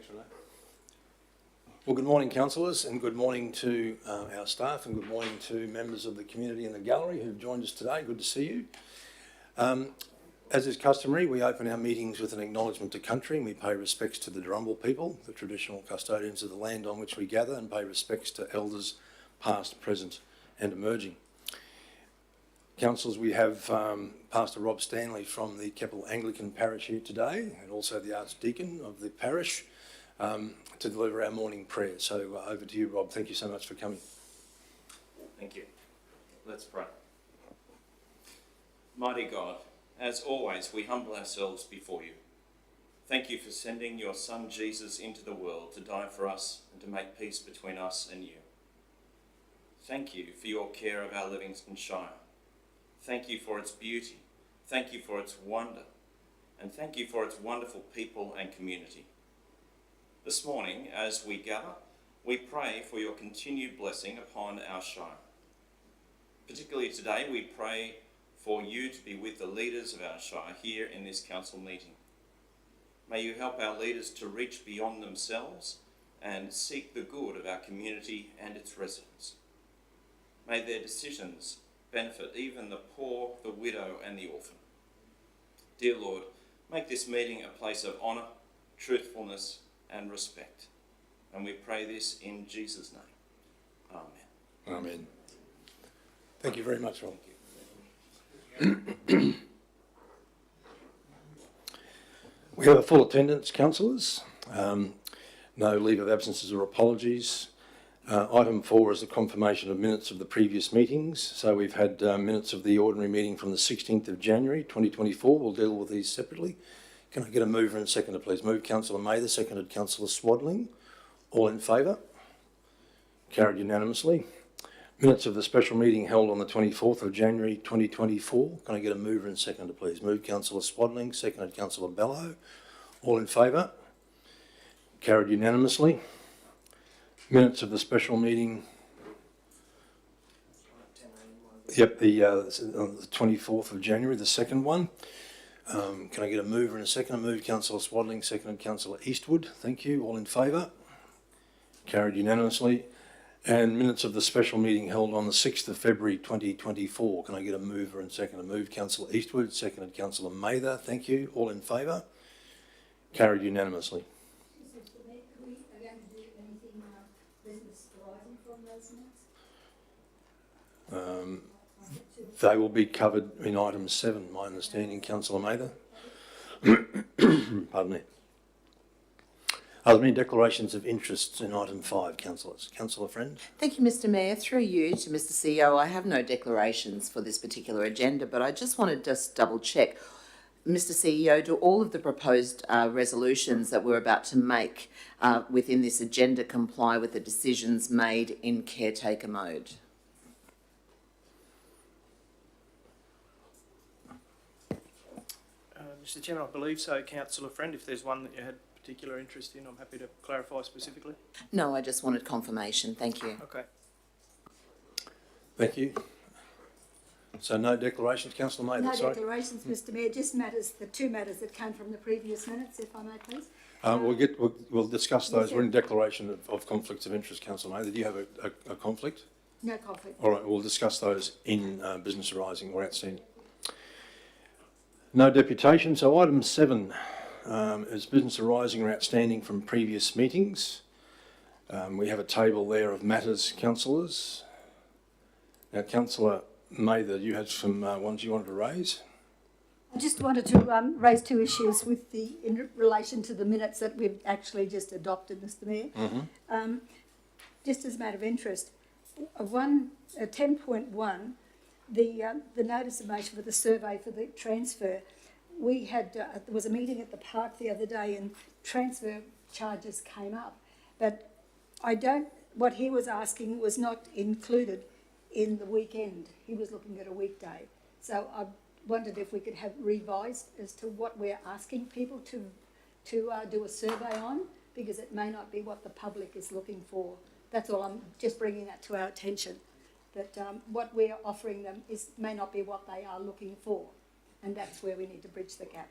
Thanks, Renee. Well, good morning, councillors, and good morning to our staff, and good morning to members of the community in the gallery who've joined us today. Good to see you. As is customary, we open our meetings with an acknowledgement to country, and we pay respects to the Darumbal people, the traditional custodians of the land on which we gather, and pay respects to elders past, present and emerging. Councillors, we have Pastor Rob Stanley from the Keppel Anglican Parish here today, and also the Archdeacon of the parish, to deliver our morning prayer. So over to you, Rob. Thank you so much for coming. Thank you. Let's pray. Mighty God, as always, we humble ourselves before you. Thank you for sending your Son Jesus into the world to die for us and to make peace between us and you. Thank you for your care of our Livingstone Shire. Thank you for its beauty. Thank you for its wonder. And thank you for its wonderful people and community. This morning, as we gather, we pray for your continued blessing upon our Shire. Particularly today, we pray for you to be with the leaders of our Shire here in this council meeting. May you help our leaders to reach beyond themselves and seek the good of our community and its residents. May their decisions benefit even the poor, the widow and the orphan. Dear Lord, make this meeting a place of honour, truthfulness and respect. And we pray this in Jesus' name. Amen. Amen. Thank you very much, Rob. We have a full attendance, councillors. No leave of absences or apologies. Item 4 is the confirmation of minutes of the previous meetings. So we've had minutes of the ordinary meeting from the 16th of January 2024. We'll deal with these separately. Can I get a mover and seconder, please? Move Councillor Mather, seconded Councillor Swadling. All in favour? Carried unanimously. Minutes of the special meeting held on the 24th of January 2024. Can I get a mover and seconder, please? Move Councillor Swadling, seconded Councillor Bellow. All in favour? Carried unanimously. Minutes of the special meeting. Yep, the 24th of January, the second one. Can I get a mover and a seconder? Move Councillor Swadling, seconded Councillor Eastwood. Thank you. All in favour? Carried unanimously. And minutes of the special meeting held on the 6th of February 2024. Can I get a mover and seconder? Move Councillor Eastwood, seconded Councillor Mather. Thank you. All in favour? Carried unanimously. They will be covered in item 7, my understanding, Councillor Mather. Pardon me. Are there any declarations of interest in item 5, councillors? Councillor Friend. Thank you, Mr Mayor. Through you to Mr CEO, I have no declarations for this particular agenda, but I just want to double check. Mr CEO, do all of the proposed resolutions that we're about to make within this agenda comply with the decisions made in caretaker mode? Mr Chairman, I believe so, Councillor Friend. If there's one that you had particular interest in, I'm happy to clarify specifically. No, I just wanted confirmation. Thank you. Okay. Thank you. So no declarations, Councillor Mather? No sorry. declarations, Mr Mayor. Just matters, the 2 matters that came from the previous minutes, if I may, please. We'll discuss those. We're in declaration of conflicts of interest, Councillor Mather. Do you have a conflict? No conflict. All right, we'll discuss those in business arising or outstanding. No deputation. So item 7 is business arising or outstanding from previous meetings. We have a table there of matters, councillors. Now, Councillor Mather, you had some ones you wanted to raise? I just wanted to raise 2 issues in relation to the minutes that we've actually just adopted, Mr Mayor. Mm-hmm. Just as a matter of interest, 10.1, the notice of motion for the survey for the transfer. We had there was a meeting at the park the other day, and transfer charges came up, but what he was asking was not included in the weekend. He was looking at a weekday. So I wondered if we could have revised as to what we're asking people to do a survey on, because it may not be what the public is looking for. That's all. I'm just bringing that to our attention, that what we're offering them may not be what they are looking for, and that's where we need to bridge the gap.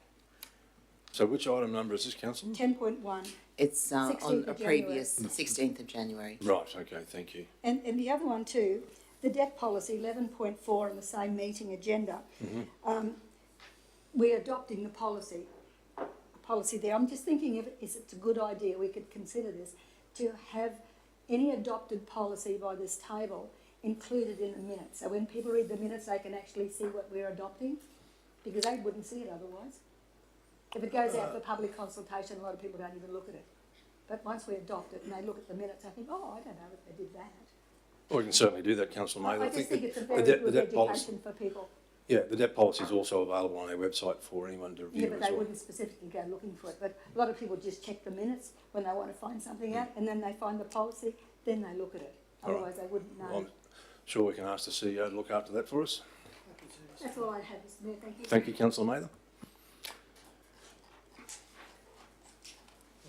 So which item number is this, councillor? 10.1. It's on 16th a of previous 16th of January. Right, okay, thank you. And the other one too, the debt policy, 11.4 on the same meeting agenda. We're adopting the policy there. I'm just thinking if it's a good idea, we could consider this, to have any adopted policy by this table included in the minutes. So when people read the minutes, they can actually see what we're adopting, because they wouldn't see it otherwise. If it goes out for public consultation, a lot of people don't even look at it. But once we adopt it and they look at the minutes, I think, oh, I don't know if they did that. Well, we can certainly do that, councillor Mather. I just think it's a very the good debt policy, education for people. yeah, the debt policy is also available on our website for anyone to review Yeah, but as they well. wouldn't specifically go looking for it. But a lot of people just check the minutes when they want to find something out, and then they find the policy, then they look at it. All right. Otherwise, they wouldn't know. Well, I'm sure we can ask the CEO to look after that for us. That's all I have, Mr Mayor. Thank you. Thank you, councillor Mather.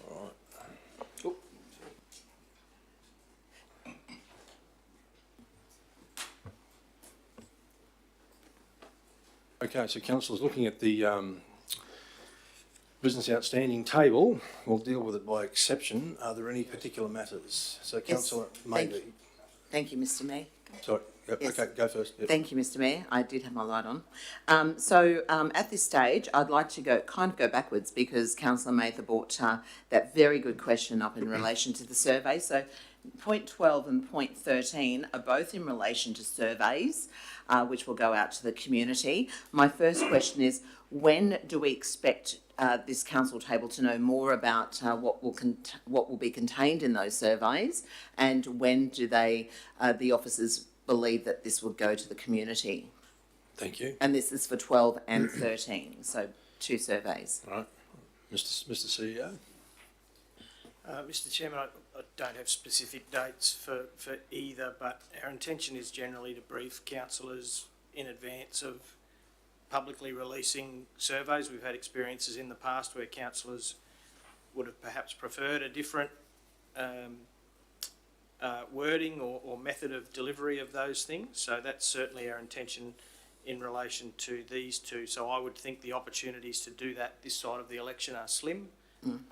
All right. Okay, so councillors, looking at the business outstanding table, we'll deal with it by exception. Are there any particular matters? So councillor Mather, Thank you, Mr Mayor. sorry, yep, Yes. okay, go first. Yep. Thank you, Mr Mayor. I did have my light on. At this stage, I'd like to go backwards, because Councillor Mather brought that very good question up in relation to the survey. So point 12 and point 13 are both in relation to surveys, which will go out to the community. My first question is, when do we expect this council table to know more about what will be contained in those surveys, and when do the officers believe that this will go to the community? Thank you. And this is for 12 and 13, so 2 surveys. All right, Mr. CEO. Mr Chairman, I don't have specific dates for either, but our intention is generally to brief councillors in advance of publicly releasing surveys. We've had experiences in the past where councillors would have perhaps preferred a different wording or method of delivery of those things. So that's certainly our intention in relation to these two. So I would think the opportunities to do that this side of the election are slim.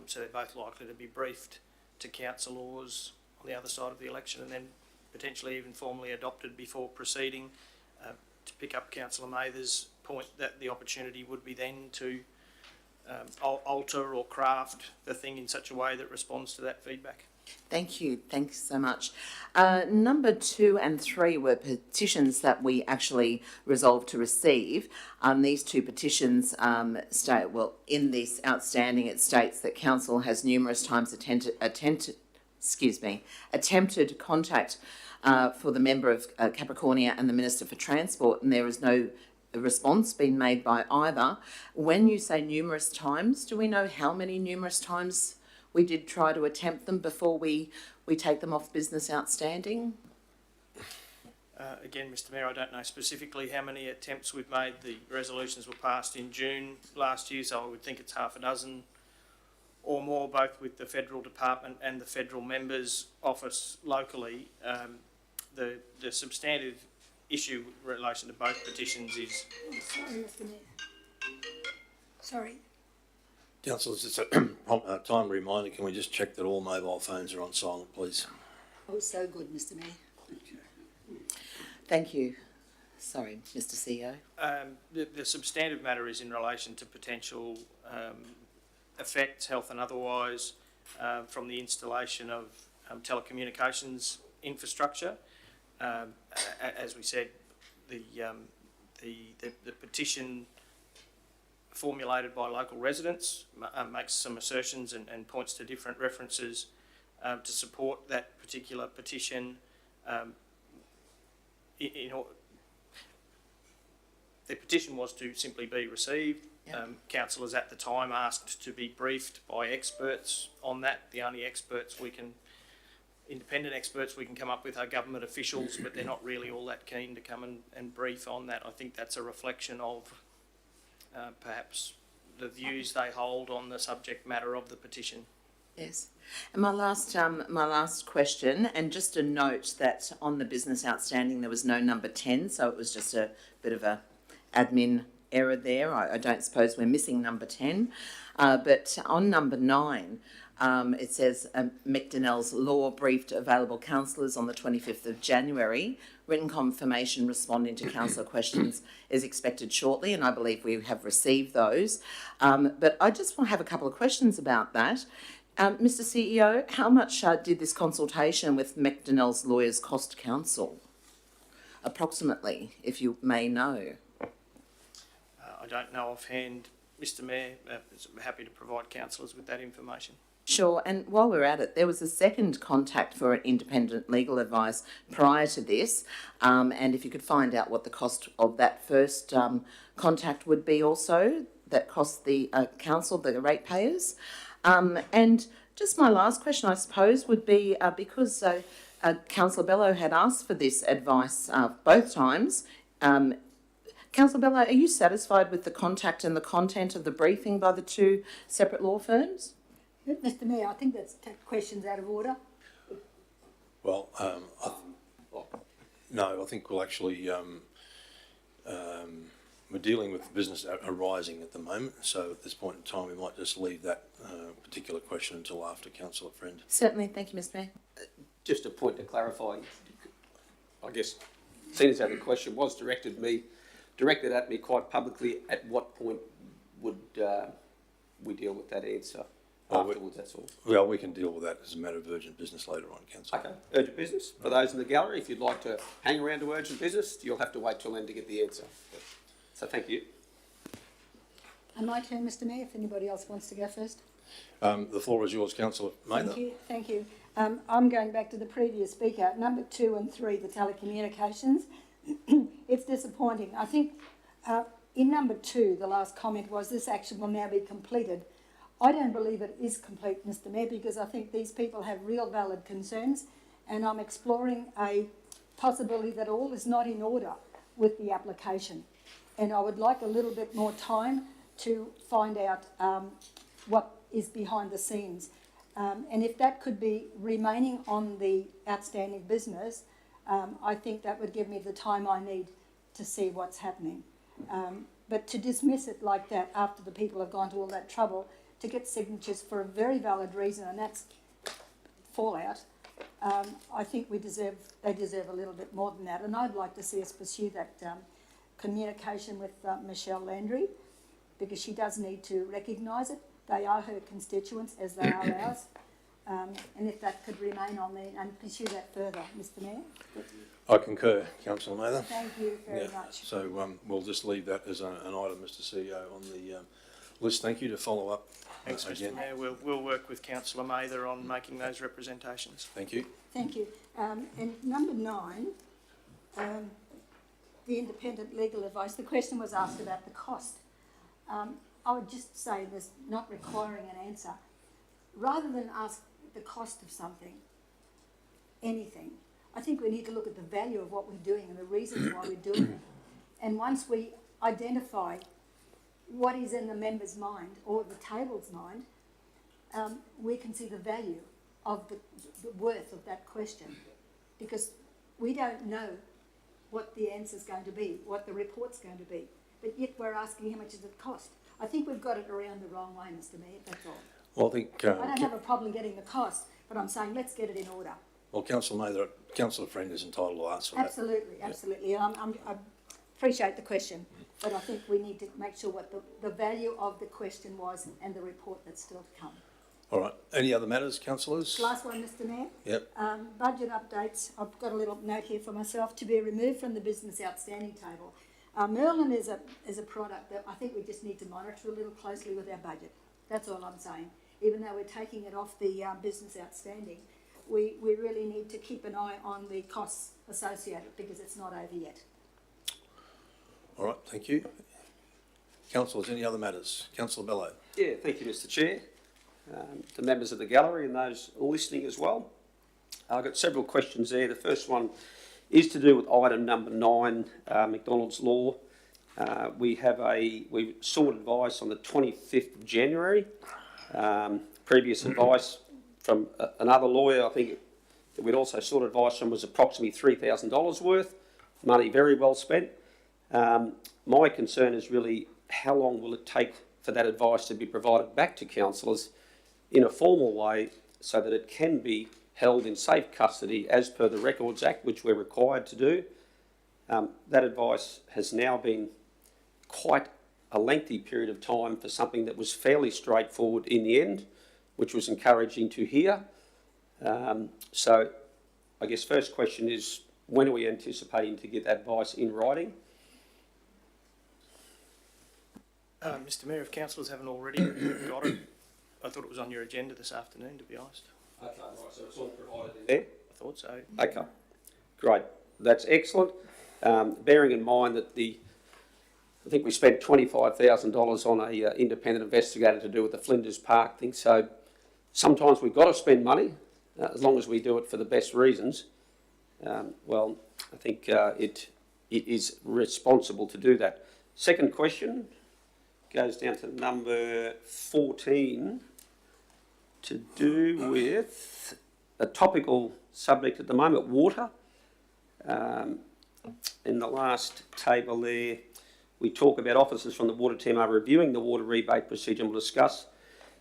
So they're both likely to be briefed to councillors on the other side of the election, and then potentially even formally adopted before proceeding. To pick up Councillor Mather's point, that the opportunity would be then to alter or craft the thing in such a way that responds to that feedback. Thank you. Thanks so much. Number 2 and 3 were petitions that we actually resolved to receive. These 2 petitions state, well, in this outstanding, it states that council has numerous times attempted contact for the member of Capricornia and the Minister for Transport, and there is no response being made by either. When you say numerous times, do we know how many numerous times we did try to attempt them before we take them off business outstanding? Again, Mr Mayor, I don't know specifically how many attempts we've made. The resolutions were passed in June last year, so I would think it's half a dozen or more, both with the federal department and the federal members' office locally. The substantive issue in relation to both petitions is... Oh, sorry, Mr Mayor. Sorry. Councillors, just a time reminder, can we just check that all mobile phones are on silent, please? Oh, so good, Mr Mayor. Thank you. Sorry, Mr CEO. The substantive matter is in relation to potential effects, health and otherwise, from the installation of telecommunications infrastructure. As we said, the petition formulated by local residents makes some assertions and points to different references to support that particular petition. The petition was to simply be received. Yep. Councillors at the time asked to be briefed by experts on that. The only independent experts we can come up with are government officials, but they're not really all that keen to come and brief on that. I think that's a reflection of perhaps the views they hold on the subject matter of the petition. Yes. And my last question, and just a note that on the business outstanding there was no number 10, so it was just a bit of a admin error there. I don't suppose we're missing number 10. But on number 9, it says McDonnell's Law briefed available councillors on the 25th of January. Written confirmation responding to councillor questions is expected shortly, and I believe we have received those. But I just want to have a couple of questions about that. Mr. CEO, how much did this consultation with McDonnell's lawyers cost council? Approximately, if you may know. I don't know offhand, Mr. Mayor. I'm happy to provide councillors with that information. Sure, and while we're at it, there was a second contact for an independent legal advice prior to this, and if you could find out what the cost of that first contact would be also, that cost the council, the ratepayers. And just my last question, I suppose, would be because Councillor Bello had asked for this advice both times. Councillor Bello, are you satisfied with the contact and the content of the briefing by the two separate law firms? Mr. Mayor, I think that's questions out of order. Well, no, I think we'll actually, we're dealing with business arising at the moment, so at this point in time we might just leave that particular question until after Councillor Friend. Certainly, thank you, Mr. Mayor. Just a point to clarify, I guess, seeing as how the question was directed at me quite publicly, at what point would we deal with that answer? Afterwards, that's all. Well, we can deal with that as a matter of urgent business later on, Councillor. Okay, urgent business. For those in the gallery, if you'd like to hang around to urgent business, you'll have to wait till then to get the answer. So thank you. And my turn, Mr. Mayor, if anybody else wants to go first. The floor is yours, Councillor Mather. Thank you. I'm going back to the previous speaker. Number 2 and 3, the telecommunications. It's disappointing. I think in number 2, the last comment was this action will now be completed. I don't believe it is complete, Mr. Mayor, because I think these people have real valid concerns, and I'm exploring a possibility that all is not in order with the application. And I would like a little bit more time to find out what is behind the scenes. And if that could be remaining on the outstanding business, I think that would give me the time I need to see what's happening. But to dismiss it like that after the people have gone to all that trouble to get signatures for a very valid reason, and that's fallout, I think they deserve a little bit more than that. And I'd like to see us pursue that communication with Michelle Landry, because she does need to recognise it. They are her constituents as they are ours. And if that could remain on there and pursue that further, Mr. Mayor. I concur, Councillor Mather. Thank you very much. So we'll just leave that as an item, Mr. CEO, on the list. Thank you to follow up. Thanks, Mr. Mayor. We'll work with Councillor Mather on making those representations. Thank you. Thank you. And number 9, the independent legal advice. The question was asked about the cost. I would just say this, not requiring an answer. Rather than ask the cost of something, anything, I think we need to look at the value of what we're doing and the reasons why we're doing it. And once we identify what is in the member's mind or the table's mind, we can see the value of the worth of that question, because we don't know what the answer's going to be, what the report's going to be, but yet we're asking how much does it cost. I think we've got it around the wrong way, Mr. Mayor, that's all. Well, I think... I don't have a problem getting the cost, but I'm saying let's get it in order. Well, Councillor Mather, Councillor Friend is entitled to ask for that. Absolutely. I appreciate the question, but I think we need to make sure what the value of the question was and the report that's still to come. All right. Any other matters, councillors? Last one, Mr. Mayor. Yep. Budget updates. I've got a little note here for myself to be removed from the business outstanding table. Merlin is a product that I think we just need to monitor a little closely with our budget. That's all I'm saying. Even though we're taking it off the business outstanding, we really need to keep an eye on the costs associated, because it's not over yet. All right, thank you. Councillors, any other matters? Councillor Bello. Yeah, thank you, Mr. Chair. To members of the gallery and those listening as well. I've got several questions there. The first one is to do with item number 9, McDonnell's Law. We sought advice on the 25th of January. Previous advice from another lawyer, I think, that we'd also sought advice from, was approximately $3,000 worth. Money very well spent. My concern is really how long will it take for that advice to be provided back to councillors in a formal way so that it can be held in safe custody as per the Records Act, which we're required to do. That advice has now been quite a lengthy period of time for something that was fairly straightforward in the end, which was encouraging to hear. So I guess first question is, when are we anticipating to get that advice in writing? Mr Mayor, if councillors haven't already got it, I thought it was on your agenda this afternoon, to be honest. Okay, right, so it's all provided in there? I thought so. Okay, great. That's excellent. Bearing in mind that I think we spent $25,000 on a independent investigator to do with the Flinders Park thing, so sometimes we've got to spend money, as long as we do it for the best reasons. Well, I think it is responsible to do that. Second question goes down to number 14, to do with a topical subject at the moment, water. In the last table there, we talk about officers from the water team are reviewing the water rebate procedure, and we'll discuss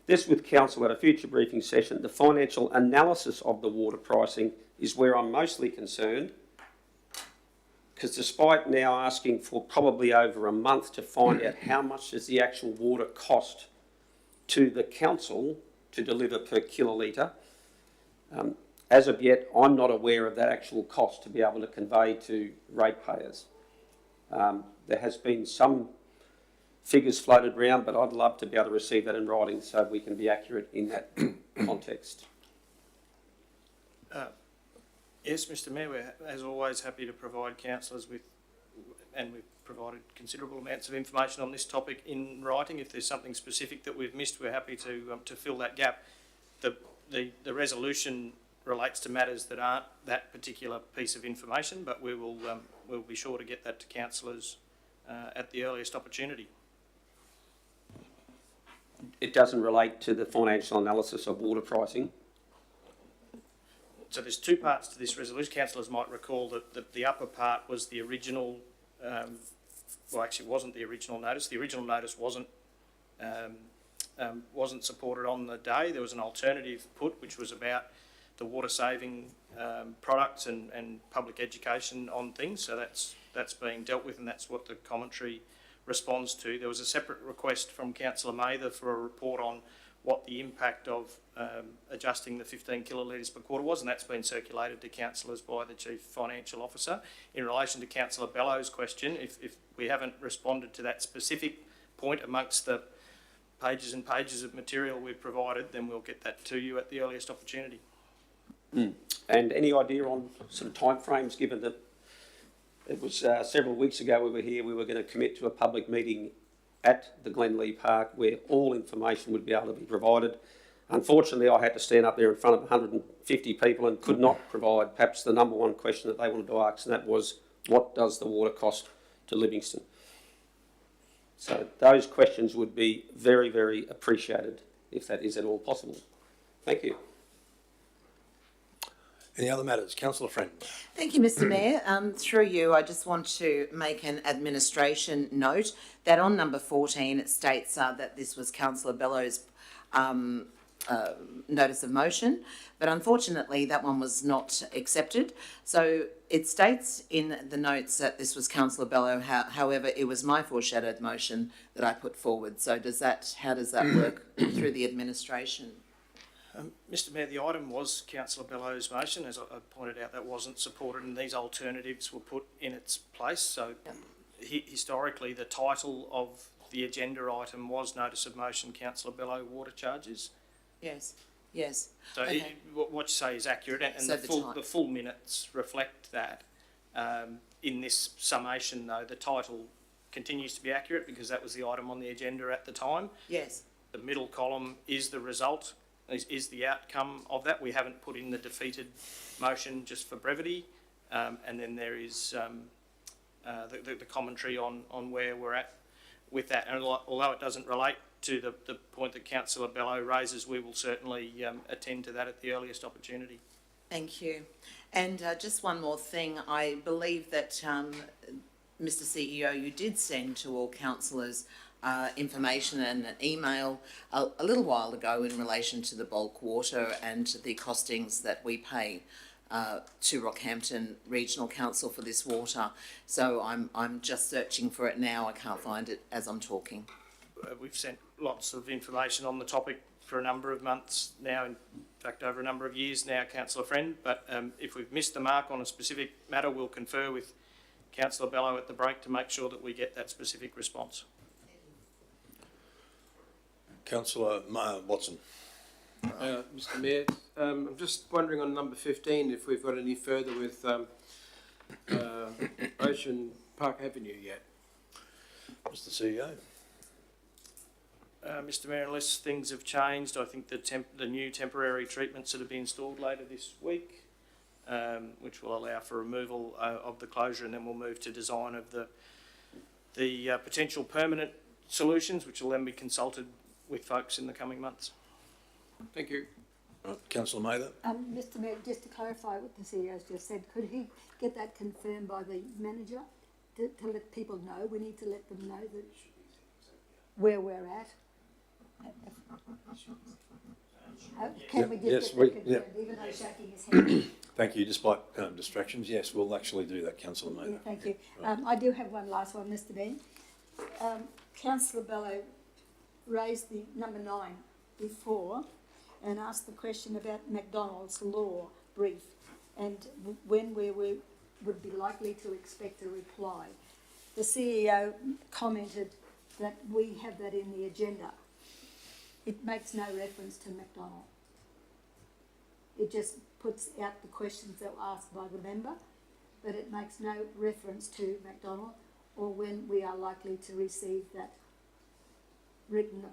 this with council at a future briefing session. The financial analysis of the water pricing is where I'm mostly concerned, because despite now asking for probably over a month to find out how much does the actual water cost to the council to deliver per kilolitre, as of yet I'm not aware of that actual cost to be able to convey to ratepayers. There has been some figures floated around, but I'd love to be able to receive that in writing so we can be accurate in that context. Yes, Mr Mayor, we're as always happy to provide councillors with, and we've provided considerable amounts of information on this topic in writing. If there's something specific that we've missed, we're happy to fill that gap. The resolution relates to matters that aren't that particular piece of information, but we'll be sure to get that to councillors at the earliest opportunity. It doesn't relate to the financial analysis of water pricing. So there's two parts to this resolution. Councillors might recall that the upper part was the original, well, actually wasn't the original notice. The original notice wasn't supported on the day. There was an alternative put, which was about the water saving products and public education on things. So that's being dealt with, and that's what the commentary responds to. There was a separate request from Councillor Mather for a report on what the impact of adjusting the 15 kilolitres per quarter was, and that's been circulated to councillors by the Chief Financial Officer. In relation to Councillor Bellow's question, if we haven't responded to that specific point amongst the pages and pages of material we've provided, then we'll get that to you at the earliest opportunity. And any idea on sort of timeframes, given that it was several weeks ago we were here, we were going to commit to a public meeting at the Glenlee Park where all information would be able to be provided. Unfortunately, I had to stand up there in front of 150 people and could not provide perhaps the number one question that they wanted to ask, and that was, what does the water cost to Livingstone? So those questions would be very, very appreciated if that is at all possible. Thank you. Any other matters? Councillor Friend. Thank you, Mr Mayor. Through you, I just want to make an administration note that on number 14 it states that this was Councillor Bellow's notice of motion, but unfortunately that one was not accepted. So it states in the notes that this was Councillor Bellow, however it was my foreshadowed motion that I put forward. So how does that work through the administration? Mr Mayor, the item was Councillor Bellow's motion. As I pointed out, that wasn't supported, and these alternatives were put in its place. So historically, the title of the agenda item was Notice of Motion, Councillor Bellow, Water Charges. Yes, yes. So okay. What you say is accurate, and So the full minutes reflect that. In this summation, though, the title continues to be accurate because that was the item on the agenda at the time. Yes. The middle column is the result, is the outcome of that. We haven't put in the defeated motion just for brevity, and then there is the commentary on where we're at with that. And although it doesn't relate to the point that Councillor Bellow raises, we will certainly attend to that at the earliest opportunity. Thank you. And just one more thing, I believe that Mr CEO, you did send to all councillors information and an email a little while ago in relation to the bulk water and the costings that we pay to Rockhampton Regional Council for this water. So I'm just searching for it now. I can't find it as I'm talking. We've sent lots of information on the topic for a number of months now, in fact over a number of years now, Councillor Friend, but if we've missed the mark on a specific matter, we'll confer with Councillor Bello at the break to make sure that we get that specific response. Councillor Watson. Mr Mayor, I'm just wondering on number 15 if we've got any further with Ocean Park Avenue yet. Mr CEO. Mr Mayor, unless things have changed, I think the new temporary treatments that will be installed later this week, which will allow for removal of the closure, and then we'll move to design of the potential permanent solutions, which will then be consulted with folks in the coming months. Thank you. Councillor Mather. Mr Mayor, just to clarify what the CEO's just said, could he get that confirmed by the manager to let people know? We need to let them know that where we're at. Can we just get that confirmed, even though he's shaking his head? Thank you. Despite distractions, yes, we'll actually do that, Councillor Mather. Yeah, thank you. I do have one last one, Mr Mayor. Councillor Bello raised the number 9 before and asked the question about McDonald's law brief and when we would be likely to expect a reply. The CEO commented that we have that in the agenda. It makes no reference to McDonald. It just puts out the questions that were asked by the member, but it makes no reference to McDonald or when we are likely to receive that written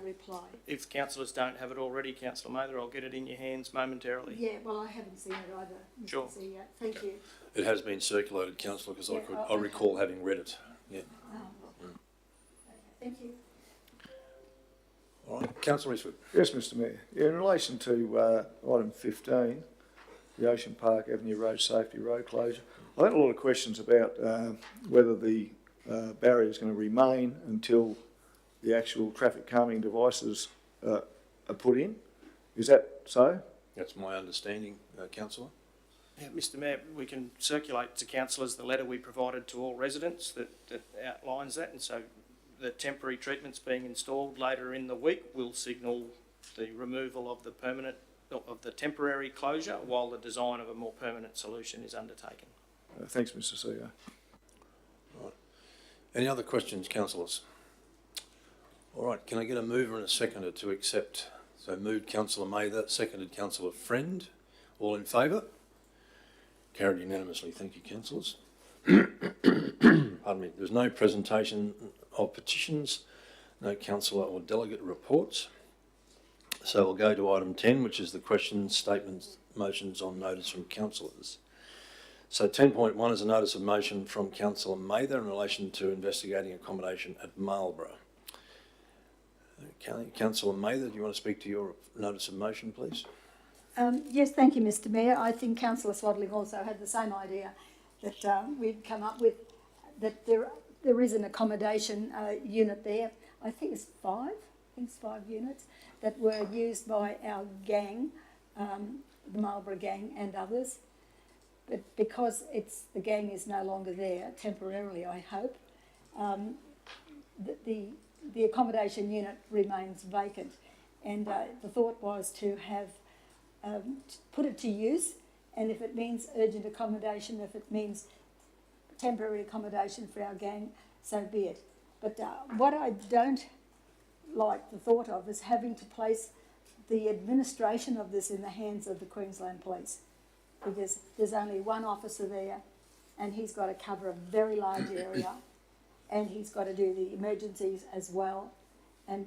reply. If councillors don't have it already, Councillor Mather, I'll get it in your hands momentarily. Yeah, well, I haven't seen it either, Mr. Sure. CEO. Thank you. It has been circulated, Councillor, because Yeah, I recall having read it. Yeah. Okay, thank you. All right. Councillor Eastwood. Yes, Mr Mayor. Yeah, in relation to item 15, the Ocean Park Avenue Road Safety Road closure, I had a lot of questions about whether the barrier is going to remain until the actual traffic calming devices are put in. Is that so? That's my understanding, Councillor. Yeah, Mr Mayor, we can circulate to councillors the letter we provided to all residents that outlines that, and so the temporary treatments being installed later in the week will signal the removal of the temporary closure while the design of a more permanent solution is undertaken. Thanks, Mr CEO. Right. Any other questions, councillors? All right, can I get a mover and a seconder to accept? So moved Councillor Mather, seconded Councillor Friend. All in favour? Carried unanimously. Thank you, councillors. Pardon me. There's no presentation of petitions, no councillor or delegate reports. So we'll go to item 10, which is the questions, statements, motions on notice from councillors. So 10.1 is a notice of motion from Councillor Mather in relation to investigating accommodation at Marlborough. Okay, Councillor Mather, do you want to speak to your notice of motion, please? Yes, thank you, Mr Mayor. I think Councillor Swadling also had the same idea that we'd come up with, that there is an accommodation unit there. I think it's 5 units that were used by our gang, the Marlborough gang and others. But because the gang is no longer there, temporarily I hope, the accommodation unit remains vacant. And the thought was to have put it to use, and if it means urgent accommodation, if it means temporary accommodation for our gang, so be it. But what I don't like the thought of is having to place the administration of this in the hands of the Queensland Police, because there's only one officer there and he's got to cover a very large area and he's got to do the emergencies as well, and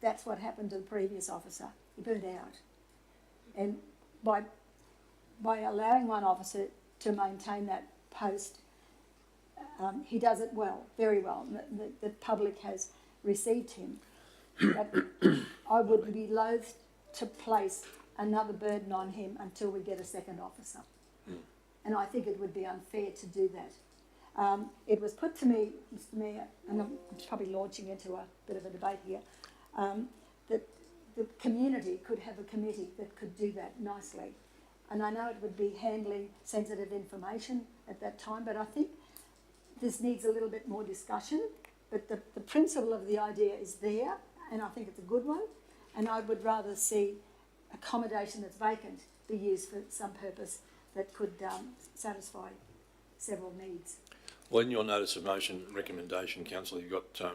that's what happened to the previous officer. He burned out. And by allowing one officer to maintain that post, he does it well, very well. The public has received him. But I would be loath to place another burden on him until we get a second officer. And I think it would be unfair to do that. It was put to me, Mr Mayor, and I'm probably launching into a bit of a debate here, that the community could have a committee that could do that nicely. And I know it would be handling sensitive information at that time, but I think this needs a little bit more discussion. But the principle of the idea is there, and I think it's a good one. And I would rather see accommodation that's vacant be used for some purpose that could satisfy several needs. Well, in your notice of motion recommendation, Councillor, you've got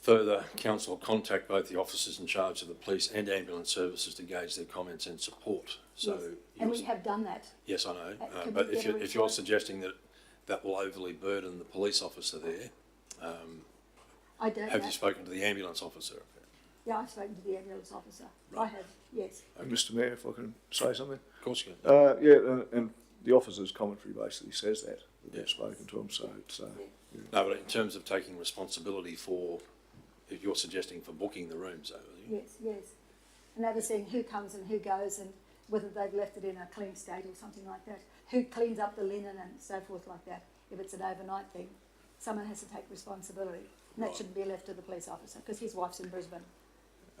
further council contact both the officers in charge of the police and ambulance services to gauge their comments and support. So, yes. And we have done that. Yes, I know. Can But we get a if you're reply? suggesting that that will overly burden the police officer there, I don't have know. you spoken to the ambulance officer? Yeah, I've spoken to the ambulance officer. Right. I have, yes. And Mr Mayor, if I can say something? Of course you can. And the officer's commentary basically says that. Yeah. We've spoken to him, so it's... No, but in terms of taking responsibility for, if you're suggesting for booking the rooms, are you? Yes, yes. And overseeing who comes and who goes and whether they've left it in a clean state or something like that. Who cleans up the linen and so forth like that, if it's an overnight thing. Someone has to take responsibility. And that Right. shouldn't be left to the police officer because his wife's in Brisbane.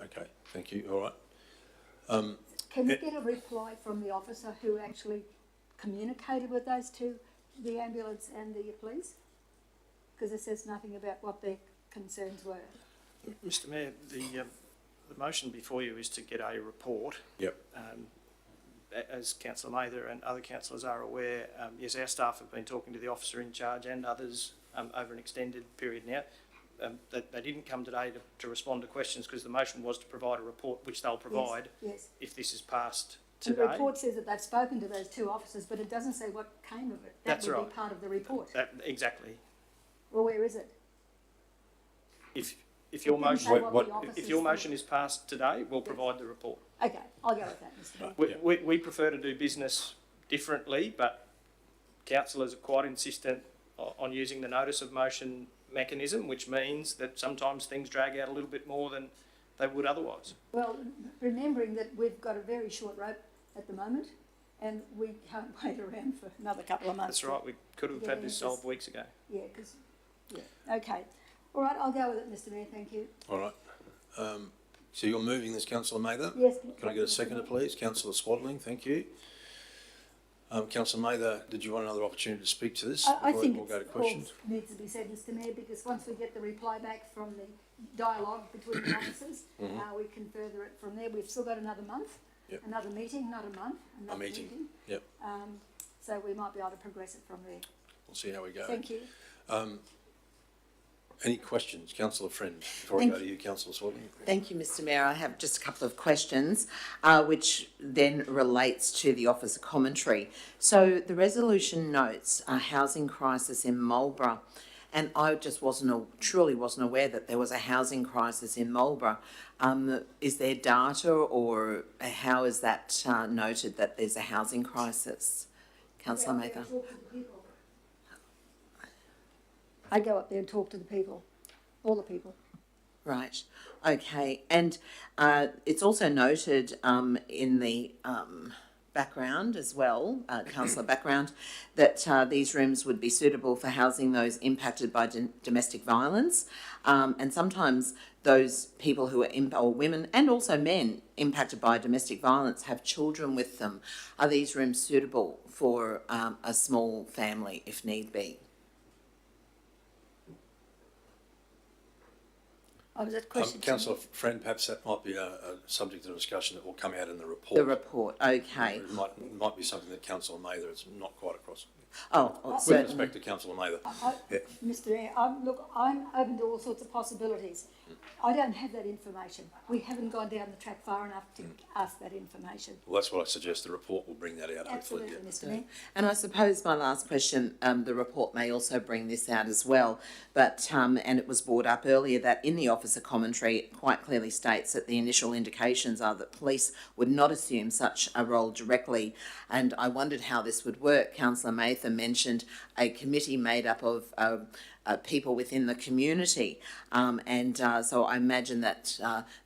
Okay, thank you. All right. Can we get a reply from the officer who actually communicated with those two, the ambulance and the police? Because it says nothing about what their concerns were. Mr Mayor, the motion before you is to get a report. Yep. As Councillor Mather and other councillors are aware, yes, our staff have been talking to the officer in charge and others over an extended period now. They didn't come today to respond to questions because the motion was to provide a report, which they'll provide Yes. if this is passed And today. the report says that they've spoken to those two officers, but it doesn't say what came of it. That That's would right. be part of the report. Exactly. Well, where is it? If your It didn't say motion what the officers if your thought. motion is passed today, we'll provide the report. Okay, I'll go with that, Mr Mayor. We prefer to do business differently, but councillors are quite insistent on using the notice of motion mechanism, which means that sometimes things drag out a little bit more than they would otherwise. Well, remembering that we've got a very short rope at the moment and we can't wait around for another couple of months. That's right, we could have Yeah, had this it's solved just- weeks ago. Yeah, because, yeah, okay. All right, I'll go with it, Mr Mayor, thank you. All right. So you're moving this, Councillor Mather? Yes. Can I get a seconder, please? Councillor Swadling, thank you. Councillor Mather, did you want another opportunity to speak to this I before think we'll go to all questions? needs to be said, Mr Mayor, because once we get the reply back from the dialogue between the officers, we can further it from there. We've still got another month, Yep. another meeting, not a month, another meeting. Yep. So we might be able to progress it from there. We'll see how we go. Thank you. Any questions? Councillor Friend, before I Thank go to you, Councillor Swadling. Thank you, Mr Mayor. I have just a couple of questions, which then relates to the officer commentary. So the resolution notes a housing crisis in Marlborough, and I just truly wasn't aware that there was a housing crisis in Marlborough. Is there data or how is that noted that there's a housing crisis? Councillor Mather. I go up there and talk to the people, all the people. Right, okay, and it's also noted in the background as well, councillor background, that these rooms would be suitable for housing those impacted by domestic violence, and sometimes those people who are, or women and also men impacted by domestic violence have children with them. Are these rooms suitable for a small family if need be? Oh, was that question? Councillor Friend, perhaps that might be a subject of discussion that will come out in the report. The report, okay. It might be something that Councillor Mather is not quite across. Oh, With certainly. respect to Councillor Mather. Yeah. Mr Mayor, I'm open to all sorts of possibilities. I don't have that information. We haven't gone down the track far enough to ask that information. Well, that's what I suggest. The report will bring that out, hopefully. Absolutely, Yeah. Mr Mayor. And I suppose my last question, the report may also bring this out as well, but, and it was brought up earlier that in the officer commentary, it quite clearly states that the initial indications are that police would not assume such a role directly. And I wondered how this would work. Councillor Mather mentioned a committee made up of people within the community. So I imagine that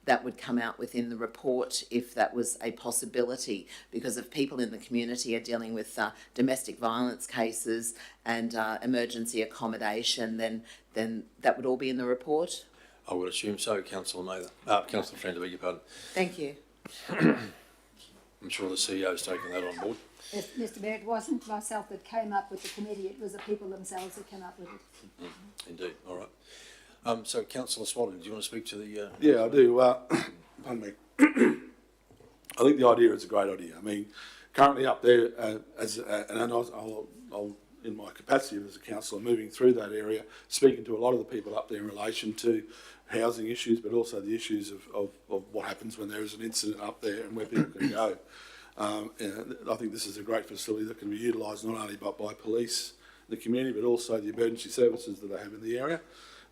that would come out within the report if that was a possibility, because if people in the community are dealing with domestic violence cases and emergency accommodation, then that would all be in the report. I would assume so, Councillor Mather. Councillor Friend, I beg your pardon. Thank you. I'm sure the CEO's taken that on board. Yes, Mr Mayor, it wasn't myself that came up with the committee, it was the people themselves that came up with it. Indeed, all right. So Councillor Swallow, do you want to speak to the... Yeah, I do. Pardon me. I think the idea is a great idea. I mean, currently up there, and I'll, in my capacity as a councillor, moving through that area, speaking to a lot of the people up there in relation to housing issues, but also the issues of what happens when there is an incident up there and where people can go. I think this is a great facility that can be utilised not only by police, the community, but also the emergency services that they have in the area,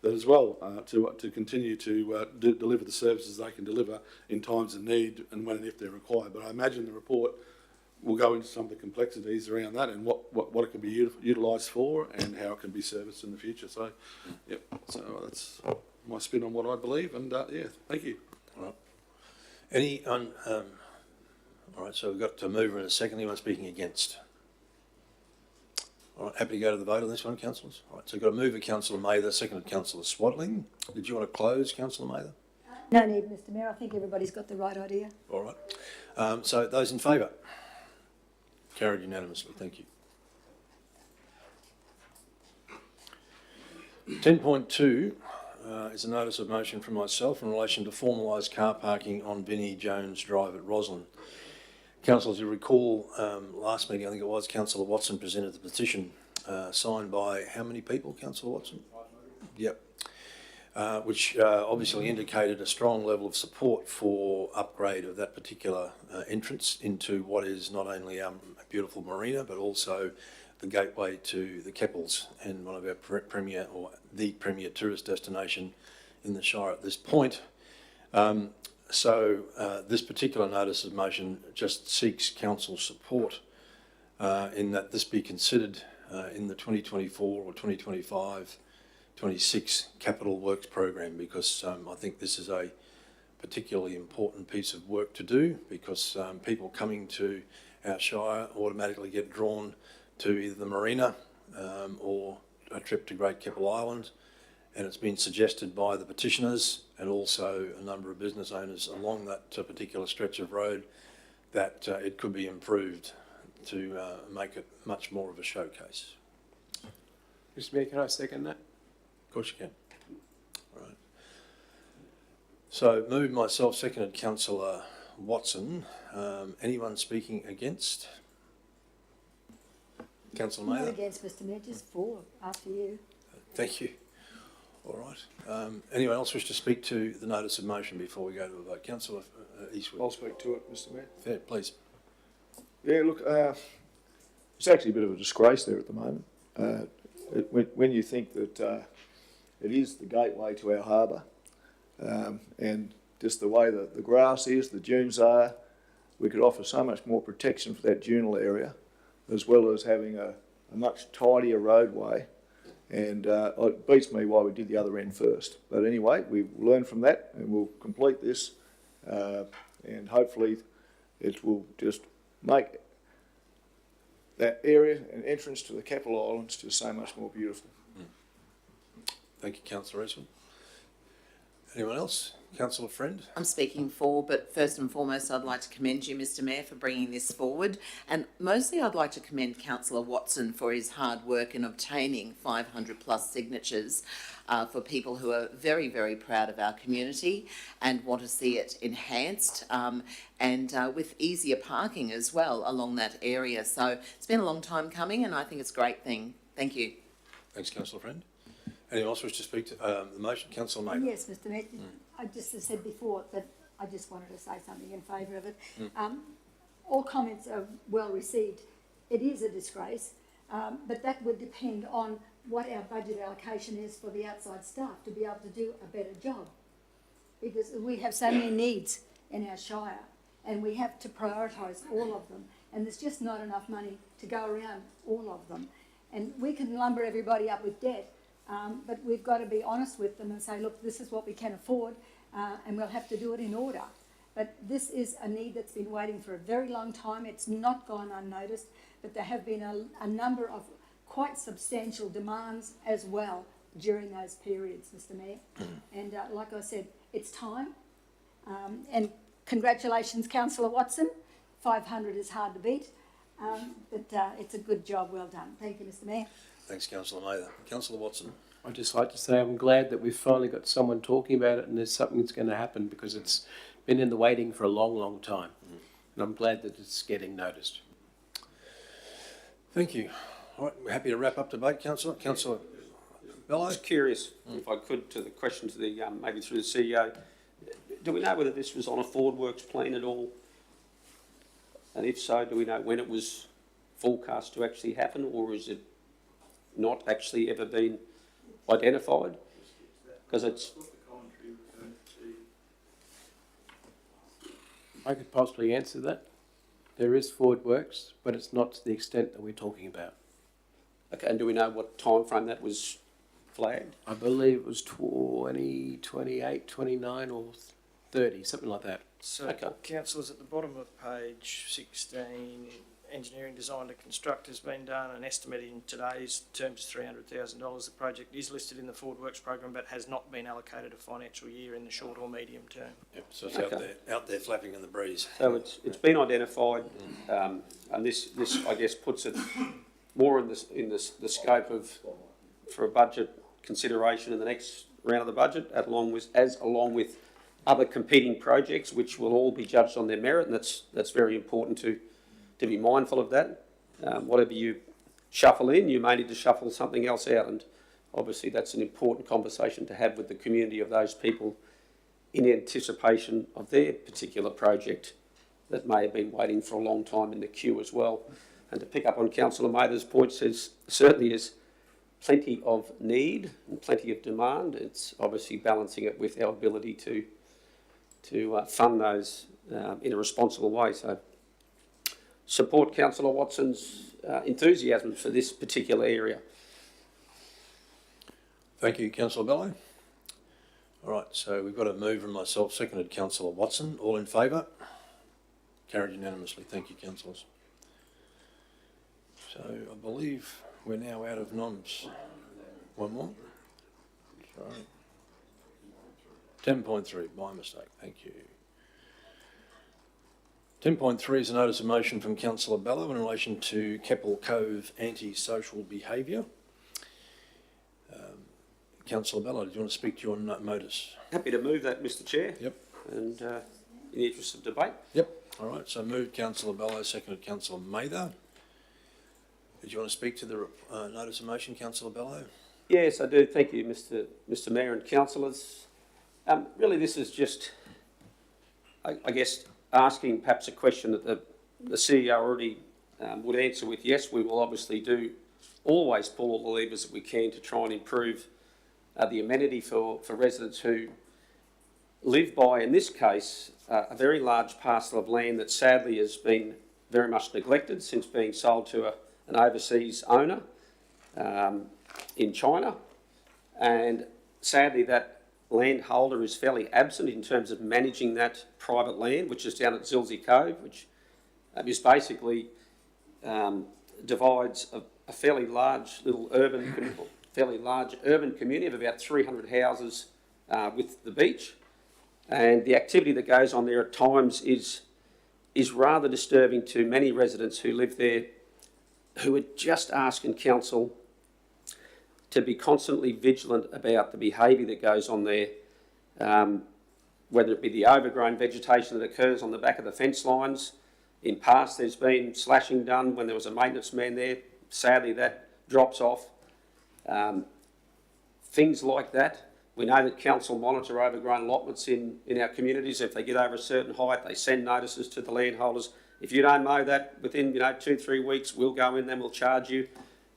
that as well to continue to deliver the services they can deliver in times of need and when and if they're required. But I imagine the report will go into some of the complexities around that and what it can be utilised for and how it can be serviced in the future. So, yep, so that's my spin on what I believe, and yeah, thank you. All right. All right, so we've got a mover and a second. Anyone speaking against? All right, happy to go to the vote on this one, councillors? All right, so we've got a mover, Councillor Mather, seconded Councillor Swadling. Did you want to close, Councillor Mather? No need, Mr Mayor, I think everybody's got the right idea. All right. So those in favour? Carried unanimously, thank you. 10.2 is a notice of motion from myself in relation to formalised car parking on Vinnie Jones Drive at Roslyn. Councillors, you recall last meeting, I think it was, Councillor Watson presented the petition signed by how many people, Councillor Watson? Yep. Which obviously indicated a strong level of support for upgrade of that particular entrance into what is not only a beautiful marina, but also the gateway to the Keppels and one of our premier, or the premier tourist destination in the Shire at this point. So this particular notice of motion just seeks council support in that this be considered in the 2024 or 2025-26 capital works program, because I think this is a particularly important piece of work to do, because people coming to our Shire automatically get drawn to either the marina or a trip to Great Keppel Island, and it's been suggested by the petitioners and also a number of business owners along that particular stretch of road that it could be improved to make it much more of a showcase. Mr Mayor, can I second that? Of course you can. All right. So moved myself, seconded Councillor Watson. Anyone speaking against? Councillor Not Mather? against, Mr Mayor, just for, after you. Thank you. All right. Anyone else wish to speak to the notice of motion before we go to a vote? Councillor Eastwood. I'll speak to it, Mr Mayor. Fair, please. Yeah, look, it's actually a bit of a disgrace there at the moment. When you think that it is the gateway to our harbour, and just the way that the grass is, the dunes are, we could offer so much more protection for that dunal area, as well as having a much tidier roadway. And it beats me why we did the other end first. But anyway, we've learned from that and we'll complete this, and hopefully it will just make that area and entrance to the Keppel Islands just so much more beautiful. Thank you, Councillor Eastwood. Anyone else? Councillor Friend? I'm speaking for, but first and foremost, I'd like to commend you, Mr Mayor, for bringing this forward. And mostly I'd like to commend Councillor Watson for his hard work in obtaining 500 plus signatures for people who are very, very proud of our community and want to see it enhanced and with easier parking as well along that area. So it's been a long time coming and I think it's a great thing. Thank you. Thanks, Councillor Friend. Anyone else wish to speak to the motion? Councillor Mather? Yes, Mr Mayor, I just said before that I just wanted to say something in favour of it. All comments are well received. It is a disgrace, but that would depend on what our budget allocation is for the outside staff to be able to do a better job. Because we have so many needs in our Shire and we have to prioritise all of them, and there's just not enough money to go around all of them. And we can lumber everybody up with debt, But we've got to be honest with them and say, look, this is what we can afford, and we'll have to do it in order. But this is a need that's been waiting for a very long time. It's not gone unnoticed, but there have been a number of quite substantial demands as well during those periods, Mr. Mayor. And like I said, it's time. And congratulations, Councillor Watson. 500 is hard to beat, but it's a good job, well done. Thank you, Mr. Mayor. Thanks, Councillor Mather. Councillor Watson. I'd just like to say I'm glad that we've finally got someone talking about it and there's something that's going to happen, because it's been in the waiting for a long, long time. And I'm glad that it's getting noticed. Thank you. All right, we're happy to wrap up debate, Councillor. Councillor Bello. Just curious, if I could, to the question to the, maybe through the CEO, do we know whether this was on a forward works plan at all? And if so, do we know when it was forecast to actually happen, or is it not actually ever been identified? Because it's... I could possibly answer that. There is forward works, but it's not to the extent that we're talking about. Okay, and do we know what time frame that was flagged? I believe it was 20, 28, 29 or 30, something like that. So, Okay. councillors, at the bottom of page 16, engineering design to construct has been done, and estimated in today's terms is $300,000. The project is listed in the forward works program, but has not been allocated a financial year in the short or medium term. Yep, so it's Okay. out there flapping in the breeze. So it's been identified, and this I guess puts it more in the scope of, for a budget consideration in the next round of the budget, along with other competing projects, which will all be judged on their merit, and that's very important to be mindful of that. Whatever you shuffle in, you may need to shuffle something else out, and obviously that's an important conversation to have with the community of those people in anticipation of their particular project that may have been waiting for a long time in the queue as well. And to pick up on Councillor Mather's points, there's certainly is plenty of need and plenty of demand. It's obviously balancing it with our ability to fund those in a responsible way. So support Councillor Watson's enthusiasm for this particular area. Thank you, Councillor Bello. All right, so we've got a move from myself, seconded Councillor Watson. All in favour? Carried unanimously. Thank you, councillors. So I believe we're now out of noms. One more? Sorry. 10.3, my mistake. Thank you. 10.3 is a notice of motion from Councillor Bello in relation to Keppel Cove anti-social behaviour. Councillor Bello, do you want to speak to your notice? Happy to move that, Mr. Chair. Yep. And in the interest of debate. Yep. All right, so moved Councillor Bello, seconded Councillor Mather. Did you want to speak to the notice of motion, Councillor Bello? Yes, I do. Thank you, Mr. Mayor and councillors. Really, this is just, I guess, asking perhaps a question that the CEO already would answer with yes. We will obviously always pull all the levers that we can to try and improve the amenity for residents who live by, in this case, a very large parcel of land that sadly has been very much neglected since being sold to an overseas owner in China. And sadly, that landholder is fairly absent in terms of managing that private land, which is down at Zilsey Cove, which is basically divides a fairly large urban community of about 300 houses with the beach. And the activity that goes on there at times is rather disturbing to many residents who live there, who are just asking council to be constantly vigilant about the behaviour that goes on there, whether it be the overgrown vegetation that occurs on the back of the fence lines. In past, there's been slashing done when there was a maintenance man there. Sadly, that drops off. Things like that. We know that council monitor overgrown allotments in our communities. If they get over a certain height, they send notices to the landholders. If you don't mow that within 2-3 weeks, we'll go in, then we'll charge you.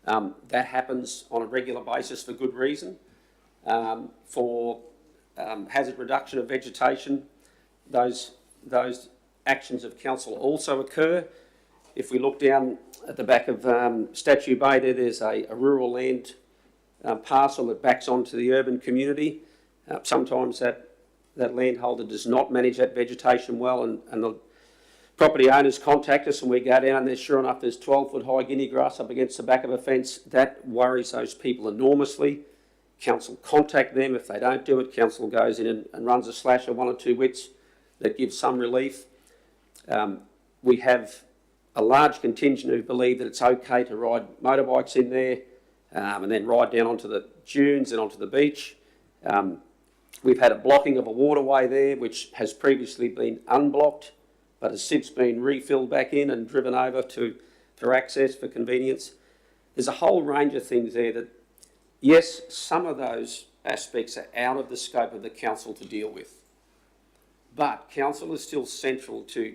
That happens on a regular basis for good reason. For hazard reduction of vegetation, those actions of council also occur. If we look down at the back of Statue Bay, there's a rural land parcel that backs onto the urban community. Sometimes that landholder does not manage that vegetation well, and the property owners contact us and we go down there, sure enough there's 12-foot high guinea grass up against the back of a fence. That worries those people enormously. Council contact them. If they don't do it, council goes in and runs a slash of 1 or 2 wits that gives some relief. We have a large contingent who believe that it's okay to ride motorbikes in there and then ride down onto the dunes and onto the beach. We've had a blocking of a waterway there which has previously been unblocked but has since been refilled back in and driven over for access, for convenience. There's a whole range of things there that, yes, some of those aspects are out of the scope of the council to deal with. But council is still central to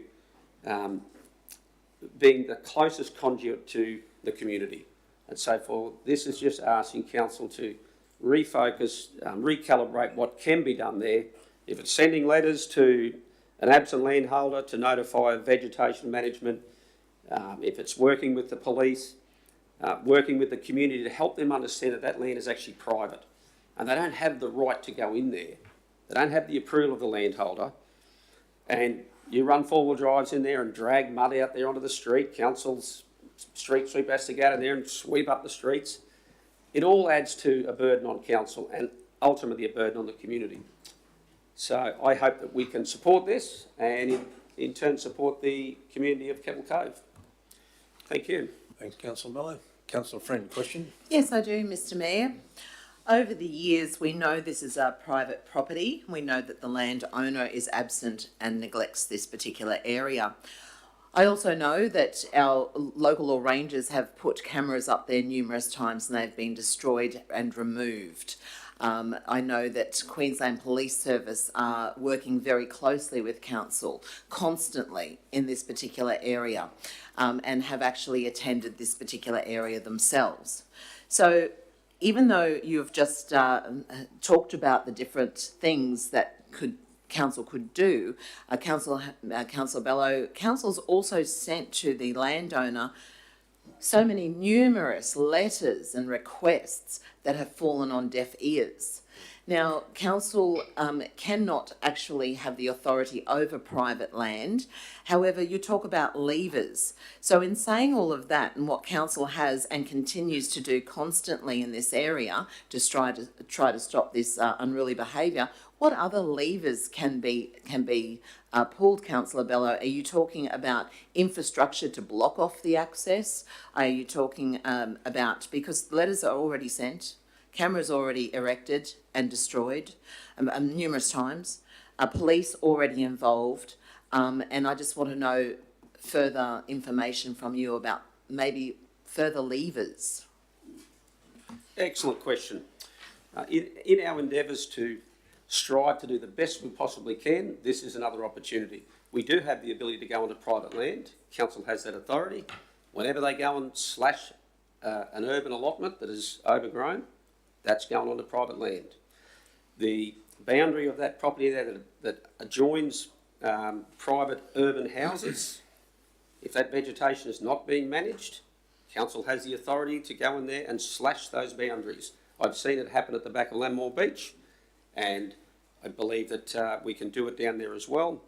being the closest conduit to the community. And so for this is just asking council to refocus, recalibrate what can be done there. If it's sending letters to an absent landholder to notify vegetation management, if it's working with the police, working with the community to help them understand that that land is actually private and they don't have the right to go in there. They don't have the approval of the landholder, and you run four-wheel drives in there and drag mud out there onto the street. Council's street sweeper has to go in there and sweep up the streets. It all adds to a burden on council and ultimately a burden on the community. So I hope that we can support this and in turn support the community of Kettle Cove. Thank you. Thanks, Councillor Mello. Councillor Friend, question? Yes, I do, Mr Mayor. Over the years, we know this is a private property. We know that the landowner is absent and neglects this particular area. I also know that our local law rangers have put cameras up there numerous times and they've been destroyed and removed. I know that Queensland Police Service are working very closely with council constantly in this particular area and have actually attended this particular area themselves. So even though you've just talked about the different things that council could do, Councillor Bello, council's also sent to the landowner so many numerous letters and requests that have fallen on deaf ears. Now, council cannot actually have the authority over private land. However, you talk about levers. So in saying all of that and what council has and continues to do constantly in this area to try to stop this unruly behaviour, what other levers can be pulled, Councillor Bello? Are you talking about infrastructure to block off the access? Are you talking about, because letters are already sent, cameras already erected and destroyed numerous times, police already involved, and I just want to know further information from you about maybe further levers. Excellent question. In our endeavours to strive to do the best we possibly can, this is another opportunity. We do have the ability to go onto private land. Council has that authority. Whenever they go and slash an urban allotment that is overgrown, that's going onto private land. The boundary of that property there that adjoins private urban houses, if that vegetation is not being managed, council has the authority to go in there and slash those boundaries. I've seen it happen at the back of Lamore Beach, and I believe that we can do it down there as well.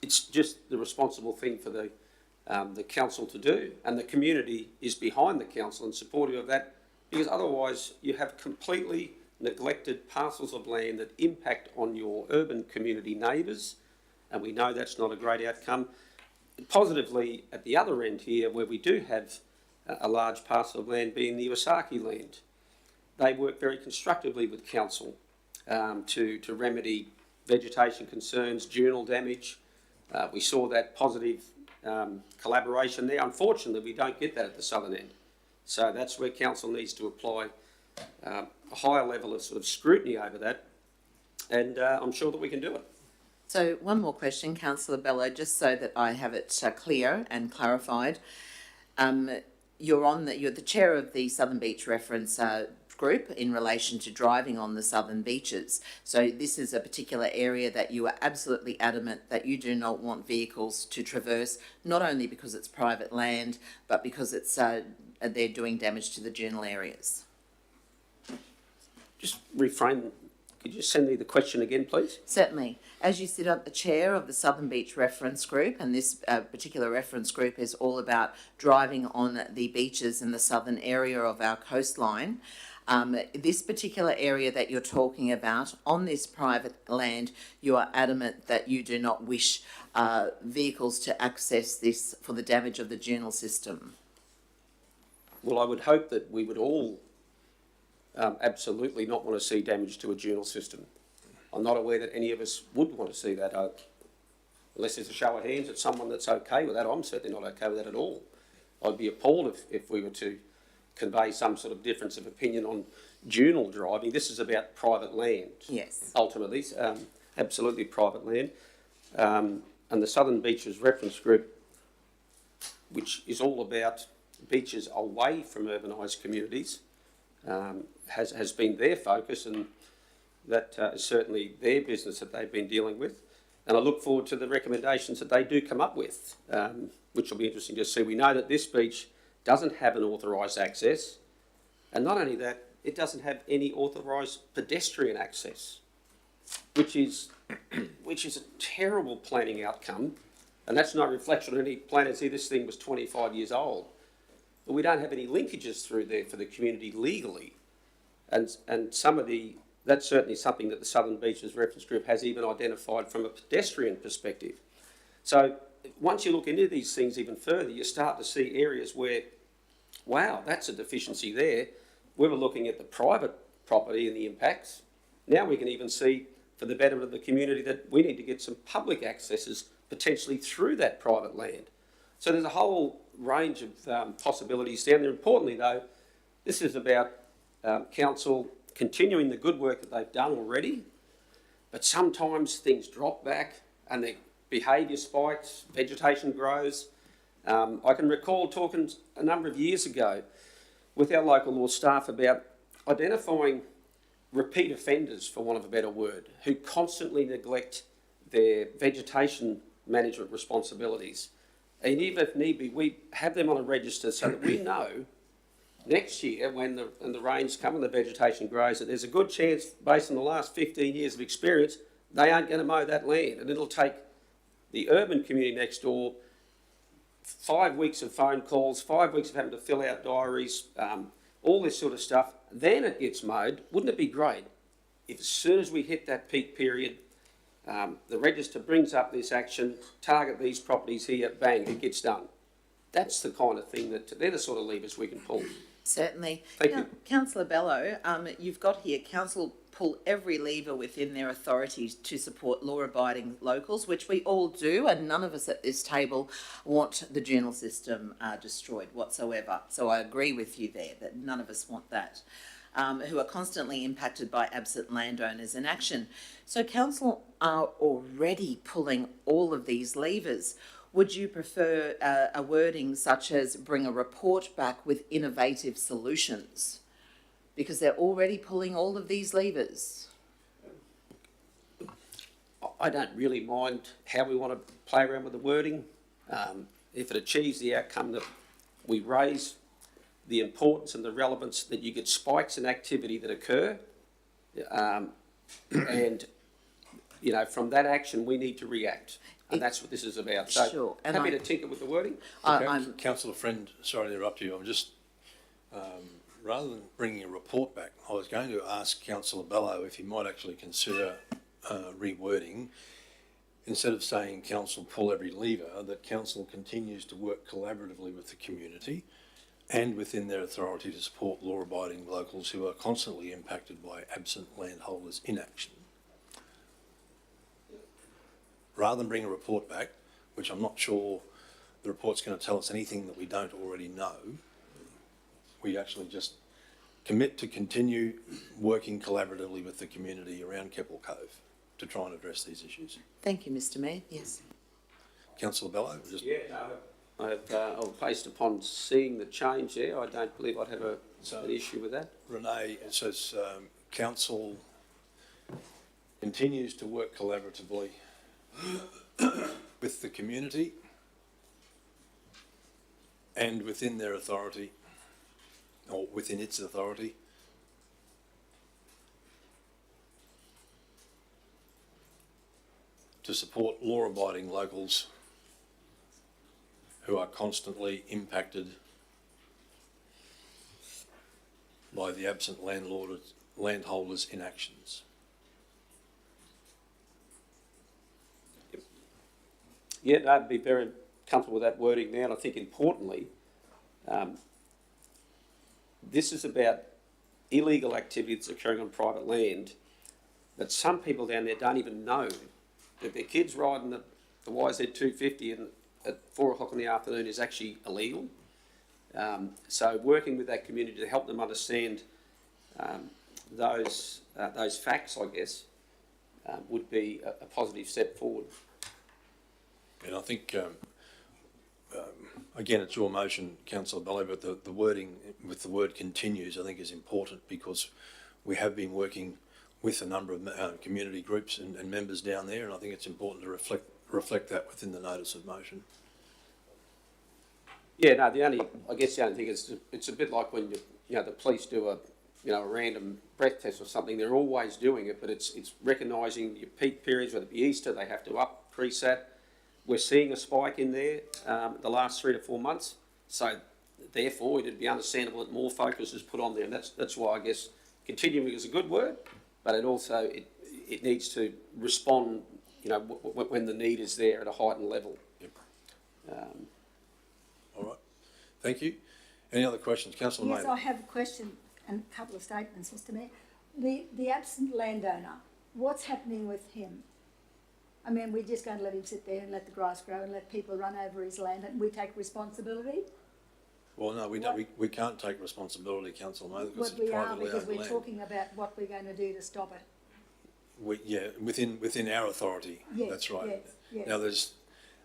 It's just the responsible thing for the council to do, and the community is behind the council and supportive of that, because otherwise you have completely neglected parcels of land that impact on your urban community neighbours, and we know that's not a great outcome. Positively, at the other end here, where we do have a large parcel of land being the Iwasaki land, they work very constructively with council to remedy vegetation concerns, diurnal damage. We saw that positive collaboration there. Unfortunately, we don't get that at the southern end. So that's where council needs to apply a higher level of sort of scrutiny over that, and I'm sure that we can do it. So one more question, Councillor Bello, just so that I have it clear and clarified. You're the chair of the Southern Beach Reference group in relation to driving on the southern beaches. So this is a particular area that you are absolutely adamant that you do not want vehicles to traverse, not only because it's private land, but because it's they're doing damage to the dural areas. just reframe, could you send me the question again, please? Certainly. As you sit at the chair of the Southern Beach Reference Group, and this particular reference group is all about driving on the beaches in the southern area of our coastline, this particular area that you're talking about, on this private land, you are adamant that you do not wish vehicles to access this for the damage of the dural system. Well, I would hope that we would all absolutely not want to see damage to a dural system. I'm not aware that any of us would want to see that, unless there's a show of hands at someone that's okay with that. I'm certainly not okay with that at all. I'd be appalled if we were to convey some sort of difference of opinion on dural driving. This is about private land. Yes. Ultimately, absolutely private land. And the Southern Beaches Reference Group, which is all about beaches away from urbanised communities, has been their focus, and that is certainly their business that they've been dealing with. And I look forward to the recommendations that they do come up with, which will be interesting to see. We know that this beach doesn't have an authorised access, and not only that, it doesn't have any authorised pedestrian access, which is a terrible planning outcome, and that's no reflection on any planners here. This thing was 25 years old, but we don't have any linkages through there for the community legally, and some of the, that's certainly something that the Southern Beaches Reference Group has even identified from a pedestrian perspective. So once you look into these things even further, you start to see areas where, wow, that's a deficiency there. We were looking at the private property and the impacts. Now we can even see, for the betterment of the community, that we need to get some public accesses potentially through that private land. So there's a whole range of possibilities down there. Importantly though, this is about council continuing the good work that they've done already, but sometimes things drop back and the behaviour spikes, vegetation grows. I can recall talking a number of years ago with our local law staff about identifying repeat offenders, for want of a better word, who constantly neglect their vegetation management responsibilities. And even if need be, we have them on a register so that we know next year when the rains come and the vegetation grows that there's a good chance, based on the last 15 years of experience, they aren't going to mow that land. And it'll take the urban community next door 5 weeks of phone calls, 5 weeks of having to fill out diaries, all this sort of stuff. Then it gets mowed. Wouldn't it be great if as soon as we hit that peak period, the register brings up this action, target these properties here, bang, it gets done. That's the kind of thing that, they're the sort of levers we can pull. Certainly. Thank you. Councillor Bello, you've got here, council pull every lever within their authority to support law-abiding locals, which we all do, and none of us at this table want the dural system destroyed whatsoever. So I agree with you there that none of us want that. Who are constantly impacted by absent landowners in action. So council are already pulling all of these levers. Would you prefer a wording such as bring a report back with innovative solutions? Because they're already pulling all of these levers. I don't really mind how we want to play around with the wording. If it achieves the outcome that we raise the importance and the relevance that you get spikes in activity that occur, and you know, from that action we need to react, and that's what this is about. So sure. And happy to tinker with the wording. Councillor Friend, sorry to interrupt you. I'm just, rather than bringing a report back, I was going to ask Councillor Bello if he might actually consider rewording, instead of saying council pull every lever, that council continues to work collaboratively with the community and within their authority to support law-abiding locals who are constantly impacted by absent landholders' inaction. Rather than bring a report back, which I'm not sure the report's going to tell us anything that we don't already know, we actually just commit to continue working collaboratively with the community around Keppel Cove to try and address these issues. Thank you, Mr Mayor. Yes. Councillor Bello? Just... Yeah, no, based upon seeing the change there, I don't believe I'd have an issue with that. Renee, it says council continues to work collaboratively with the community and within their authority, or within its authority, to support law-abiding locals who are constantly impacted by the absent landholders' inactions. Yeah, no, I'd be very comfortable with that wording now, and I think importantly, this is about illegal activity that's occurring on private land, but some people down there don't even know that their kids riding the YZ250 and at 4 o'clock in the afternoon is actually illegal. So working with that community to help them understand those facts, I guess, would be a positive step forward. And I think, again, it's your motion, Councillor Belly, but the wording with the word continues, I think, is important, because we have been working with a number of community groups and members down there, and I think it's important to reflect that within the notice of motion. Yeah, no, the only thing is it's a bit like when the police do a random breath test or something. They're always doing it, but it's recognising your peak periods, whether it be Easter, they have to increase that. We're seeing a spike in there the last 3 to 4 months, so therefore it'd be understandable that more focus is put on there, and that's why I guess continuing is a good word, but it also it needs to respond, when the need is there at a heightened level. Yep. All right, thank you. Any other questions, Councillor Maynard? Yes, I have a question and a couple of statements, Mr. Mayor. The absent landowner, what's happening with him? I mean, we're just going to let him sit there and let the grass grow and let people run over his land and we take responsibility? Well, no, we don't. We can't take responsibility, Councillor Maynard, because What it's we are, privately because owned we're land. talking about what we're going to do to stop it. Within our authority. Yes, That's right. yes, yes. Now, there's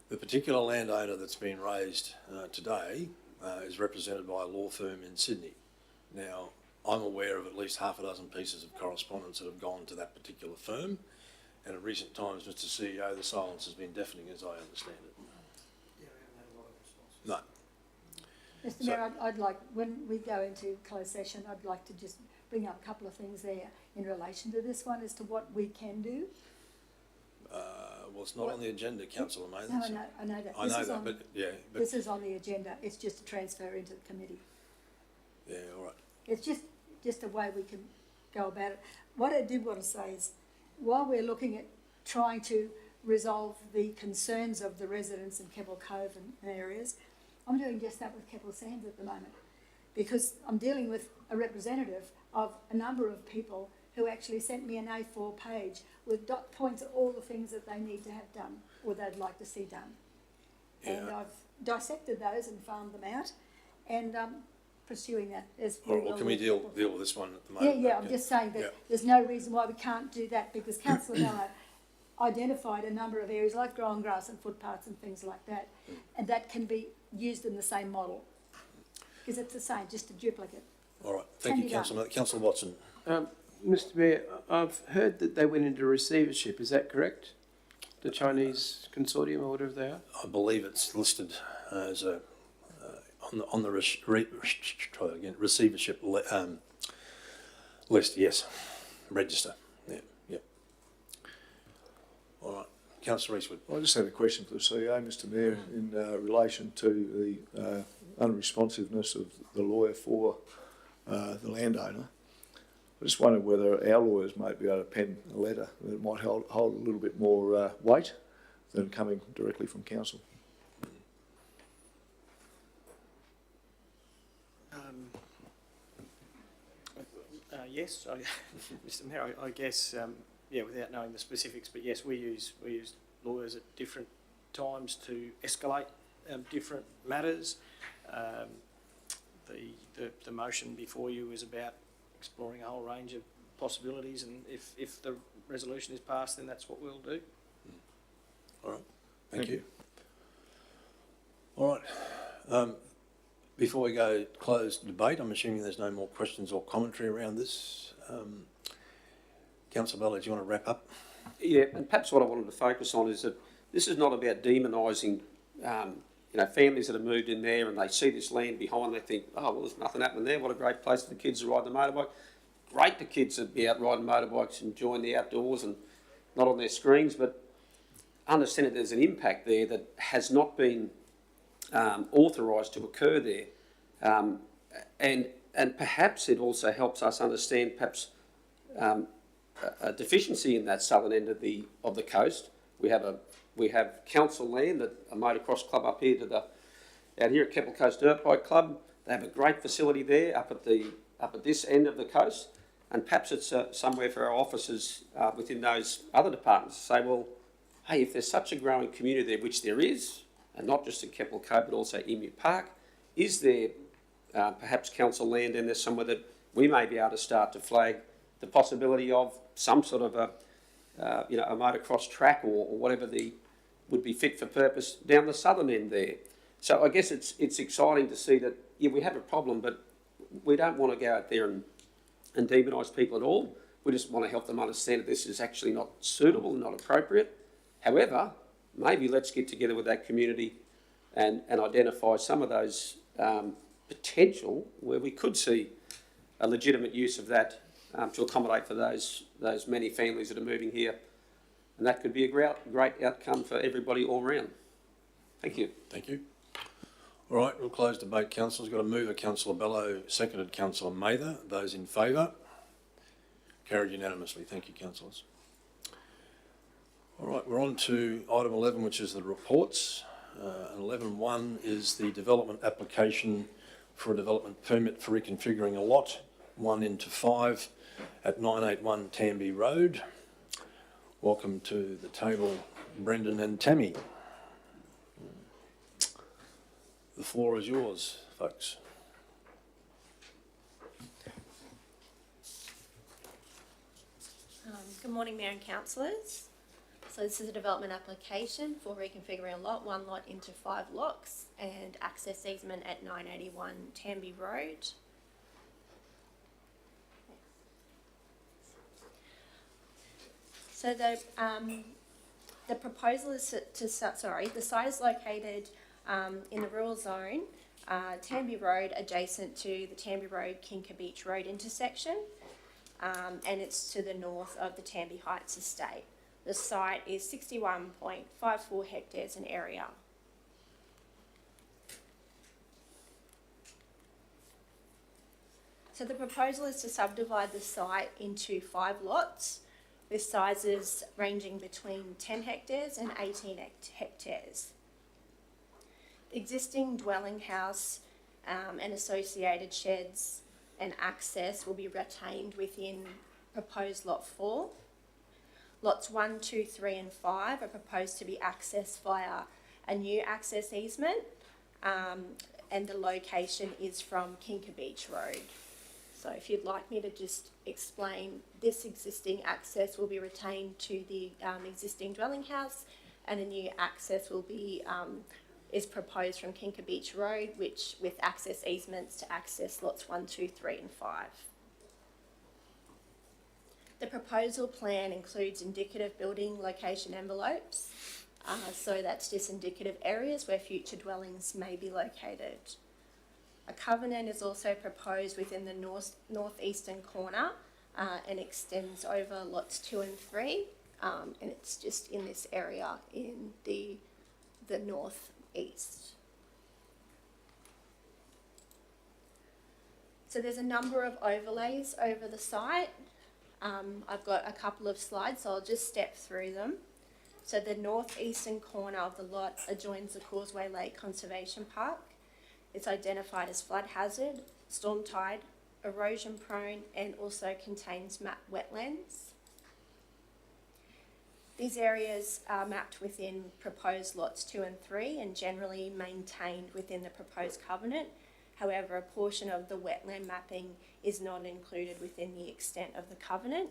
the particular landowner that's been raised today is represented by a law firm in Sydney. Now, I'm aware of at least half a dozen pieces of correspondence that have gone to that particular firm, and in recent times, Mr. CEO, the silence has been deafening, as I understand it. No. Mr. Mayor, I'd like, when we go into closed session, I'd like to just bring up a couple of things there in relation to this one as to what we can do. Well, it's not on the agenda, Councillor Maynard. No, I know that. I know that, but yeah. But This is on the agenda. It's just a transfer into the committee. yeah, all right. It's just a way we can go about it. What I did want to say is, while we're looking at trying to resolve the concerns of the residents in Keppel Cove and areas, I'm doing just that with Keppel Sands at the moment, because I'm dealing with a representative of a number of people who actually sent me an A4 page with dot points of all the things that they need to have done or they'd like to see done. Yeah. And I've dissected those and farmed them out, and pursuing that as All right, well, can we deal with this one at the moment? Yeah, I'm just saying that there's no reason why we can't do that, because Councillor Mello identified a number of areas like growing grass and footpaths and things like that, and that can be used in the same model, because it's the same, just a duplicate. All right, thank you, Councillor. Councillor Watson. Mr. Mayor, I've heard that they went into receivership. Is that correct? The Chinese consortium or whatever they are? I believe it's listed as a on the receivership list. Yes, register. Yeah. All right, Councillor Eastwood. I just had a question for the CEO, Mr. Mayor, in relation to the unresponsiveness of the lawyer for the landowner. I just wondered whether our lawyers might be able to pen a letter that might hold a little bit more weight than coming directly from council. Yes, Mr. Mayor, I guess, without knowing the specifics, but yes, we use lawyers at different times to escalate different matters. The motion before you is about exploring a whole range of possibilities, and if the resolution is passed, then that's what we'll do. All right, thank you. All right. Before we go closed debate, I'm assuming there's no more questions or commentary around this. Councillor Bello, do you want to wrap up? Yeah, and perhaps what I wanted to focus on is that this is not about demonising, families that have moved in there and they see this land behind, they think, oh, well, there's nothing happening there. What a great place for the kids to ride the motorbike. Great for kids to be out riding motorbikes, enjoying the outdoors and not on their screens, but understand that there's an impact there that has not been authorised to occur there. And perhaps it also helps us understand perhaps a deficiency in that southern end of the coast. We have council land, a motocross club up here out here at Keppel Coast Dirt Bike Club. They have a great facility there up at this end of the coast, and perhaps it's somewhere for our officers within those other departments to say, well, hey, if there's such a growing community there, which there is, and not just at Keppel Cove but also Emu Park, is there perhaps council land in there somewhere that we may be able to start to flag the possibility of some sort of a motocross track or whatever would be fit for purpose down the southern end there. So I guess it's exciting to see that, yeah, we have a problem, but we don't want to go out there and demonise people at all. We just want to help them understand that this is actually not suitable and not appropriate. However, maybe let's get together with that community and identify some of those potential where we could see a legitimate use of that to accommodate for those many families that are moving here. And that could be a great outcome for everybody all round. Thank you. Thank you. All right, we'll close debate. Councillors, got a mover, Councillor Bello, seconded Councillor Mather. Those in favour? Carried unanimously. Thank you, councillors. All right, we're on to item 11, which is the reports. 11.1 is the development application for a development permit for reconfiguring a lot 1 into 5 at 981 Tamby Road. Welcome to the table, Brendan and Tammy. The floor is yours, folks. Good morning, Mayor and Councillors. So this is a development application for reconfiguring one lot into 5 lots and access easement at 981 Tamby Road. So the proposal is the site is located in the rural zone, Tamby Road, adjacent to the Tamby Road Kinka Beach Road intersection, and it's to the north of the Tamby Heights estate. The site is 61.54 hectares in area. So the proposal is to subdivide the site into 5 lots with sizes ranging between 10 hectares and 18 hectares. The existing dwelling house and associated sheds and access will be retained within proposed lot 4. Lots 1, 2, 3 and 5 are proposed to be accessed via a new access easement, and the location is from Kinka Beach Road. So if you'd like me to just explain, this existing access will be retained to the existing dwelling house, and a new access will be is proposed from Kinka Beach Road, which with access easements to access lots 1, 2, 3 and 5. The proposal plan includes indicative building location envelopes, so that's just indicative areas where future dwellings may be located. A covenant is also proposed within the northeastern corner and extends over lots 2 and 3, and it's just in this area in the northeast. So there's a number of overlays over the site. I've got a couple of slides, so I'll just step through them. So the northeastern corner of the lot adjoins the Causeway Lake Conservation Park. It's identified as flood hazard, storm tide, erosion prone, and also contains mapped wetlands. These areas are mapped within proposed lots 2 and 3 and generally maintained within the proposed covenant. However, a portion of the wetland mapping is not included within the extent of the covenant,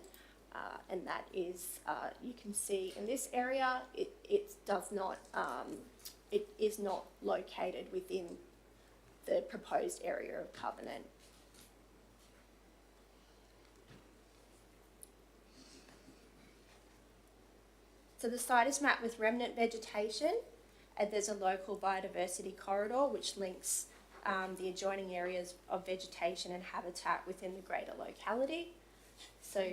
and that is, you can see in this area, it is not located within the proposed area of covenant. So the site is mapped with remnant vegetation, and there's a local biodiversity corridor which links the adjoining areas of vegetation and habitat within the greater locality. So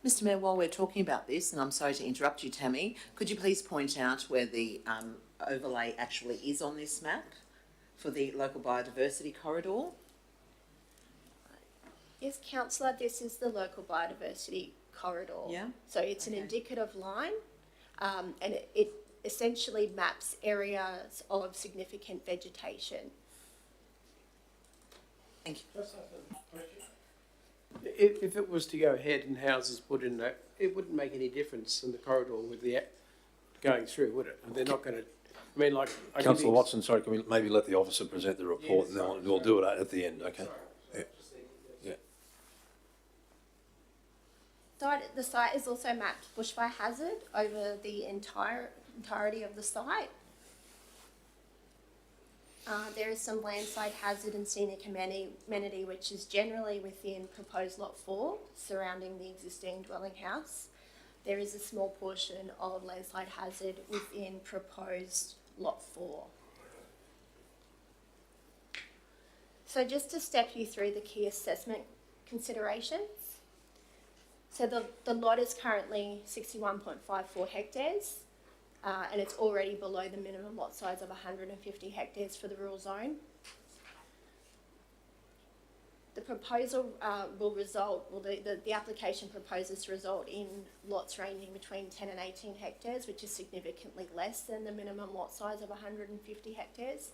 Mr Mayor, while we're talking about this, and I'm sorry to interrupt you, Tammy, could you please point out where the overlay actually is on this map for the local biodiversity corridor? Yes, councillor, this is the local biodiversity corridor. Yeah. So it's an indicative line, and it essentially maps areas of significant vegetation. Thank you. If it was to go ahead and houses put in that, it wouldn't make any difference in the corridor with the going through, would it? They're not going to. I mean, like. Councillor Watson, sorry, can we maybe let the officer present the report, and then we'll do it at the end, okay? Yeah. The site is also mapped bushfire hazard over the entirety of the site. There is some landslide hazard and scenic amenity which is generally within proposed lot 4 surrounding the existing dwelling house. There is a small portion of landslide hazard within proposed lot 4. So just to step you through the key assessment considerations. So the lot is currently 61.54 hectares. And it's already below the minimum lot size of 150 hectares for the rural zone. The proposal the application proposes to result in lots ranging between 10 and 18 hectares, which is significantly less than the minimum lot size of 150 hectares,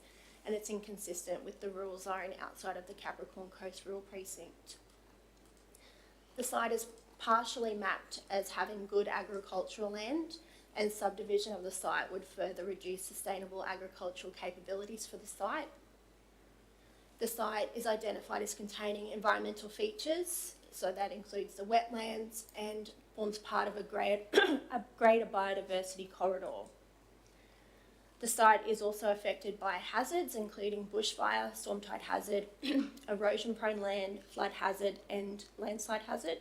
and it's inconsistent with the rural zone outside of the Capricorn Coast Rural Precinct. The site is partially mapped as having good agricultural land, and subdivision of the site would further reduce sustainable agricultural capabilities for the site. The site is identified as containing environmental features, so that includes the wetlands and forms part of a greater biodiversity corridor. The site is also affected by hazards including bushfire, storm tide hazard, erosion prone land, flood hazard and landslide hazard.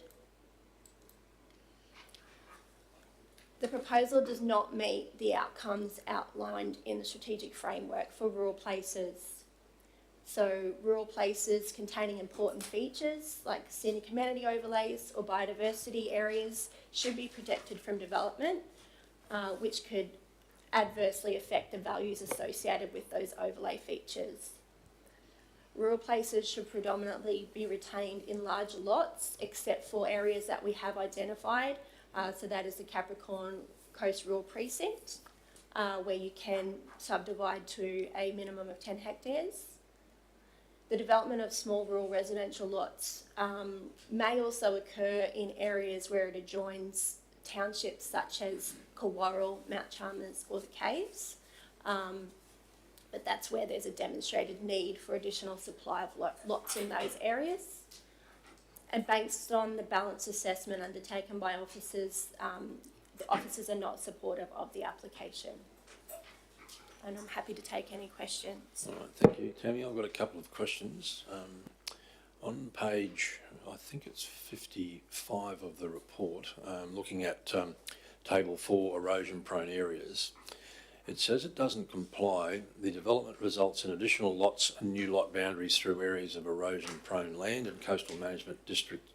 The proposal does not meet the outcomes outlined in the strategic framework for rural places. So rural places containing important features like scenic amenity overlays or biodiversity areas should be protected from development, which could adversely affect the values associated with those overlay features. Rural places should predominantly be retained in larger lots, except for areas that we have identified. So that is the Capricorn Coast Rural Precinct, where you can subdivide to a minimum of 10 hectares. The development of small rural residential lots may also occur in areas where it adjoins townships such as Kawarrell, Mount Chalmers or the Caves, but that's where there's a demonstrated need for additional supply of lots in those areas. And based on the balance assessment undertaken by officers, the officers are not supportive of the application. And I'm happy to take any questions. All right, thank you, Tammy. I've got a couple of questions. On page, I think it's 55 of the report, looking at table 4, erosion-prone areas, it says it doesn't comply. The development results in additional lots and new lot boundaries through areas of erosion-prone land and coastal management district.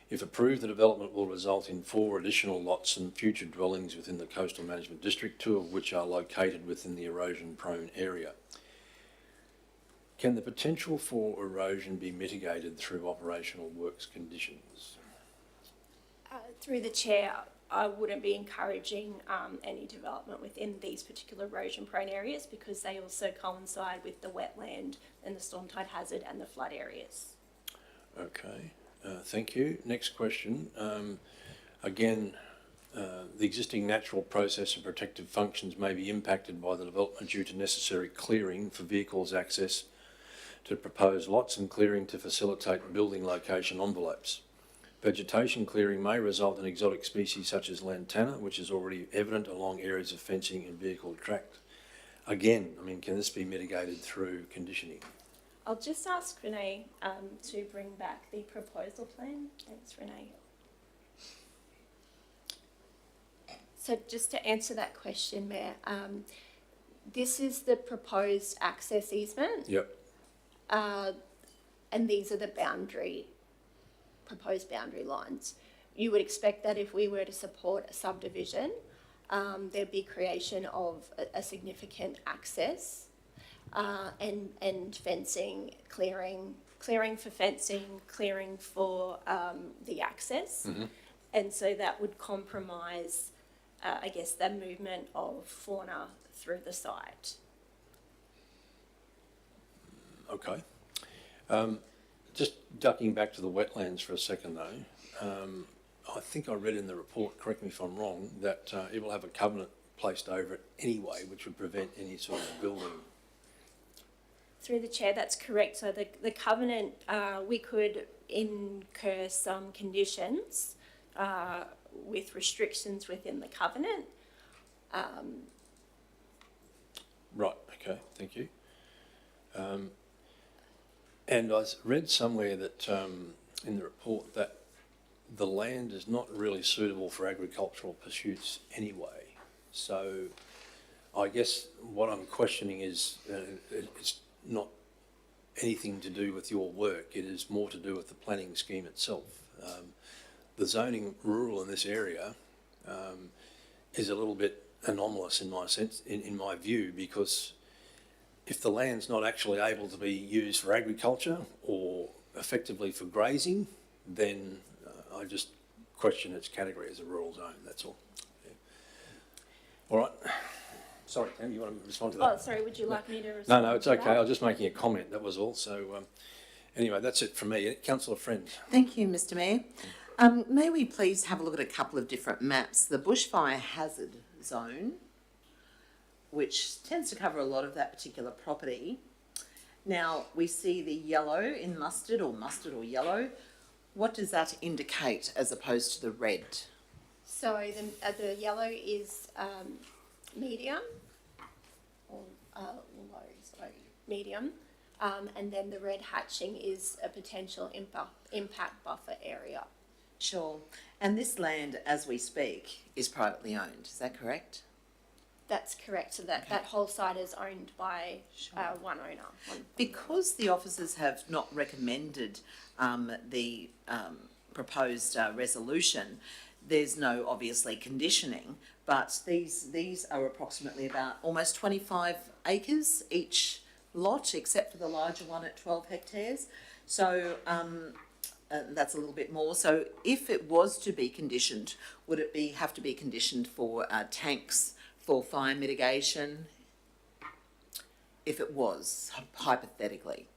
If approved, the development will result in 4 additional lots and future dwellings within the coastal management district, 2 of which are located within the erosion-prone area. Can the potential for erosion be mitigated through operational works conditions? Through the chair, I wouldn't be encouraging any development within these particular erosion-prone areas because they also coincide with the wetland and the storm tide hazard and the flood areas. Okay, thank you. Next question. Again, the existing natural process and protective functions may be impacted by the development due to necessary clearing for vehicles access to proposed lots and clearing to facilitate building location envelopes. Vegetation clearing may result in exotic species such as lantana, which is already evident along areas of fencing and vehicle track. Again, I mean, can this be mitigated through conditioning? I'll just ask Renee to bring back the proposal plan. Thanks, Renee. So just to answer that question, Mayor, this is the proposed access easement. Yep. And these are the proposed boundary lines. you would expect that if we were to support a subdivision, there'd be creation of a significant access and fencing, clearing for fencing, clearing for the access. And so that would compromise, I guess, the movement of fauna through the site. Okay. Just ducking back to the wetlands for a second though, I think I read in the report, correct me if I'm wrong, that it will have a covenant placed over it anyway, which would prevent any sort of building. Through the chair, that's correct. So the covenant, we could incur some conditions with restrictions within the covenant. Right, okay, thank you. And I read somewhere that in the report that the land is not really suitable for agricultural pursuits anyway. So I guess what I'm questioning is it's not anything to do with your work. It is more to do with the planning scheme itself. The zoning rural in this area is a little bit anomalous in my sense, in my view, because if the land's not actually able to be used for agriculture or effectively for grazing, then I just question its category as a rural zone, that's all. Yeah. All right. Sorry, Tam, you want to respond to that? Oh, sorry, would you like me to respond? No, it's to okay. that? I was just making a comment, that was all. So anyway, that's it from me. Councillor Friend. Thank you, Mr Mayor. May we please have a look at a couple of different maps? The bushfire hazard zone, which tends to cover a lot of that particular property. Now, we see the yellow in mustard or yellow. What does that indicate as opposed to the red? So the yellow is medium, or low, sorry, medium, and then the red hatching is a potential impact buffer area. Sure. And this land, as we speak, is privately owned, is that correct? That's correct. So that whole site is owned by one owner. Because the officers have not recommended the proposed resolution, there's no obviously conditioning, but these are approximately about almost 25 acres each lot, except for the larger one at 12 hectares. So that's a little bit more. So if it was to be conditioned, would it have to be conditioned for tanks for fire mitigation? If it was, hypothetically.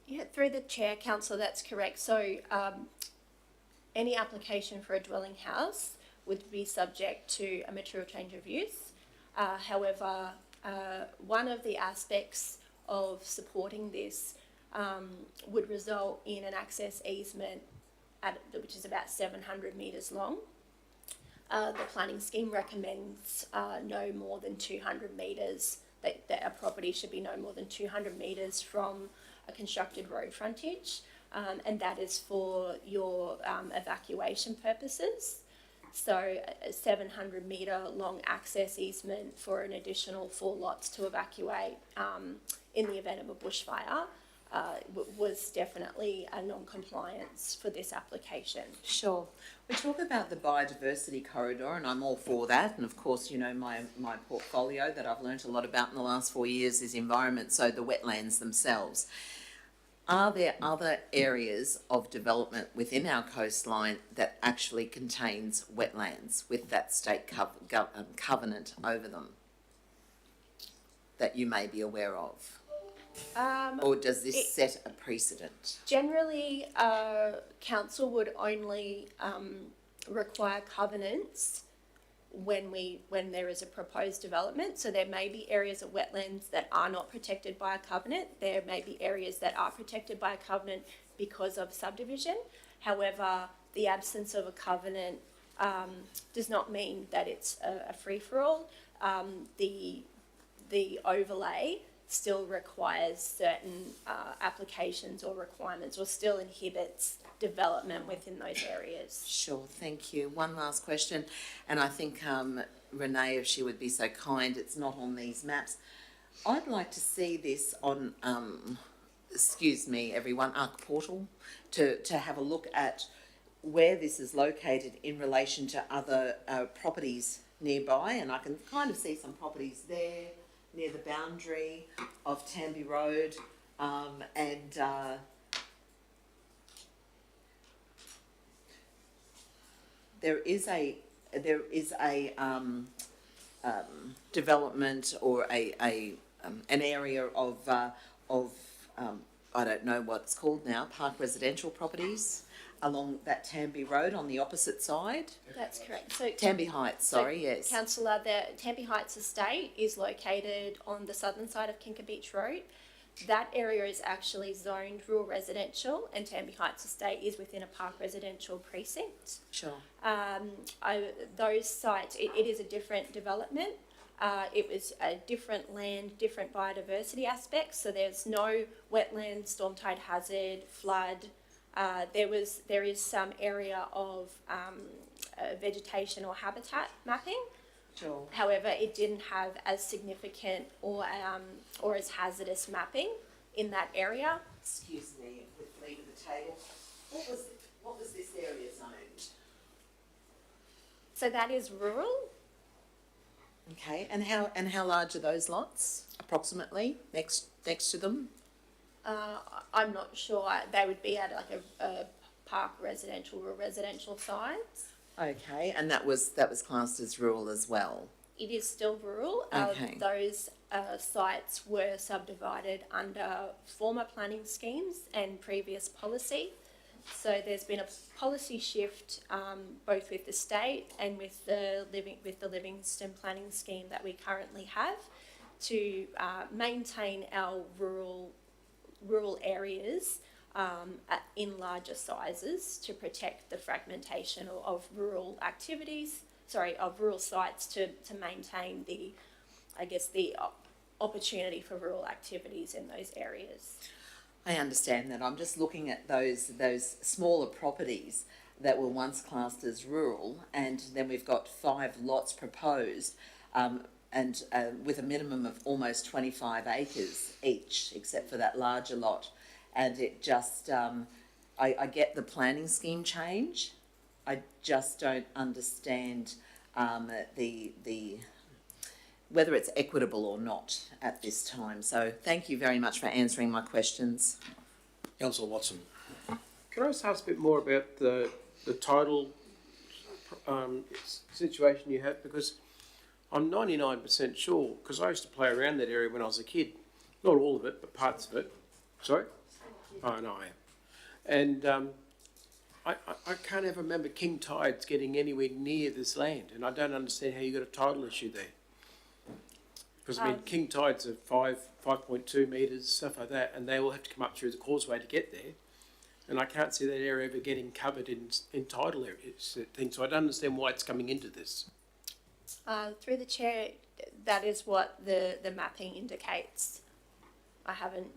Yeah, through the chair, councillor, that's correct. So any application for a dwelling house would be subject to a material change of use. However, one of the aspects of supporting this would result in an access easement which is about 700 metres long. The planning scheme recommends no more than 200 metres, that a property should be no more than 200 metres from a constructed road frontage, and that is for your evacuation purposes. So a 700 metre long access easement for an additional 4 lots to evacuate in the event of a bushfire was definitely a non-compliance for this application. Sure. We talk about the biodiversity corridor, and I'm all for that. And of course, you know, my portfolio that I've learnt a lot about in the last 4 years is environment, so the wetlands themselves. Are there other areas of development within our coastline that actually contains wetlands with that state covenant over them that you may be aware of? Or does this set a precedent? Generally, council would only require covenants when there is a proposed development. So there may be areas of wetlands that are not protected by a covenant. There may be areas that are protected by a covenant because of subdivision. However, the absence of a covenant does not mean that it's a free-for-all. The overlay still requires certain applications or requirements, or still inhibits development within those areas. Sure, thank you. One last question, and I think Renee, if she would be so kind, it's not on these maps. I'd like to see this on, excuse me everyone, ARC Portal, to have a look at where this is located in relation to other properties nearby, and I can kind of see some properties there near the boundary of Tamby Road, and there is a development or an area of I don't know what it's called now, park residential properties along that Tamby Road on the opposite side. That's correct. So Tamby Heights, sorry, yes. Councillor, the Tamby Heights estate is located on the southern side of Kinka Beach Road. That area is actually zoned rural residential, and Tamby Heights estate is within a park residential precinct. Sure. Those sites, it is a different development. It was a different land, different biodiversity aspects. So there's no wetland, storm tide hazard, flood. There is some area of vegetation or habitat mapping. Sure. However, it didn't have as significant or as hazardous mapping in that area. Excuse me, with leave at the table. What was this area zoned? So that is rural. Okay, and how large are those lots approximately next to them? I'm not sure. They would be at like a park residential or residential size. Okay, and that was classed as rural as well. It is still rural. Okay. Those sites were subdivided under former planning schemes and previous policy. So there's been a policy shift both with the state and with the Livingstone planning scheme that we currently have to maintain our rural areas in larger sizes to protect the fragmentation of rural activities, of rural sites to maintain the opportunity for rural activities in those areas. I understand that. I'm just looking at those smaller properties that were once classed as rural, and then we've got 5 lots proposed, and with a minimum of almost 25 acres each, except for that larger lot. And it just, I get the planning scheme change. I just don't understand the whether it's equitable or not at this time. So thank you very much for answering my questions. Councillor Watson. Can I just ask a bit more about the tidal situation you have? Because I'm 99% sure, because I used to play around that area when I was a kid. Not all of it, but parts of it. Sorry? Oh, no, I am. And I can't ever remember king tides getting anywhere near this land, and I don't understand how you got a tidal issue there. Because, I mean, king tides are 5.2 metres, stuff like that, and they all have to come up through the causeway to get there. And I can't see that area ever getting covered in tidal areas, things. So I don't understand why it's coming into this. Through the chair, that is what the mapping indicates. I haven't.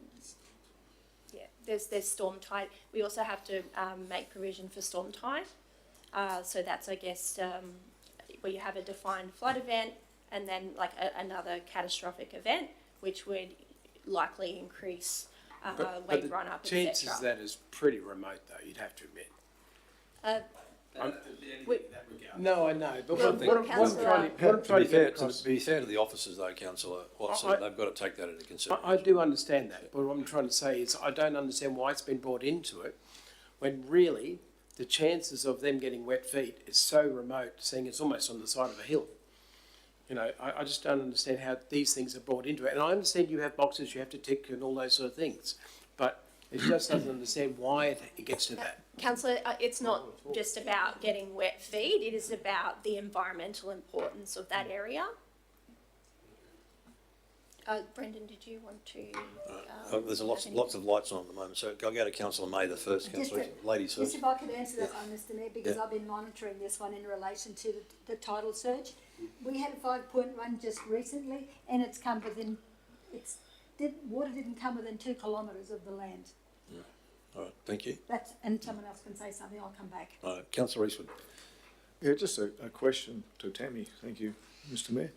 Yeah, there's storm tide. We also have to make provision for storm tide. So that's, I guess, where you have a defined flood event and then like another catastrophic event, which would likely increase wave run up, etc. Chances of that is pretty remote, though. You'd have to admit. No, I know, but what I'm trying to get across. To be fair to the officers, though, Councillor Watson, they've got to take that into consideration. I do understand that, but what I'm trying to say is I don't understand why it's been brought into it when really the chances of them getting wet feet is so remote, seeing it's almost on the side of a hill. You know, I just don't understand how these things are brought into it. And I understand you have boxes you have to tick and all those sort of things, but it just doesn't understand why it gets to that. Councillor, it's not just about getting wet feet, it is about the environmental importance of that area. Brendan, did you want to? There's lots of lights on at the moment, so I'll go to Councillor May the first. Councillor, ladies first. Just if I could answer that one, Mr Mayor, because I've been monitoring this one in relation to the tidal surge. We had a 5.1 just recently, and it's come within, water didn't come within 2 kilometres of the land. All right, thank you. And someone else can say something, I'll come back. All right, Councillor Eastwood. Yeah, just a question to Tammy. Thank you, Mr Mayor.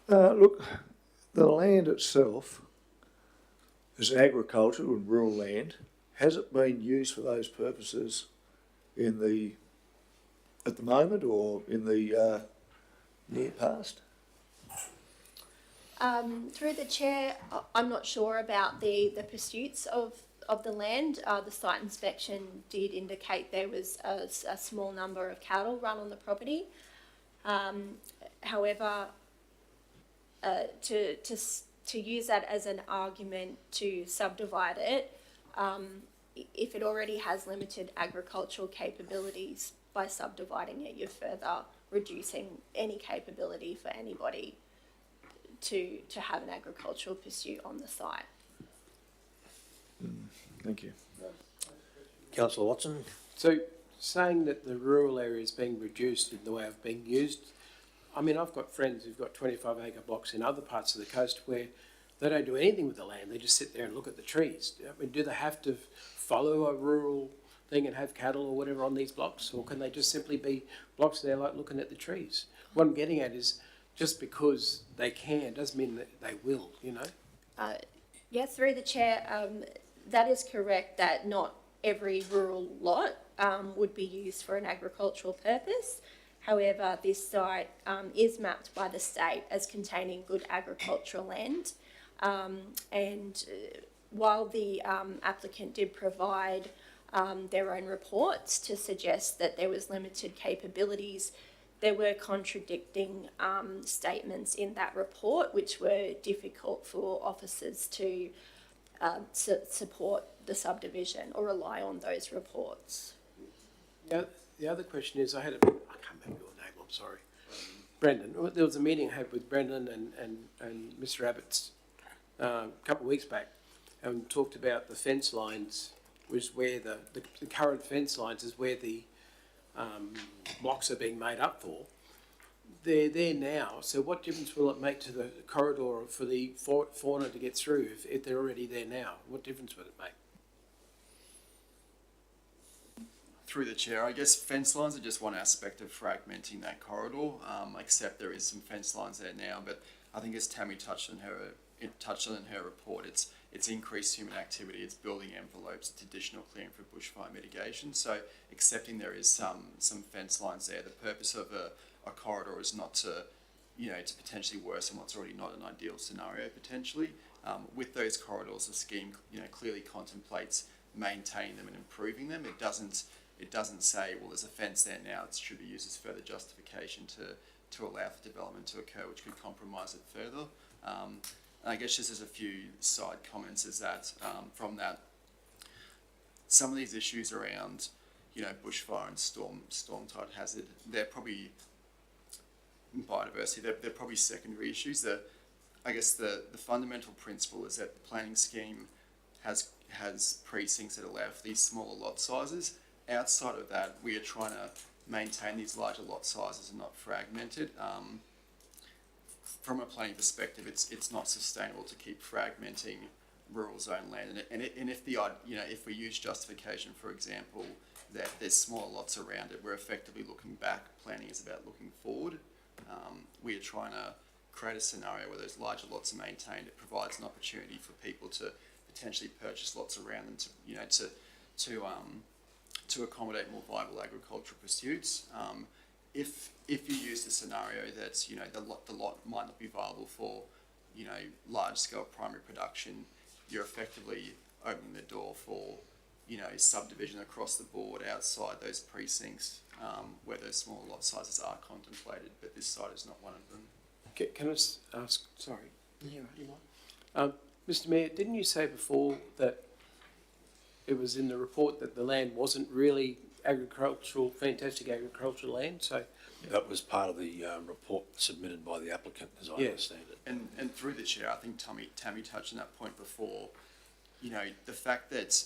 Look, the land itself is agricultural and rural land. Has it been used for those purposes at the moment or in the near past? Through the chair, I'm not sure about the pursuits of the land. The site inspection did indicate there was a small number of cattle run on the property. However, to use that as an argument to subdivide it, if it already has limited agricultural capabilities, by subdividing it, you're further reducing any capability for anybody to have an agricultural pursuit on the site. Thank you. Councillor Watson? So saying that the rural area is being reduced in the way of being used, I mean, I've got friends who've got 25-acre blocks in other parts of the coast where they don't do anything with the land. They just sit there and look at the trees. I mean, do they have to follow a rural thing and have cattle or whatever on these blocks? Or can they just simply be blocks there like looking at the trees? What I'm getting at is just because they can doesn't mean that they will, you know? Yes, through the chair, that is correct that not every rural lot would be used for an agricultural purpose. However, this site is mapped by the state as containing good agricultural land. And while the applicant did provide their own reports to suggest that there was limited capabilities, there were contradicting statements in that report which were difficult for officers to support the subdivision or rely on those reports. The other question is, I can't remember your name, I'm sorry. Brendan. There was a meeting I had with Brendan and Mr. Abbott's a couple of weeks back, and talked about the fence lines, was where the current fence lines is where the blocks are being made up for. They're there now, so what difference will it make to the corridor for the fauna to get through if they're already there now? What difference would it make? Through the chair, I guess fence lines are just one aspect of fragmenting that corridor, except there is some fence lines there now, but I think as Tammy touched on in her report, it's increased human activity, it's building envelopes, it's additional clearing for bushfire mitigation. So accepting there is some fence lines there, the purpose of a corridor is not to potentially worsen what's already not an ideal scenario potentially. With those corridors, the scheme clearly contemplates maintaining them and improving them. It doesn't say, well, there's a fence there now, it should be used as further justification to allow for development to occur, which could compromise it further. And I guess just as a few side comments is that from that, some of these issues around bushfire and storm tide hazard, they're probably biodiversity. They're probably secondary issues. I guess the fundamental principle is that the planning scheme has precincts that allow for these smaller lot sizes. Outside of that, we are trying to maintain these larger lot sizes and not fragment it. From a planning perspective, it's not sustainable to keep fragmenting rural zone land. And if we use justification, for example, that there's smaller lots around it, we're effectively looking back. Planning is about looking forward. We are trying to create a scenario where those larger lots are maintained. It provides an opportunity for people to potentially purchase lots around them to accommodate more viable agricultural pursuits. If you use the scenario that the lot might not be viable for large scale primary production, you're effectively opening the door for subdivision across the board outside those precincts where those smaller lot sizes are contemplated, but this site is not one of them. Can I ask? Sorry. Mr. Mayor, didn't you say before that it was in the report that the land wasn't really fantastic agricultural land? So that was part of the report submitted by the applicant, as I understand it. And through the chair, I think Tammy touched on that point before. The fact that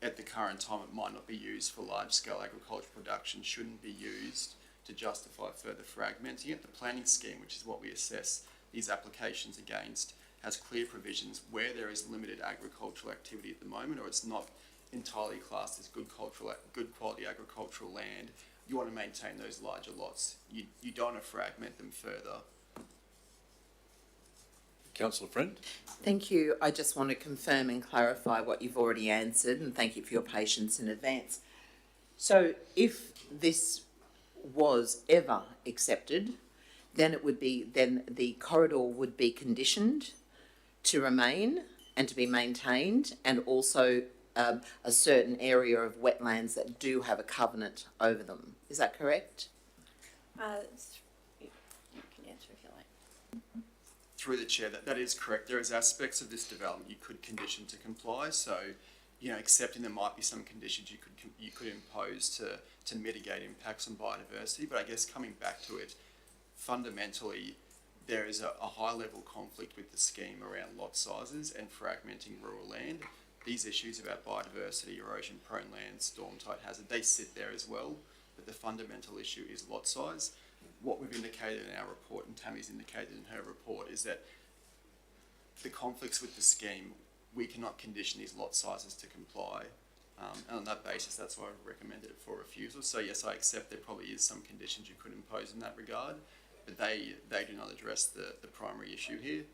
at the current time it might not be used for large-scale agricultural production shouldn't be used to justify further fragmenting it. The planning scheme, which is what we assess these applications against, has clear provisions where there is limited agricultural activity at the moment, or it's not entirely classed as good quality agricultural land. You want to maintain those larger lots. You don't want to fragment them further. Councillor Friend? Thank you. I just want to confirm and clarify what you've already answered, and thank you for your patience in advance. So if this was ever accepted, then then the corridor would be conditioned to remain and to be maintained, and also a certain area of wetlands that do have a covenant over them. Is that correct? You can answer if you like. Through the chair, that is correct. There is aspects of this development you could condition to comply. So, accepting there might be some conditions you could impose to mitigate impacts on biodiversity. But I guess coming back to it, fundamentally, there is a high level conflict with the scheme around lot sizes and fragmenting rural land. These issues about biodiversity, erosion prone land, storm tide hazard, they sit there as well. But the fundamental issue is lot size. What we've indicated in our report, and Tammy's indicated in her report, is that the conflicts with the scheme, we cannot condition these lot sizes to comply. And on that basis, that's why I've recommended it for refusal. So yes, I accept there probably is some conditions you could impose in that regard, but they do not address the primary issue here.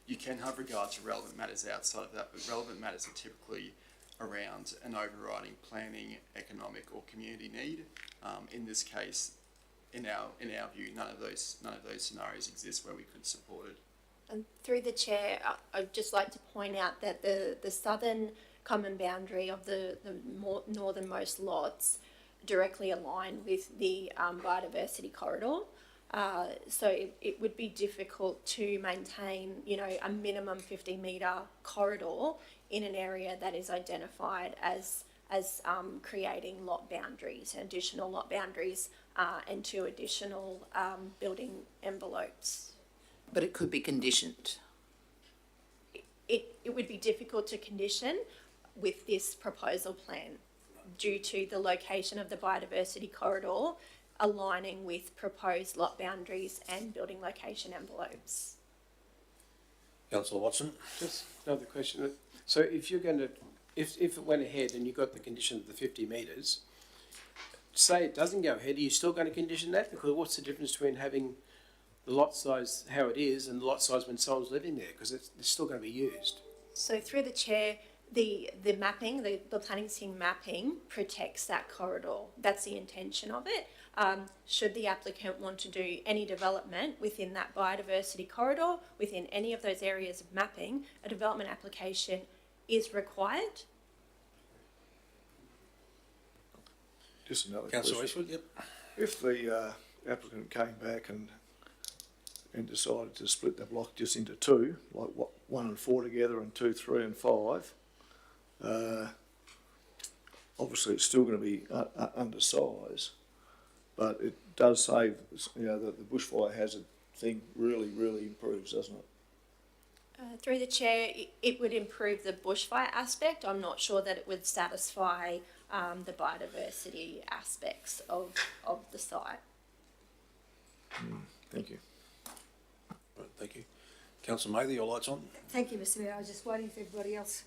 You can have regard to relevant matters outside of that, but relevant matters are typically around an overriding planning, economic or community need. In this case, in our view, none of those scenarios exist where we could support it. And through the chair, I'd just like to point out that the southern common boundary of the northernmost lots directly align with the biodiversity corridor. So it would be difficult to maintain, a minimum 50-metre corridor in an area that is identified as creating lot boundaries, additional lot boundaries, and 2 additional building envelopes. But it could be conditioned. It would be difficult to condition with this proposal plan due to the location of the biodiversity corridor aligning with proposed lot boundaries and building location envelopes. Councillor Watson? Just another question. So if you're going to, if it went ahead and you got the condition of the 50 metres, say it doesn't go ahead, are you still going to condition that? Because what's the difference between having the lot size how it is and the lot size when someone's living there? Because it's still going to be used. So through the chair, the mapping, the planning scheme mapping protects that corridor. That's the intention of it. Should the applicant want to do any development within that biodiversity corridor, within any of those areas of mapping, a development application is required. Just another Councillor question. Eastwood, yep. If the applicant came back and decided to split the block just into 2, like 1 and 4 together and 2, 3 and 5, obviously it's still going to be undersized, but it does save, that the bushfire hazard thing really improves, doesn't it? Through the chair, it would improve the bushfire aspect. I'm not sure that it would satisfy the biodiversity aspects of the site. Thank you. Right, thank you. Councillor Mather, your light's on. Thank you, Mr Mayor. I was just waiting for everybody else.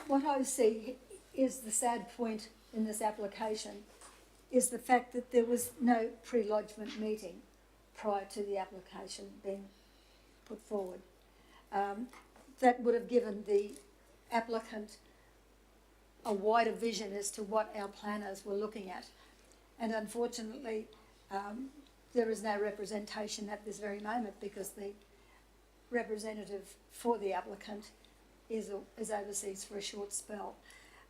What I see is the sad point in this application is the fact that there was no pre-lodgement meeting prior to the application being put forward. That would have given the applicant a wider vision as to what our planners were looking at. And unfortunately, there is no representation at this very moment because the representative for the applicant is overseas for a short spell.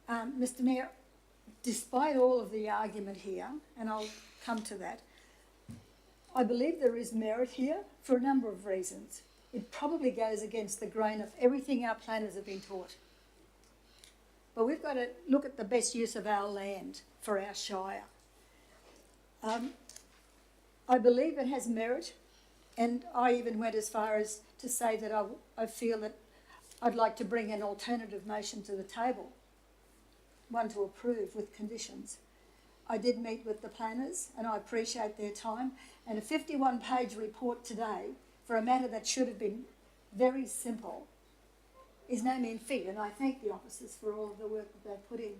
Mr Mayor, despite all of the argument here, and I'll come to that, I believe there is merit here for a number of reasons. It probably goes against the grain of everything our planners have been taught. But we've got to look at the best use of our land for our shire. I believe it has merit, and I even went as far as to say that I feel that I'd like to bring an alternative motion to the table, one to approve with conditions. I did meet with the planners and I appreciate their time, and a 51-page report today for a matter that should have been very simple is no mean feat, and I thank the officers for all of the work that they've put in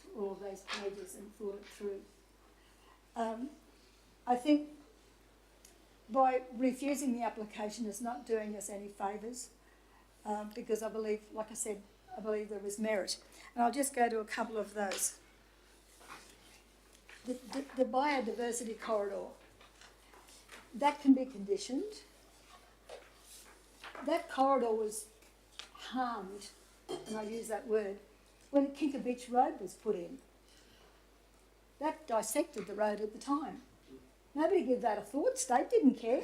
to all of those pages and thought it through. I think by refusing the application is not doing us any favours, because I believe, like I said, I believe there was merit. And I'll just go to a couple of those. The biodiversity corridor, that can be conditioned. That corridor was harmed, and I use that word, when the Kinka Beach Road was put in. That dissected the road at the time. Nobody gave that a thought. State didn't care.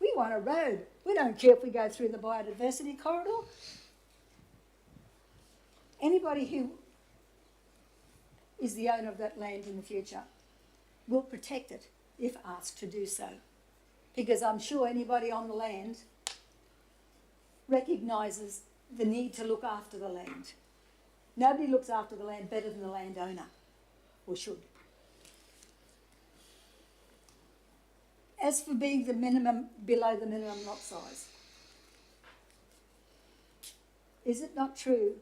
We want a road. We don't care if we go through the biodiversity corridor. Anybody who is the owner of that land in the future will protect it if asked to do so. Because I'm sure anybody on the land recognises the need to look after the land. Nobody looks after the land better than the landowner, or should. As for being the minimum, below the minimum lot size, is it not true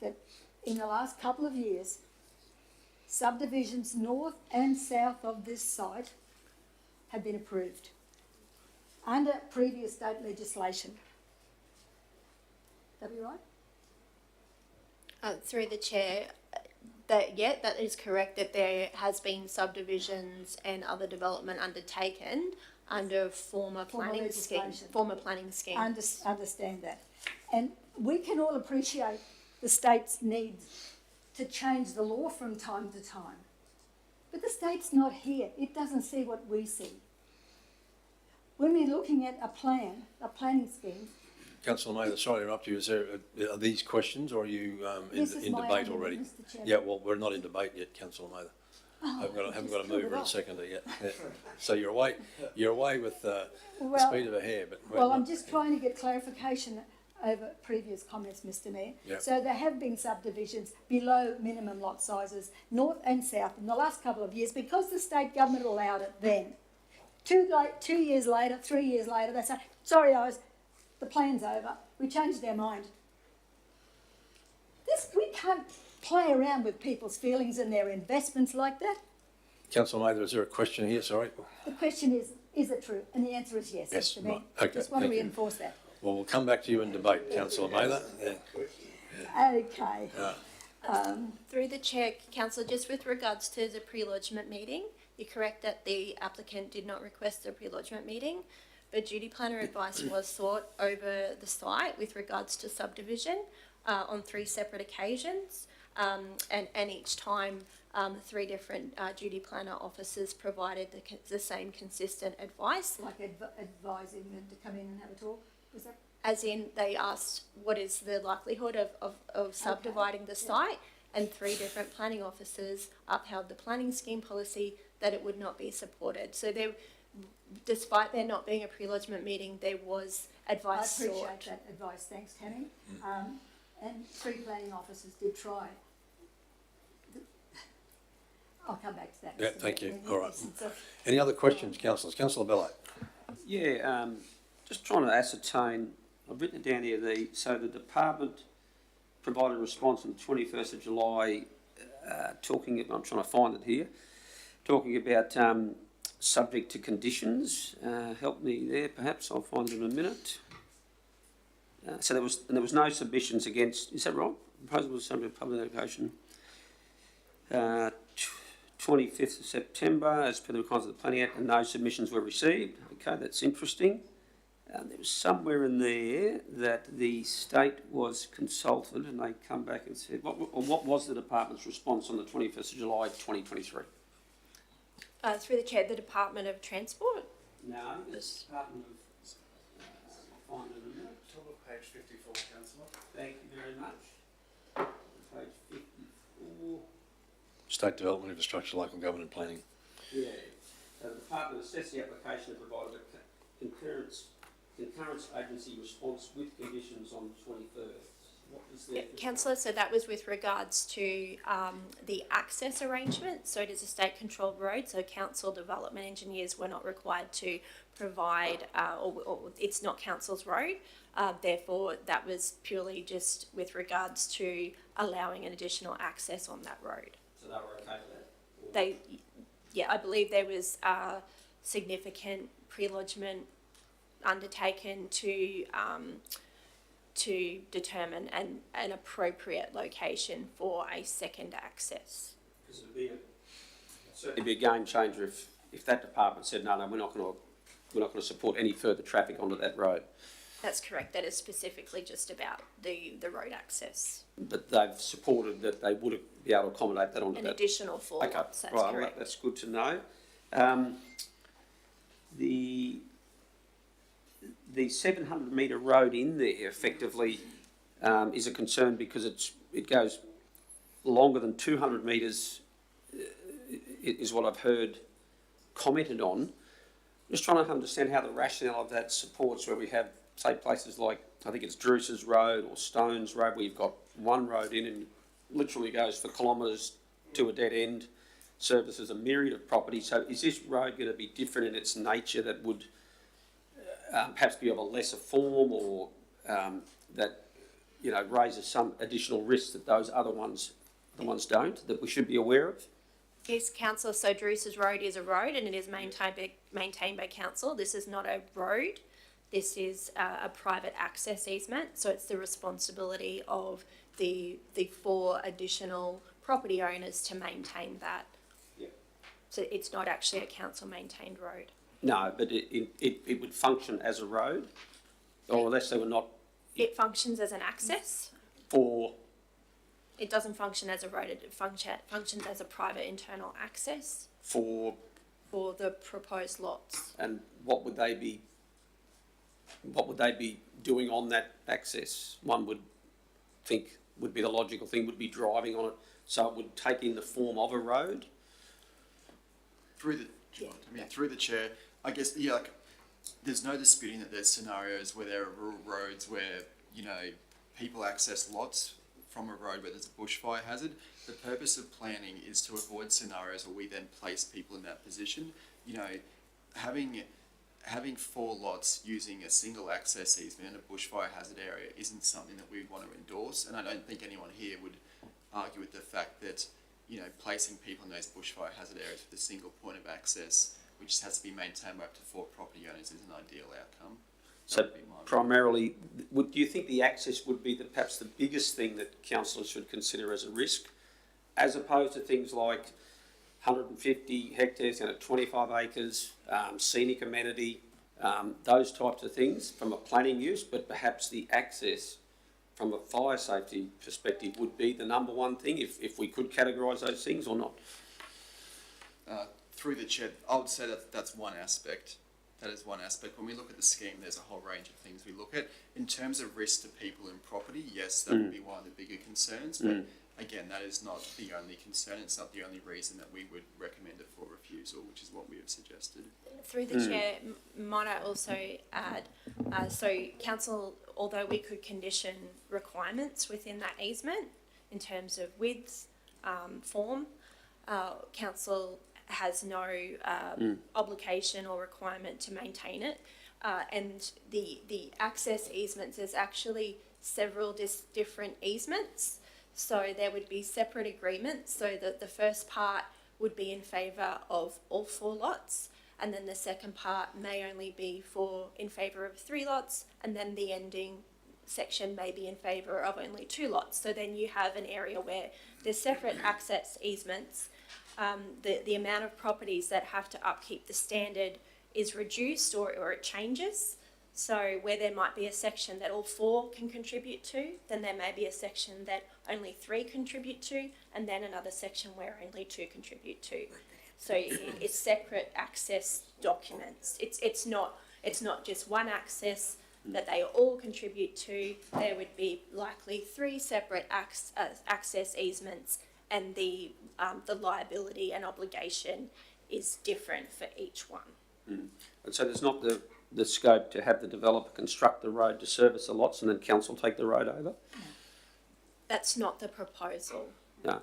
that in the last couple of years, subdivisions north and south of this site have been approved under previous state legislation? That be right? Through the chair, that is correct, that there has been subdivisions and other development undertaken under former planning schemes. Understand that. And we can all appreciate the state's need to change the law from time to time. But the state's not here. It doesn't see what we see. When we're looking at a planning scheme. Councillor Mather, sorry to interrupt you. Are these questions or are you in debate already? Mr. Chairman. Yeah, well, we're not in debate yet, Councillor Mather. Haven't got a mover and seconder yet. Yeah. So you're away with the speed of a hair. But I'm just trying to get clarification over previous comments, Mr. Mayor. Yep. So there have been subdivisions below minimum lot sizes, north and south, in the last couple of years because the state government allowed it then. 2 years later, 3 years later, they say, sorry, the plan's over. We changed our mind. We can't play around with people's feelings and their investments like that. Councillor Mather, is there a question here? Sorry. The question is it true? And the answer is yes, Yes, Mr. Mayor. right. Okay, Just want to thank you. reinforce that. Well, we'll come back to you in debate, Councillor Mather. Yeah. Okay. Through the chair, councillor, just with regards to the pre-lodgement meeting, you're correct that the applicant did not request a pre-lodgement meeting, but duty planner advice was sought over the site with regards to subdivision on 3 separate occasions, and each time 3 different duty planner officers provided the same consistent advice. Like advising them to come in and have a talk? Was that? As in, they asked what is the likelihood of subdividing the site, and 3 different planning officers upheld the planning scheme policy that it would not be supported. So there, despite there not being a pre-lodgement meeting, there was advice sought. I appreciate that advice. Thanks, Tammy. And 3 planning officers did try. I'll come back to that. Yeah, thank you. All right. Any other questions, councillors? Councillor Bello. Yeah, just trying to ascertain, I've written it down here, so the department provided a response on the 21st of July, I'm trying to find it here, talking about subject to conditions. Help me there, perhaps, I'll find it in a minute. So there was no submissions against, is that right? Proposal was subject to public notification. 25th of September, as per the requirements of the Planning Act, and no submissions were received. Okay, that's interesting. There was somewhere in there that the state was consulted, and they come back and said, what was the department's response on the 21st of July 2023? Through the chair, the Department of Transport. No, it's Department of... I'll find it in a minute. Top of page 54, councillor. Thank you very much. Page 54. State Development, Infrastructure, Local Government and Planning. Yeah. So the department assessed the application and provided a concurrence agency response with conditions on the 21st. What was the... Councillor, so that was with regards to the access arrangement. So it is a state-controlled road, so council development engineers were not required to provide, or it's not council's road. Therefore, that was purely just with regards to allowing an additional access on that road. So they were okay with that? Yeah, I believe there was significant pre-lodgement undertaken to to determine an appropriate location for a second access. Because it'd be a game changer if that department said, no, we're not going to support any further traffic onto that road. That's correct. That is specifically just about the road access. But they've supported that they would be able to accommodate that onto An that. additional 4 Okay, lots, that's right, correct. That's good to know. The 700 metre road in there effectively is a concern because it goes longer than 200 metres, is what I've heard commented on. Just trying to understand how the rationale of that supports where we have, say, places like, I think it's Druce's Road or Stones Road, where you've got one road in and literally goes for kilometres to a dead end, services a myriad of properties. So is this road going to be different in its nature that would perhaps be of a lesser form, or that, you know, raises some additional risks that those other ones, the ones don't, that we should be aware of? Yes, councillor. So Druce's Road is a road and it is maintained by council. This is not a road. This is a private access easement. So it's the responsibility of the 4 additional property owners to maintain that. Yeah. So it's not actually a council maintained road. No, but it would function as a road, or unless they were not It functions as an access. for. It doesn't function as a road. It functions as a private internal access For, for the proposed lots. and what would they be doing on that access? One would think would be the logical thing, would be driving on it, so it would take in the form of a road. Through the chair, I guess, yeah, like, there's no disputing that there's scenarios where there are rural roads where, you know, people access lots from a road where there's a bushfire hazard. The purpose of planning is to avoid scenarios where we then place people in that position. You know, having 4 lots using a single access easement in a bushfire hazard area isn't something that we want to endorse, and I don't think anyone here would argue with the fact that, you know, placing people in those bushfire hazard areas with a single point of access, which has to be maintained by up to 4 property owners, is an ideal outcome. So primarily, do you think the access would be perhaps the biggest thing that councillors should consider as a risk, as opposed to things like 150 hectares and 25 acres, scenic amenity, those types of things from a planning use, but perhaps the access from a fire safety perspective would be the number one thing, if we could categorise those things or not? Through the chair, I would say that that's one aspect. That is one aspect. When we look at the scheme, there's a whole range of things we look at. In terms of risk to people and property, yes, that would be one of the bigger concerns. But again, that is not the only concern. It's not the only reason that we would recommend it for refusal, which is what we have suggested. Through the chair, might I also add, so council, although we could condition requirements within that easement in terms of width, form, council has no obligation or requirement to maintain it. And the access easements, there's actually several different easements. So there would be separate agreements, so that the first part would be in favour of all 4 lots, and then the second part may only be in favour of 3 lots, and then the ending section may be in favour of only 2 lots. So then you have an area where there's separate access easements. The amount of properties that have to upkeep the standard is reduced or it changes. So where there might be a section that all 4 can contribute to, then there may be a section that only 3 contribute to, and then another section where only 2 contribute to. So it's separate access documents. It's not just one access that they all contribute to. There would be likely 3 separate access easements, and the liability and obligation is different for each one. And so there's not the scope to have the developer construct the road to service the lots and then council take the road over? That's not the proposal. No.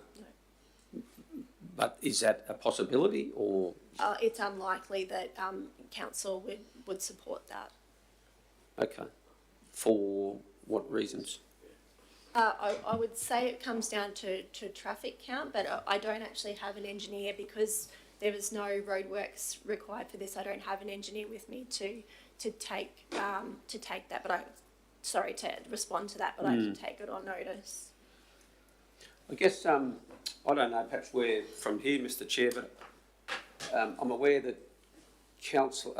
But is that a possibility, or? It's unlikely that council would support that. Okay. For what reasons? I would say it comes down to traffic count, but I don't actually have an engineer because there was no roadworks required for this. I don't have an engineer with me to take that, but sorry to respond to that, but I can take it on notice. I guess, I don't know, perhaps we're from here, Mr Chair, but I'm aware that council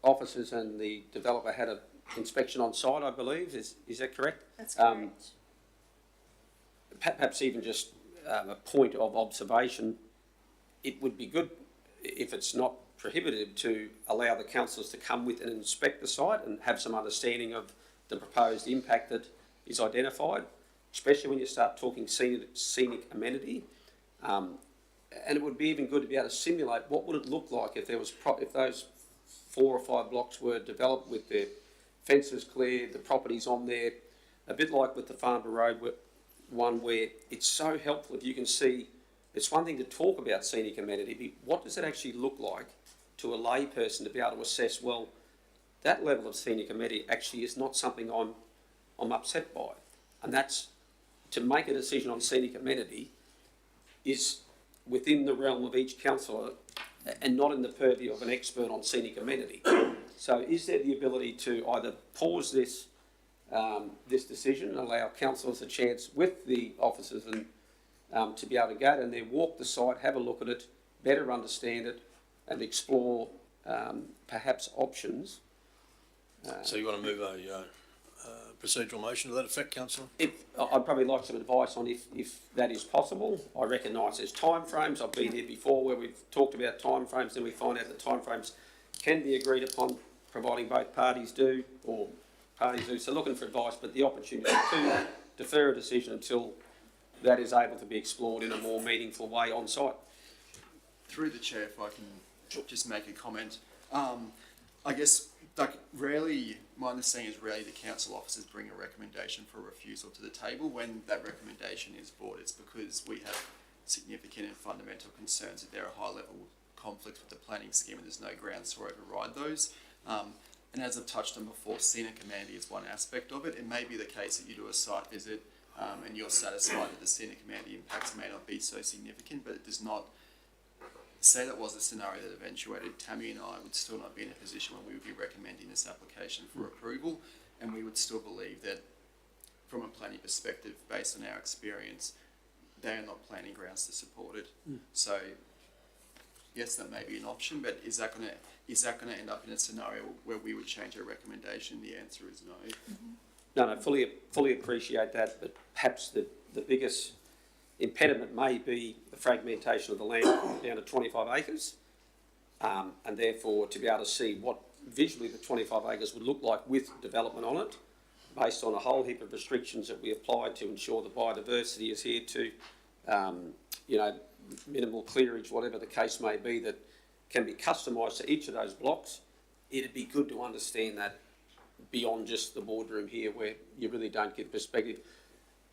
officers and the developer had an inspection on site, I believe. Is that correct? That's correct. Perhaps even just a point of observation, it would be good if it's not prohibited to allow the councillors to come with and inspect the site and have some understanding of the proposed impact that is identified, especially when you start talking scenic amenity. And it would be even good to be able to simulate what would it look like if there was if those 4 or 5 blocks were developed with their fences cleared, the properties on there, a bit like with the Farnborough Road one, where it's so helpful if you can see. It's one thing to talk about scenic amenity, but what does it actually look like to a lay person to be able to assess, well, that level of scenic amenity actually is not something I'm upset by. And that's, to make a decision on scenic amenity is within the realm of each councillor and not in the purview of an expert on scenic amenity. So is there the ability to either pause this decision and allow councillors a chance with the officers and to be able to go down there, walk the site, have a look at it, better understand it and explore perhaps options. So you want to move a procedural motion to that effect, councillor? I'd probably like some advice on if that is possible. I recognise there's timeframes. I've been here before where we've talked about timeframes, then we find out that timeframes can be agreed upon, providing both parties do, or parties do. So looking for advice, but the opportunity to defer a decision until that is able to be explored in a more meaningful way on site. Through the chair, if I can just make a comment. I guess, like, rarely, my understanding is rarely the council officers bring a recommendation for refusal to the table. When that recommendation is brought, it's because we have significant and fundamental concerns that there are high-level conflicts with the planning scheme and there's no grounds to override those. And as I've touched on before, scenic amenity is one aspect of it. It may be the case that you do a site visit and you're satisfied that the scenic amenity impacts may not be so significant, but it does not. Say that was a scenario that eventuated, Tammy and I would still not be in a position where we would be recommending this application for approval, and we would still believe that from a planning perspective, based on our experience, they are not planning grounds to support it. So yes, that may be an option, but is that going to end up in a scenario where we would change our recommendation? The answer is no. No, fully appreciate that, but perhaps the biggest impediment may be the fragmentation of the land down to 25 acres, and therefore to be able to see what visually the 25 acres would look like with development on it, based on a whole heap of restrictions that we applied to ensure the biodiversity is here to, minimal clearage, whatever the case may be, that can be customised to each of those blocks. It'd be good to understand that beyond just the boardroom here, where you really don't get perspective.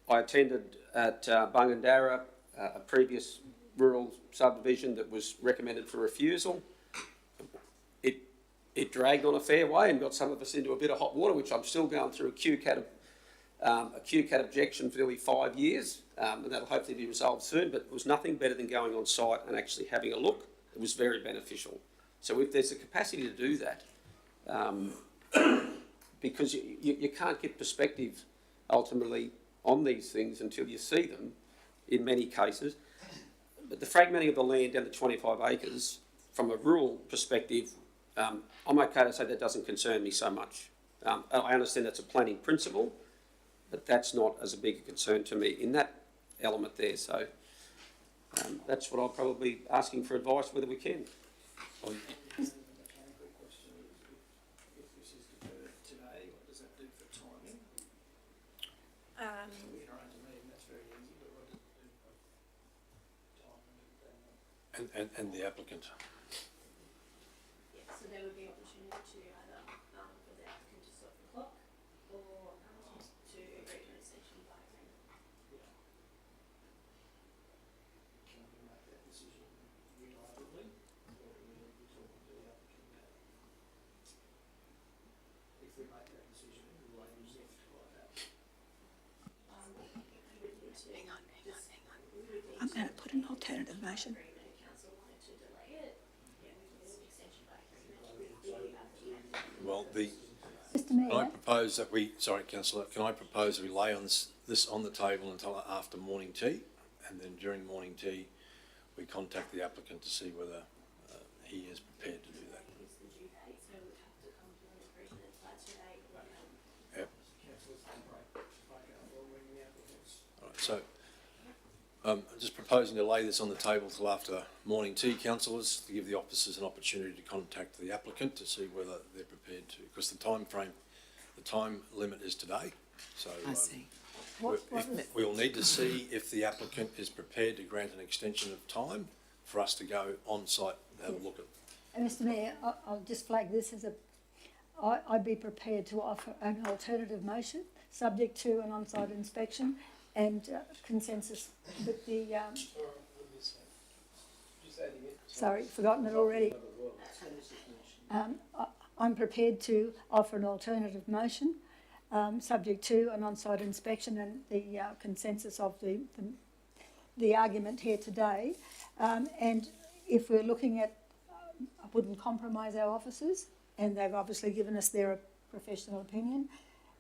I attended at Bungendara, a previous rural subdivision that was recommended for refusal. It dragged on a fair way and got some of us into a bit of hot water, which I'm still going through a QCAT objection for nearly 5 years, and that'll hopefully be resolved soon, but it was nothing better than going on site and actually having a look. It was very beneficial. So if there's a capacity to do that, because you can't get perspective ultimately on these things until you see them in many cases. But the fragmenting of the land down to 25 acres, from a rural perspective, I'm okay to say that doesn't concern me so much. I understand that's a planning principle, but that's not as a big a concern to me in that element there. So that's what I'll probably be asking for advice whether we can. And the applicant. Yeah, so there would be opportunity to either for the applicant to stop the clock or to agree to an extension by agreement. Can we make that decision reliably, or do we need to talk to the applicant? If we make that decision, will they be left like that? Hang on. I'm going to put an alternative motion. Well, Mr Can I Mayor, propose that we, sorry, councillor, can I propose we lay on this on the table until after morning tea, and then during morning tea, we contact the applicant to see whether he is prepared to do that. Yep. All right, so I'm just proposing to lay this on the table till after morning tea, councillors, to give the officers an opportunity to contact the applicant to see whether they're prepared to, because the time limit is today. So I see. we'll need to see if the applicant is prepared to grant an extension of time for us to go on site and have a look at. and Mr Mayor, I'll just flag this as I'd be prepared to offer an alternative motion, subject to an on-site inspection and consensus with the, sorry, forgotten it already. I'm prepared to offer an alternative motion, subject to an on-site inspection and the consensus of the argument here today. And if we're looking at, I wouldn't compromise our officers, and they've obviously given us their professional opinion,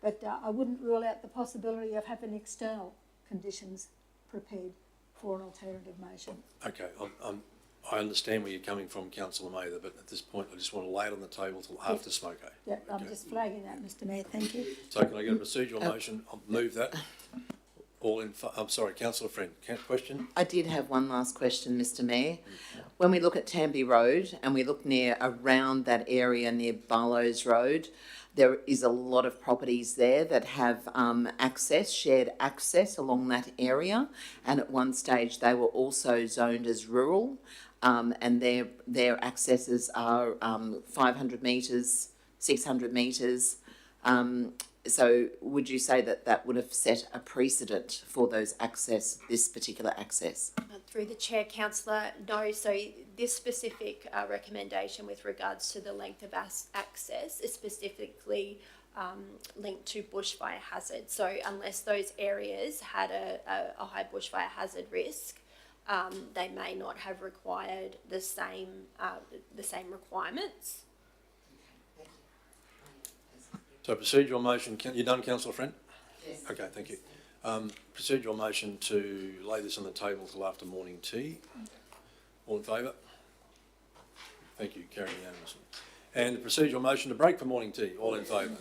but I wouldn't rule out the possibility of having external conditions prepared for an alternative motion. Okay, I understand where you're coming from, councillor Mather, but at this point I just want to lay it on the table till after smoko. Yeah, I'm Okay. just flagging that, Mr Mayor, thank you. So can I get a procedural motion? I'll move that. All in, I'm sorry, councillor Friend, question? I did have one last question, Mr Mayor. When we look at Tamby Road and we look around that area near Barlow's Road, there is a lot of properties there that have shared access along that area, and at one stage they were also zoned as rural, and their accesses are 500 metres, 600 metres. So would you say that would have set a precedent for this particular access? Through the chair, councillor, no. So this specific recommendation with regards to the length of access is specifically linked to bushfire hazard. So unless those areas had a high bushfire hazard risk, they may not have required the same requirements. So procedural motion, you done, councillor Friend? Yes. Okay, thank you. Procedural motion to lay this on the table till after morning tea. All in favour? Thank you, carried unanimously. And the procedural motion to break for morning tea. All in favour?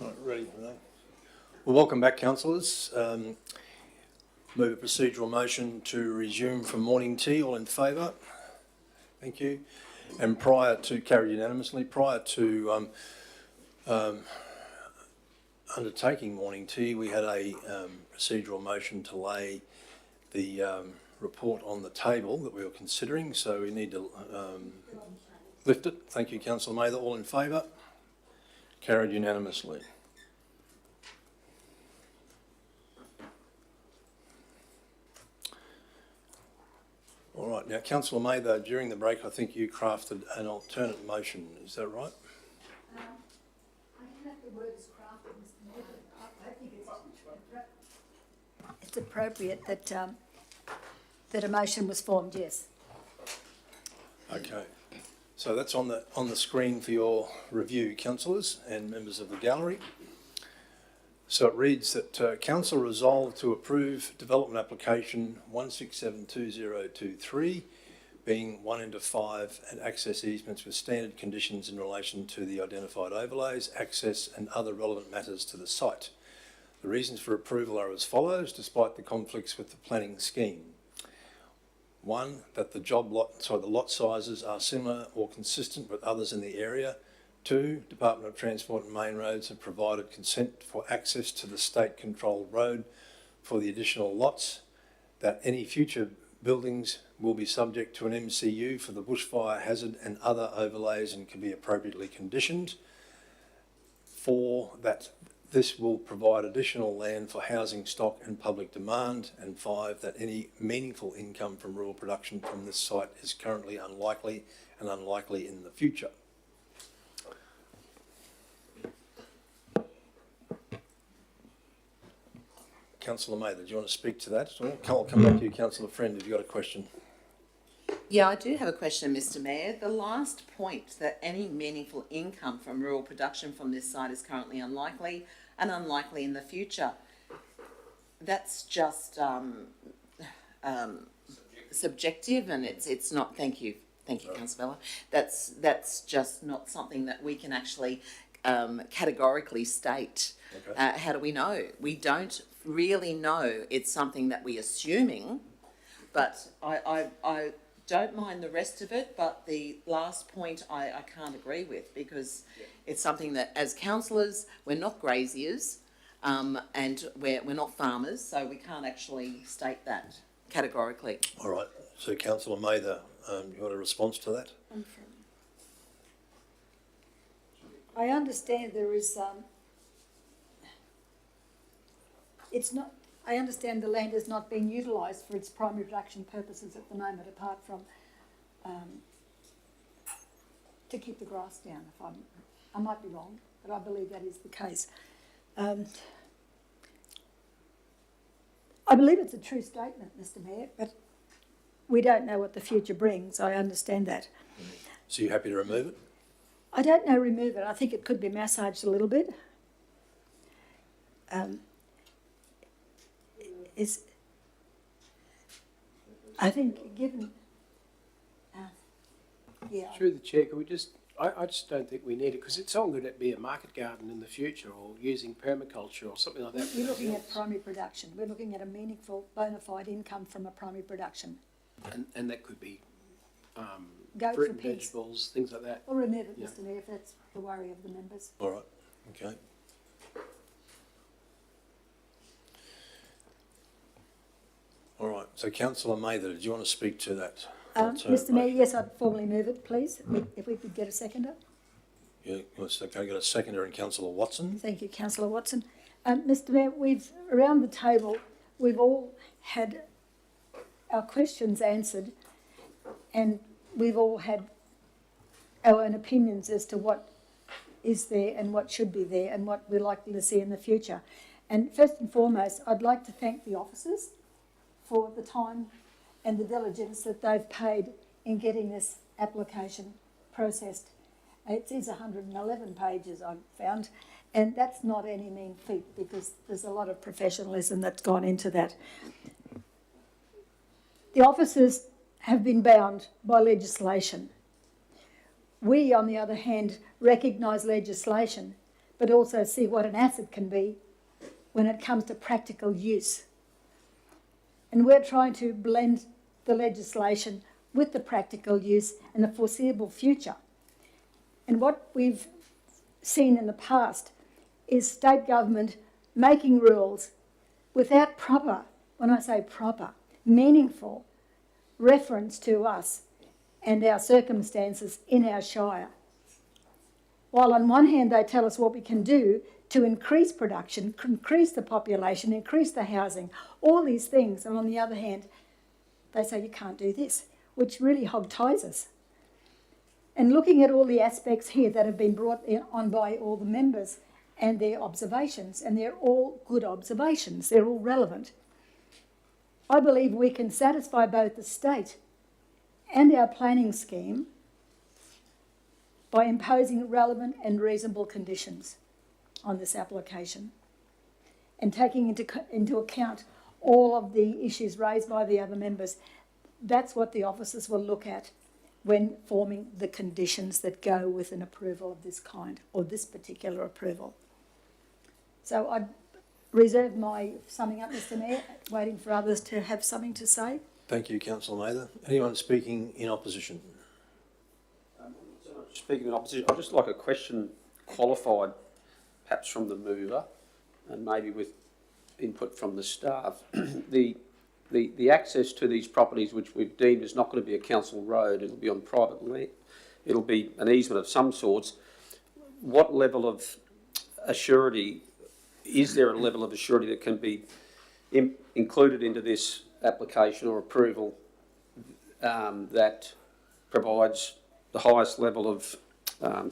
Right, ready for that. Well, welcome back, councillors. Move a procedural motion to resume from morning tea. All in favour? Thank you. And carried unanimously, prior to undertaking morning tea, we had a procedural motion to lay the report on the table that we were considering, so we need to lift it. Thank you, Councillor Mather. All in favour? Carried unanimously. All right, now, Councillor Mather, during the break, I think you crafted an alternate motion. Is that right? I don't know if the word is crafted, Mr Mayor, but I think it's appropriate that that a motion was formed, yes. Okay. So that's on the screen for your review, councillors and members of the gallery. So it reads that council resolved to approve development application 1672023, being 1 into 5 and access easements with standard conditions in relation to the identified overlays, access and other relevant matters to the site. The reasons for approval are as follows, despite the conflicts with the planning scheme. 1, that the lot sizes are similar or consistent with others in the area. 2, Department of Transport and Main Roads have provided consent for access to the state-controlled road for the additional lots. That any future buildings will be subject to an MCU for the bushfire hazard and other overlays and can be appropriately conditioned. 4, that this will provide additional land for housing stock and public demand. And 5, that any meaningful income from rural production from this site is currently unlikely and unlikely in the future. Councillor Mather, do you want to speak to that? I'll come back to you, Councillor Friend, if you've got a question. Yeah, I do have a question, Mr Mayor. The last point, that any meaningful income from rural production from this site is currently unlikely and unlikely in the future. That's just subjective, and it's not. Thank you, Councillor Bella. That's just not something that we can actually categorically state. Okay. How do we know? We don't really know. It's something that we're assuming, but I don't mind the rest of it, but the last point I can't agree with, because it's something that as councillors, we're not graziers, and we're not farmers, so we can't actually state that categorically. All right, so Councillor Mather, you got a response to that? I understand there is, I understand the land is not being utilised for its primary production purposes at the moment, apart from to keep the grass down. I might be wrong, but I believe that is the case. I believe it's a true statement, Mr Mayor, but we don't know what the future brings. I understand that. So you're happy to remove it? I don't know remove it. I think it could be massaged a little bit. I think given, yeah. Through the chair, can we just, I just don't think we need it, because it's all going to be a market garden in the future, or using permaculture or something like that. We're looking at primary production. We're looking at a meaningful, bona fide income from a primary production. And that could be Goats fruit or and pigs. vegetables, things like that. Or remove it, Mr Mayor, if that's the worry of the members. All right, okay. All right, so Councillor Mather, do you want to speak to that? Mr Mayor, yes, I'd formally move it, please, if we could get a seconder. Yeah, okay, got a seconder in Councillor Watson. Thank you, Councillor Watson. Mr Mayor, around the table, we've all had our questions answered, and we've all had our own opinions as to what is there and what should be there and what we're likely to see in the future. And first and foremost, I'd like to thank the officers for the time and the diligence that they've paid in getting this application processed. It is 111 pages, I've found, and that's not any mean feat, because there's a lot of professionalism that's gone into that. The officers have been bound by legislation. We, on the other hand, recognise legislation, but also see what an asset can be when it comes to practical use. And we're trying to blend the legislation with the practical use and the foreseeable future. And what we've seen in the past is state government making rules without proper, when I say proper, meaningful reference to us and our circumstances in our shire. While on one hand they tell us what we can do to increase production, increase the population, increase the housing, all these things, and on the other hand they say you can't do this, which really hog-ties us. And looking at all the aspects here that have been brought on by all the members and their observations, and they're all good observations, they're all relevant, I believe we can satisfy both the state and our planning scheme by imposing relevant and reasonable conditions on this application and taking into account all of the issues raised by the other members. That's what the officers will look at when forming the conditions that go with an approval of this kind, or this particular approval. So I reserve my summing up, Mr Mayor, waiting for others to have something to say. Thank you, Councillor Mather. Anyone speaking in opposition? Speaking in opposition, I'd just like a question qualified, perhaps from the mover, and maybe with input from the staff. The access to these properties, which we've deemed is not going to be a council road, it'll be on private land, it'll be an easement of some sorts. What level of assurity, is there a level of assurity that can be included into this application or approval that provides the highest level of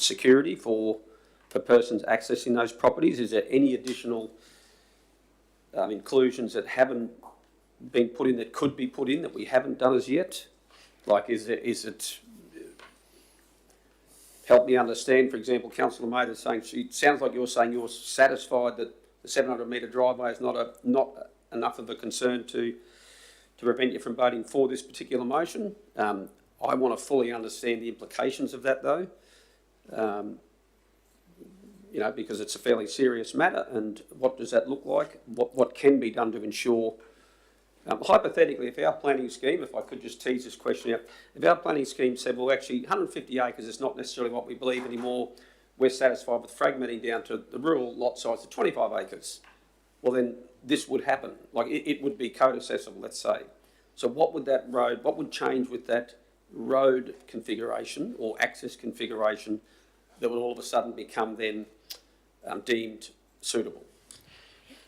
security for persons accessing those properties? Is there any additional inclusions that haven't been put in that could be put in that we haven't done as yet? Like, is it, help me understand, for example, Councillor Mather saying, it sounds like you're saying you're satisfied that the 700 metre driveway is not enough of a concern to prevent you from voting for this particular motion. I want to fully understand the implications of that, though, you know, because it's a fairly serious matter. And what does that look like? What can be done to ensure, hypothetically, if our planning scheme, if I could just tease this question out, if our planning scheme said, well, actually, 150 acres is not necessarily what we believe anymore, we're satisfied with fragmenting down to the rural lot size of 25 acres, well, then this would happen. Like, it would be code accessible, let's say. So what would change with that road configuration or access configuration that would all of a sudden become then deemed suitable?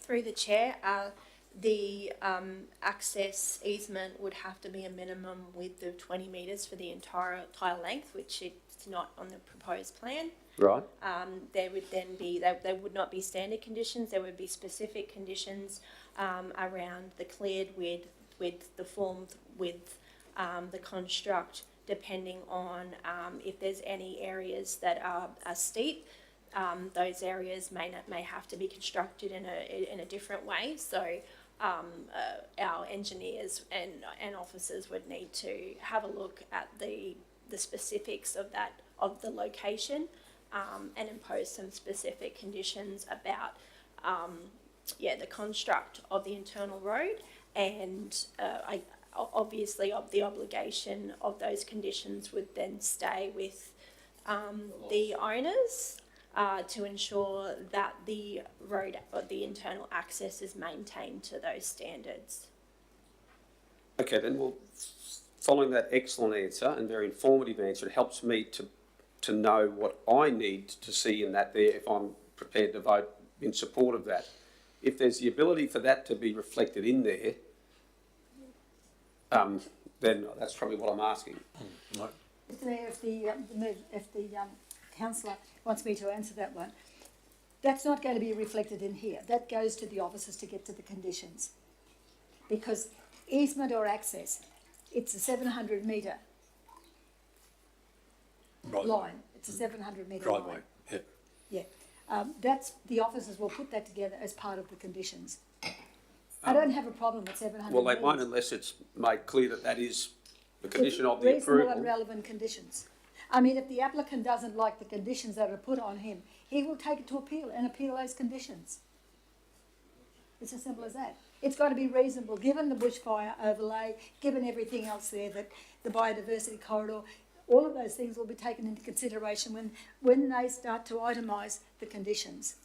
Through the chair, the access easement would have to be a minimum width of 20 metres for the entire length, which it's not on the proposed plan. Right. There would then be, they would not be standard conditions, there would be specific conditions around the cleared width, the formed width, the construct, depending on if there's any areas that are steep. Those areas may have to be constructed in a different way. So our engineers and officers would need to have a look at the specifics of the location and impose some specific conditions about the construct of the internal road, and obviously the obligation of those conditions would then stay with the owners to ensure that the road or the internal access is maintained to those standards. Okay, then, well, following that excellent answer and very informative answer, it helps me to know what I need to see in that there if I'm prepared to vote in support of that. If there's the ability for that to be reflected in there, then that's probably what I'm asking. Right. Mr Mayor, if the councillor wants me to answer that one, that's not going to be reflected in here. That goes to the officers to get to the conditions. Because easement or access, it's a 700 metre line. It's a 700 metre driveway. line. Yeah. Yeah. That's, the officers will put that together as part of the conditions. I don't have a problem with 700 Well, they metres. won't unless it's made clear that that is the condition of the Reasonable approval. and relevant conditions. I mean, if the applicant doesn't like the conditions that are put on him, he will take it to appeal and appeal those conditions. It's as simple as that. It's got to be reasonable, given the bushfire overlay, given everything else there, that the biodiversity corridor, all of those things will be taken into consideration when they start to itemise the conditions.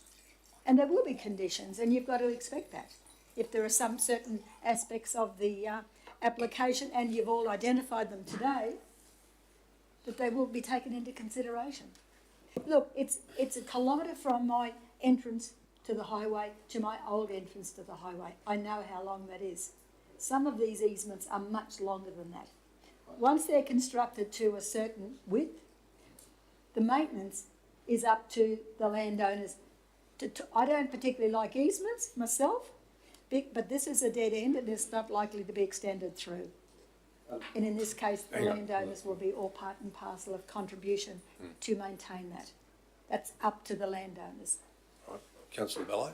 And there will be conditions, and you've got to expect that. If there are some certain aspects of the application, and you've all identified them today, that they will be taken into consideration. Look, it's a kilometre from my entrance to the highway to my old entrance to the highway. I know how long that is. Some of these easements are much longer than that. Once they're constructed to a certain width, the maintenance is up to the landowners. I don't particularly like easements myself, but this is a dead end and it's not likely to be extended through. And in this case, the landowners will be all part and parcel of contribution to maintain that. That's up to the landowners. Right. Councillor Bello?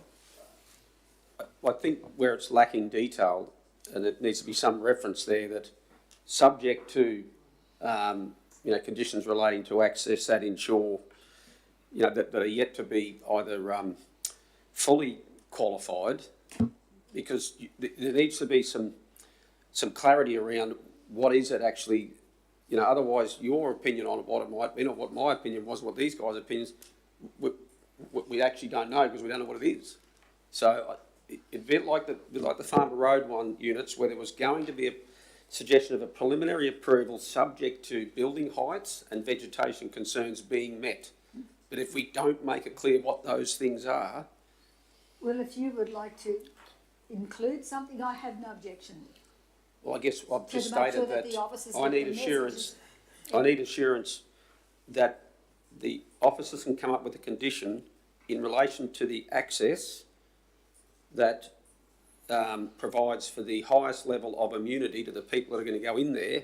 I think where it's lacking detail, and there needs to be some reference there that subject to, conditions relating to access that ensure, that are yet to be either fully qualified, because there needs to be some clarity around what is it actually, otherwise your opinion on what it might be, or what my opinion was, what these guys' opinions, we actually don't know because we don't know what it is. So it'd be like the Farmer Road one units where there was going to be a suggestion of a preliminary approval subject to building heights and vegetation concerns being met. But if we don't make it clear what those things are... Well, if you would like to include something, I have no objection. Well, I guess I've just stated that I need assurance. I need assurance that the officers can come up with a condition in relation to the access that provides for the highest level of immunity to the people that are going to go in there.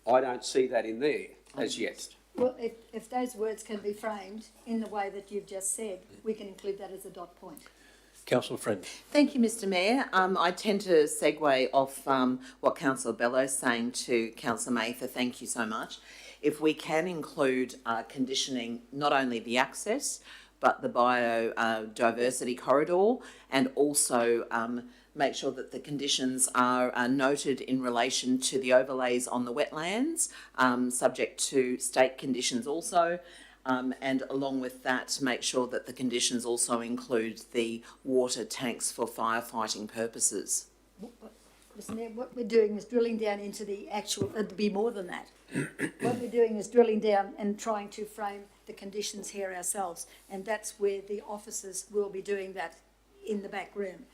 I don't see that in there as yet. Well, if those words can be framed in the way that you've just said, we can include that as a dot point. Councillor Friend. Thank you, Mr Mayor. I tend to segue off what Councillor Bellows saying to Councillor Mather. Thank you so much. If we can include conditioning not only the access, but the biodiversity corridor, and also make sure that the conditions are noted in relation to the overlays on the wetlands, subject to state conditions also. And along with that, make sure that the conditions also include the water tanks for firefighting purposes. Mr Mayor, what we're doing is drilling down into the actual, it'd be more than that. What we're doing is drilling down and trying to frame the conditions here ourselves, and that's where the officers will be doing that in the back room.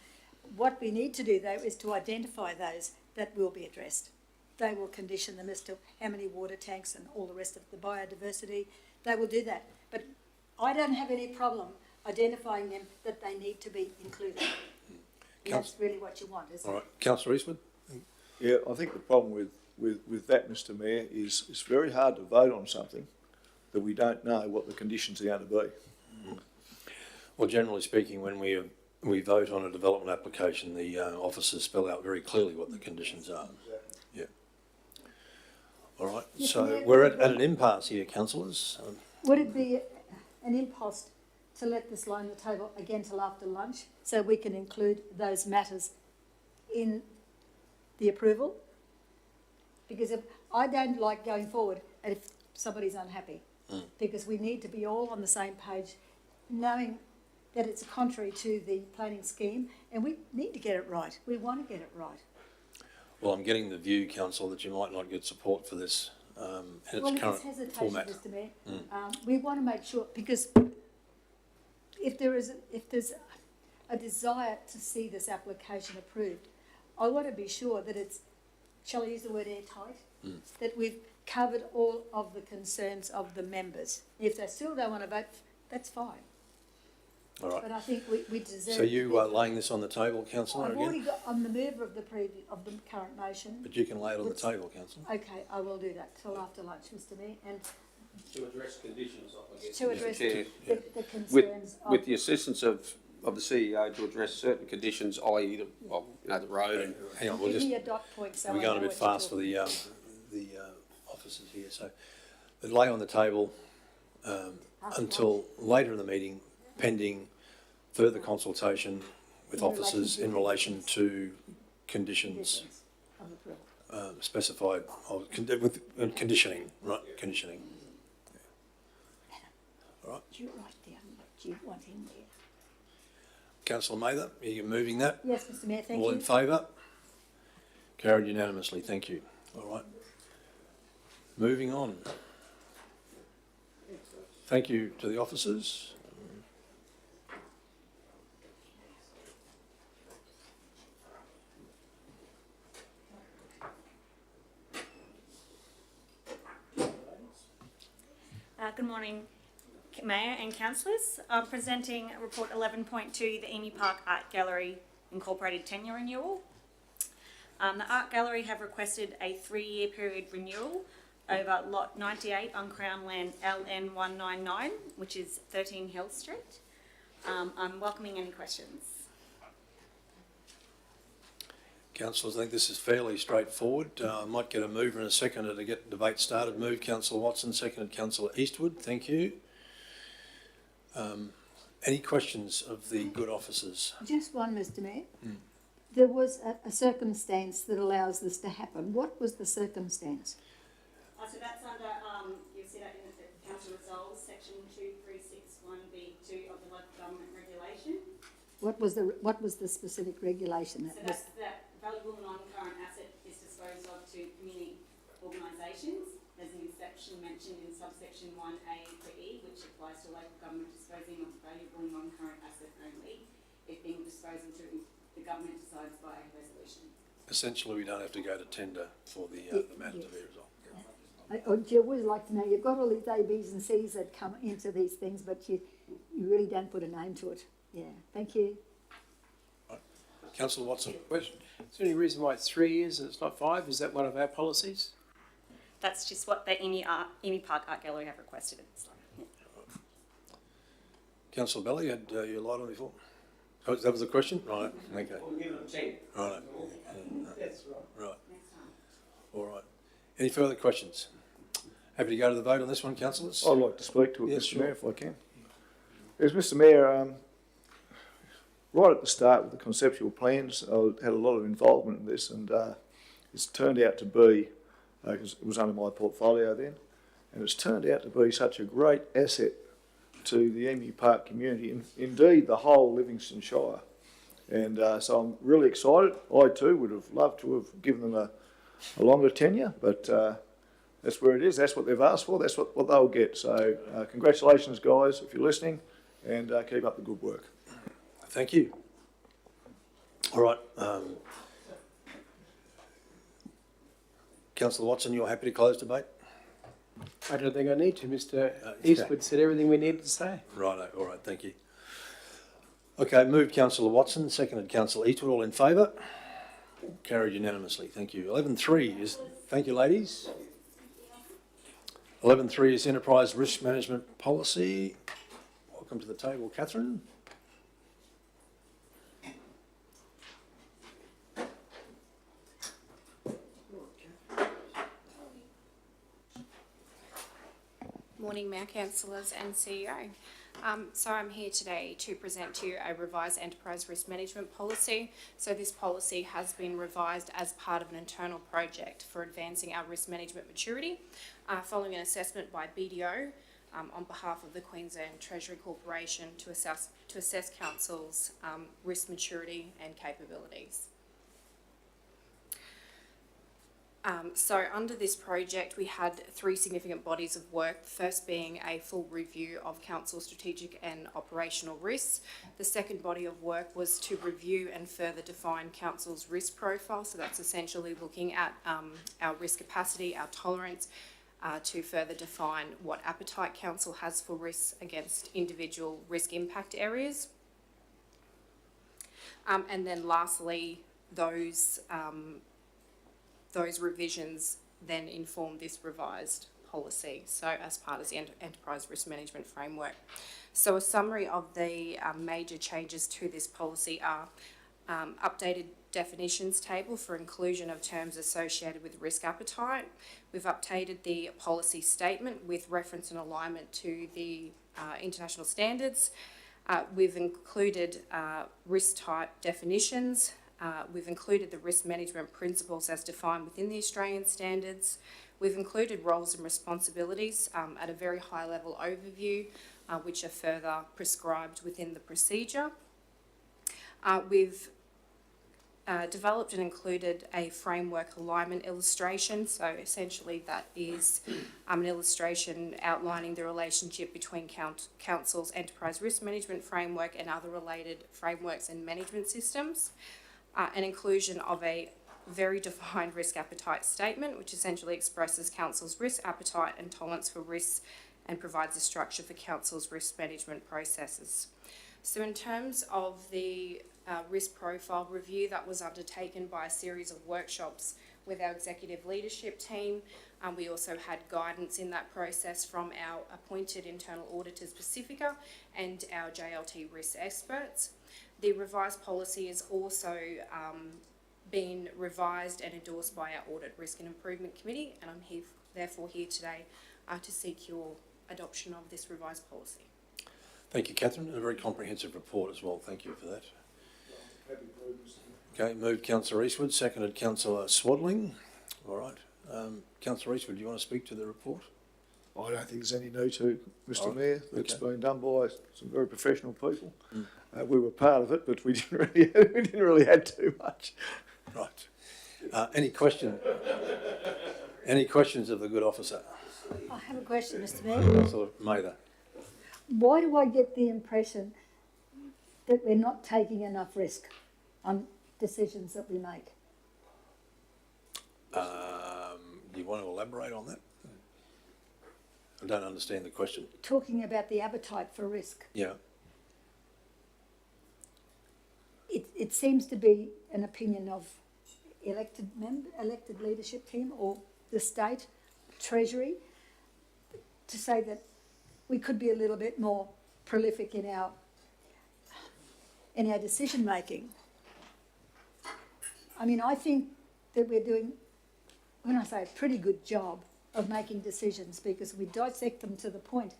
What we need to do, though, is to identify those that will be addressed. They will condition them as to how many water tanks and all the rest of the biodiversity. They will do that. But I don't have any problem identifying them that they need to be included. And that's really what you want, isn't it? All right. Councillor Eastwood? Yeah, I think the problem with that, Mr Mayor, is it's very hard to vote on something that we don't know what the conditions are going to be. Well, generally speaking, when we vote on a development application, the officers spell out very clearly what the conditions are. Yeah. All right. So we're at an impasse here, councillors. Would it be an impost to let this lie on the table again till after lunch so we can include those matters in the approval? Because if I don't like going forward and if somebody's unhappy, because we need to be all on the same page, knowing that it's contrary to the planning scheme, and we need to get it right. We want to get it right. Well, I'm getting the view, council, that you might not get support for this in its current format. Mr Mayor, we want to make sure, because if there's a desire to see this application approved, I want to be sure that it's, shall I use the word airtight, that we've covered all of the concerns of the members. If they still don't want to vote, that's fine. All right. But I think we deserve. So you laying this on the table, councillor, I've already got, I'm the mover of the current motion. But you can lay it on the table, councillor. Okay, I will do that till after lunch, Mr Mayor, and To address conditions, I guess. to address Chair, the concerns of. with the assistance of the CEO to address certain conditions, i.e. the road and... Hang on, we'll Give just... me a dot point so We're I going know a bit what you're fast for talking the officers here. So it lay on the table until later in the meeting, pending further consultation with officers in relation to conditions specified, with conditioning, right, conditioning. All right. Do you write down what you want in there? Councillor Mather, are you moving that? Yes, Mr Mayor, thank you. All in favour? Carried unanimously, thank you. All right. Moving on. Thank you to the officers. Good morning, Mayor and Councillors. I'm presenting report 11.2, the Emu Park Art Gallery Incorporated tenure renewal. The Art Gallery have requested a 3-year period renewal over lot 98 on Crown Land LN199, which is 13 Hill Street. I'm welcoming any questions. Councillors, I think this is fairly straightforward. I might get a mover and a seconder to get the debate started. Move Councillor Watson, seconded Councillor Eastwood. Thank you. Any questions of the good officers? Just one, Mr Mayor. There was a circumstance that allows this to happen. What was the circumstance? So that's under, you'll see that in the Council Resolves, section 2361B2 of the Local Government Regulation. What was the specific regulation that So that's that valuable non-current asset is disposed of to community organisations. There's an exception mentioned in subsection 1A for E, which applies to local government disposing of valuable non-current asset only, if being disposed of to the government decides by resolution. Essentially, we don't have to go to tender for the matter to be resolved. I'd always like to know, you've got all these A, Bs and Cs that come into these things, but you really don't put a name to it. Yeah, thank you. Right. Councillor Watson. Question. Is there any reason why it's 3 years and it's not 5? Is that one of our policies? That's just what the Emu Park Art Gallery have requested. Councillor Belly, had your light on before? Oh, that was a question? Right, okay. We'll give it a 10. Right. That's right. Right. All right. Any further questions? Happy to go to the vote on this one, councillors? I'd like to speak to it, Yes, Mr sure. Mayor, if I can. Yes, Mr Mayor, right at the start with the conceptual plans, I had a lot of involvement in this, and it's turned out to be, because it was under my portfolio then, and it's turned out to be such a great asset to the Emu Park community, and indeed the whole Livingstone Shire. And so I'm really excited. I too would have loved to have given them a longer tenure, but that's where it is. That's what they've asked for. That's what they'll get. So congratulations, guys, if you're listening, and keep up the good work. Thank you. All right. Councillor Watson, you're happy to close debate? I don't think I need to. Mr. Eastwood said everything we needed to say. Righto. All right. Thank you. Okay. Moved Councillor Watson, seconded Councillor Eastwood. All in favour? Carried unanimously. Thank you. 11.3 is, thank you, ladies. 11.3 is Enterprise Risk Management Policy. Welcome to the table, Catherine. Morning, Mayor, Councillors and CEO. So I'm here today to present to you a revised enterprise risk management policy. So this policy has been revised as part of an internal project for advancing our risk management maturity, following an assessment by BDO on behalf of the Queensland Treasury Corporation to assess Council's risk maturity and capabilities. So under this project, we had 3 significant bodies of work, the first being a full review of Council's strategic and operational risks. The second body of work was to review and further define Council's risk profile. So that's essentially looking at our risk capacity, our tolerance, to further define what appetite Council has for risks against individual risk impact areas. And then lastly, those revisions then inform this revised policy, so as part of the Enterprise Risk Management Framework. So a summary of the major changes to this policy are updated definitions table for inclusion of terms associated with risk appetite. We've updated the policy statement with reference and alignment to the international standards. We've included risk type definitions. We've included the risk management principles as defined within the Australian standards. We've included roles and responsibilities at a very high level overview, which are further prescribed within the procedure. We've developed and included a framework alignment illustration. So essentially that is an illustration outlining the relationship between Council's enterprise risk management framework and other related frameworks and management systems. An inclusion of a very defined risk appetite statement, which essentially expresses Council's risk appetite and tolerance for risks and provides a structure for Council's risk management processes. So in terms of the risk profile review that was undertaken by a series of workshops with our executive leadership team, we also had guidance in that process from our appointed internal auditors Pacifica and our JLT risk experts. The revised policy is also been revised and endorsed by our Audit Risk and Improvement Committee, and I'm therefore here today to seek your adoption of this revised policy. Thank you, Catherine. A very comprehensive report as well. Thank you for that. Okay, moved Councillor Eastwood, seconded Councillor Swadling. All right. Councillor Eastwood, do you want to speak to the report? I don't think there's any need to, Mr. Right. Mayor. That's Okay. been done by some very professional people. We were part of it, but we didn't really add too much. Right. Any questions of the good officer? I have a question, Mr. Mayor. Councillor Mather. Why do I get the impression that we're not taking enough risk on decisions that we make? Do you want to elaborate on that? I don't understand the question. Talking about the appetite for risk, Yeah. it seems to be an opinion of elected leadership team or the state treasury to say that we could be a little bit more prolific in our decision making. I mean, I think that we're doing, when I say a pretty good job of making decisions, because we dissect them to the point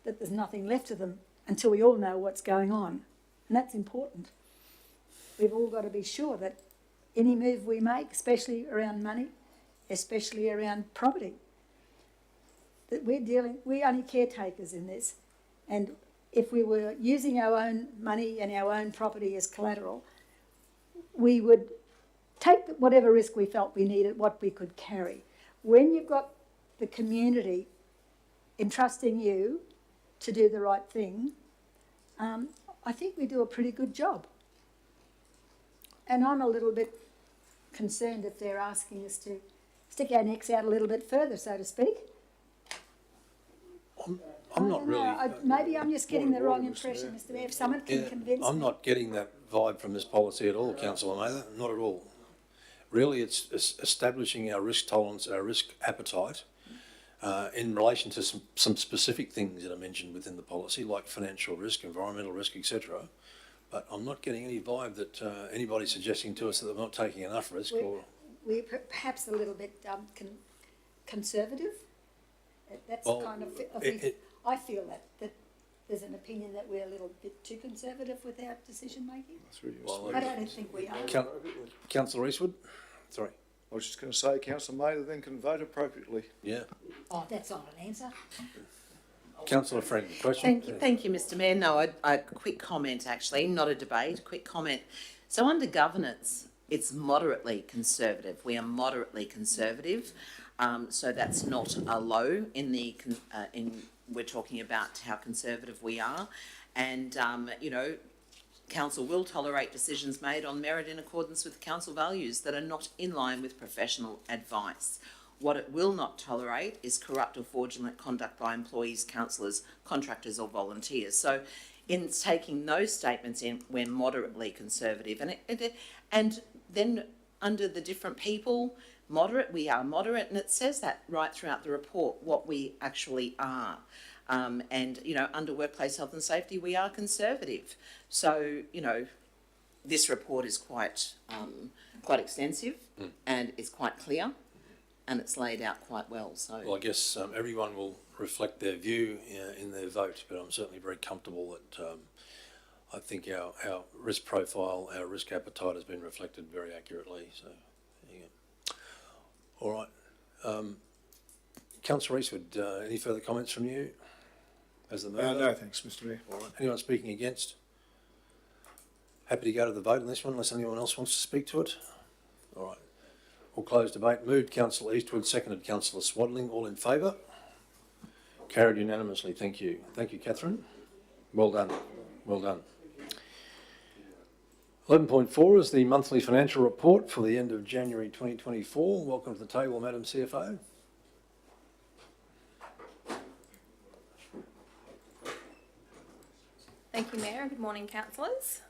that there's nothing left of them until we all know what's going on. And that's important. We've all got to be sure that any move we make, especially around money, especially around property, that we're only caretakers in this. And if we were using our own money and our own property as collateral, we would take whatever risk we felt we needed, what we could carry. When you've got the community entrusting you to do the right thing, I think we do a pretty good job. And I'm a little bit concerned if they're asking us to stick our necks out a little bit further, so to speak. I'm not really. Maybe I'm just getting the wrong impression, Mr. Mayor. If someone can convince me. I'm not getting that vibe from this policy at all, Councillor Mather. Not at all. Really, it's establishing our risk tolerance, our risk appetite, in relation to some specific things that are mentioned within the policy, like financial risk, environmental risk, etc. But I'm not getting any vibe that anybody's suggesting to us that they're not taking enough risk. We're perhaps a little bit conservative. That's Well, kind of. I feel that there's an opinion that we're a little bit too conservative with our decision making. That's really Well, I don't think we are. Councillor Eastwood? Sorry. I was just going to say, Councillor Mather then can vote appropriately. Yeah. Oh, that's not an answer. Councillor Friend, question? Thank you, Mr. Mayor. No, a quick comment actually, not a debate, quick comment. So under governance, it's moderately conservative. We are moderately conservative. So that's not a low in the, we're talking about how conservative we are. And, council will tolerate decisions made on merit in accordance with council values that are not in line with professional advice. What it will not tolerate is corrupt or fraudulent conduct by employees, councillors, contractors or volunteers. So in taking those statements in, we're moderately conservative. And then under the different people, moderate, we are moderate, and it says that right throughout the report, what we actually are. And, under workplace health and safety, we are conservative. So, this report is quite extensive and is quite clear, and it's laid out quite well. So, Well, I guess everyone will reflect their view in their vote, but I'm certainly very comfortable that I think our risk profile, our risk appetite has been reflected very accurately. So, yeah. All right. Councillor Eastwood, any further comments from you as the mover? No, thanks, Mr Mayor. All right. Anyone speaking against? Happy to go to the vote on this one unless anyone else wants to speak to it. All right. We'll close debate. Moved Councillor Eastwood, seconded Councillor Swaddling. All in favour? Carried unanimously. Thank you. Thank you, Catherine. Well done. Well done. 11.4 is the monthly financial report for the end of January 2024. Welcome to the table, Madam CFO. Thank you, Mayor, and good morning, councillors.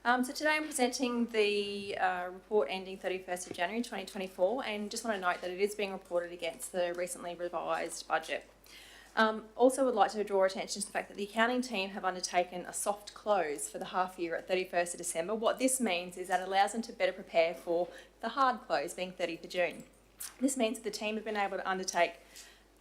So today I'm presenting the report ending 31st of January 2024, and just want to note that it is being reported against the recently revised budget. Also would like to draw attention to the fact that the accounting team have undertaken a soft close for the half year at 31st of December. What this means is that it allows them to better prepare for the hard close being 30th of June. This means that the team have been able to undertake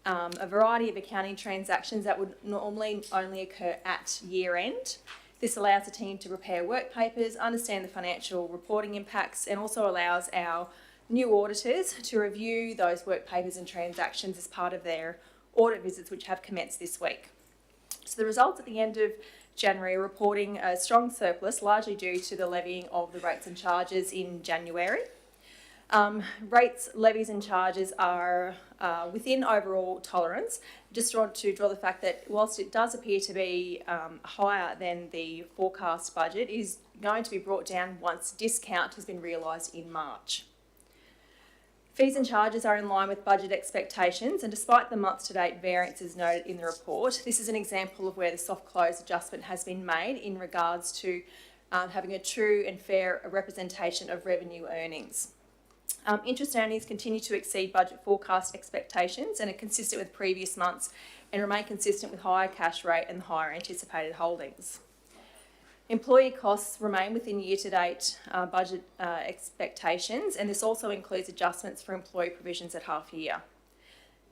a variety of accounting transactions that would normally only occur at year end. This allows the team to prepare work papers, understand the financial reporting impacts, and also allows our new auditors to review those work papers and transactions as part of their audit visits, which have commenced this week. So the results at the end of January are reporting a strong surplus, largely due to the levying of the rates and charges in January. Rates, levies and charges are within overall tolerance. Just want to draw the fact that whilst it does appear to be higher than the forecast budget, it is going to be brought down once discount has been realised in March. Fees and charges are in line with budget expectations, and despite the month-to-date variances noted in the report, this is an example of where the soft close adjustment has been made in regards to having a true and fair representation of revenue earnings. Interest earnings continue to exceed budget forecast expectations and are consistent with previous months and remain consistent with higher cash rate and higher anticipated holdings. Employee costs remain within year-to-date budget expectations, and this also includes adjustments for employee provisions at half year.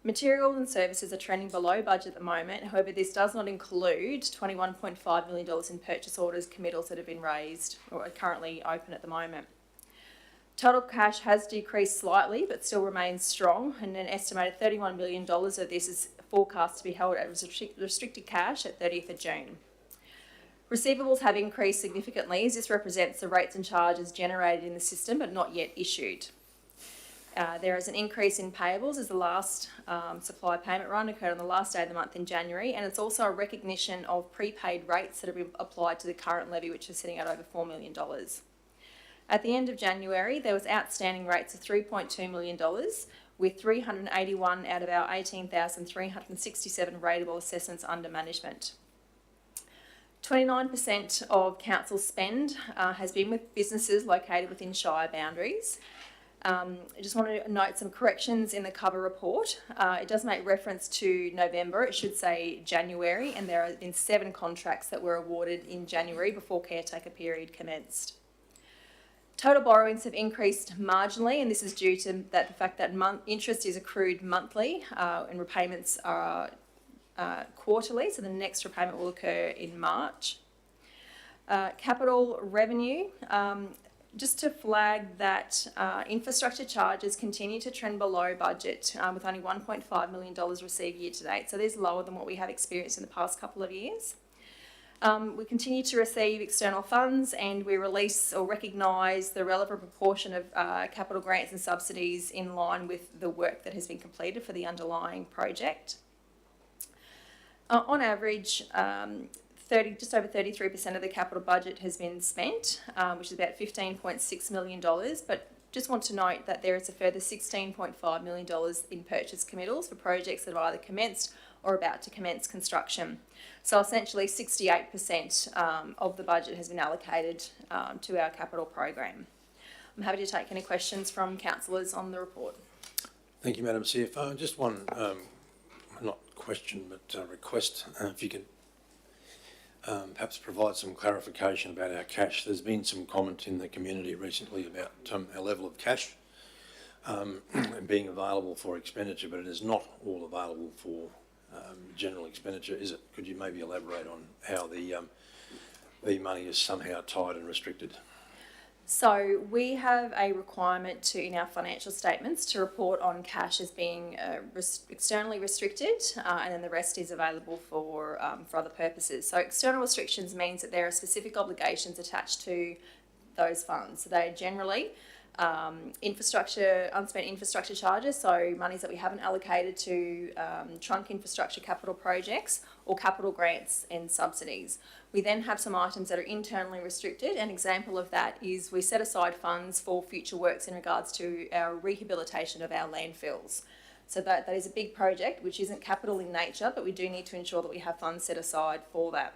Materials and services are trending below budget at the moment. However, this does not include $21.5 million in purchase orders committals that have been raised or are currently open at the moment. Total cash has decreased slightly but still remains strong, and an estimated $31 million of this is forecast to be held as restricted cash at 30th of June. Receivables have increased significantly as this represents the rates and charges generated in the system but not yet issued. There is an increase in payables as the last supply payment run occurred on the last day of the month in January, and it's also a recognition of prepaid rates that have been applied to the current levy, which is sitting at over $4 million. At the end of January, there was outstanding rates of $3.2 million, with 381 out of our 18,367 rateable assessments under management. 29% of council spend has been with businesses located within Shire boundaries. I just want to note some corrections in the cover report. It does make reference to November. It should say January, and there have been 7 contracts that were awarded in January before caretaker period commenced. Total borrowings have increased marginally, and this is due to the fact that interest is accrued monthly and repayments are quarterly, so the next repayment will occur in March. Capital revenue, just to flag that infrastructure charges continue to trend below budget with only $1.5 million received year to date, so this is lower than what we have experienced in the past couple of years. We continue to receive external funds, and we release or recognise the relevant proportion of capital grants and subsidies in line with the work that has been completed for the underlying project. On average, just over 33% of the capital budget has been spent, which is about $15.6 million, but just want to note that there is a further $16.5 million in purchase committals for projects that have either commenced or about to commence construction. So essentially 68% of the budget has been allocated to our capital program. I'm happy to take any questions from councillors on the report. Thank you, Madam CFO. Just one, not question, but request, if you can perhaps provide some clarification about our cash. There's been some comment in the community recently about our level of cash and being available for expenditure, but it is not all available for general expenditure, is it? Could you maybe elaborate on how the money is somehow tied and restricted? So we have a requirement to, in our financial statements, to report on cash as being externally restricted, and then the rest is available for other purposes. So external restrictions means that there are specific obligations attached to those funds. So they are generally unspent infrastructure charges, so monies that we haven't allocated to trunk infrastructure capital projects or capital grants and subsidies. We then have some items that are internally restricted. An example of that is we set aside funds for future works in regards to our rehabilitation of our landfills. So that is a big project which isn't capital in nature, but we do need to ensure that we have funds set aside for that.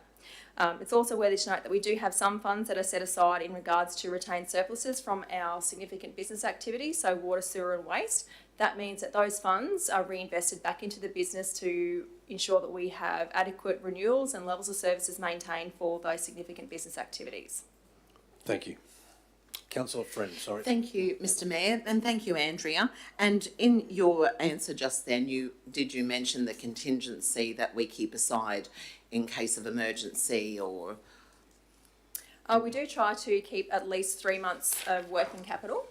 It's also worthy to note that we do have some funds that are set aside in regards to retained surpluses from our significant business activities, so water, sewer and waste. That means that those funds are reinvested back into the business to ensure that we have adequate renewals and levels of services maintained for those significant business activities. Thank you. Councillor Friend, sorry. Thank you, Mr Mayor, and thank you, Andrea. And in your answer just then, you mention the contingency that we keep aside in case of emergency or... We do try to keep at least 3 months of working capital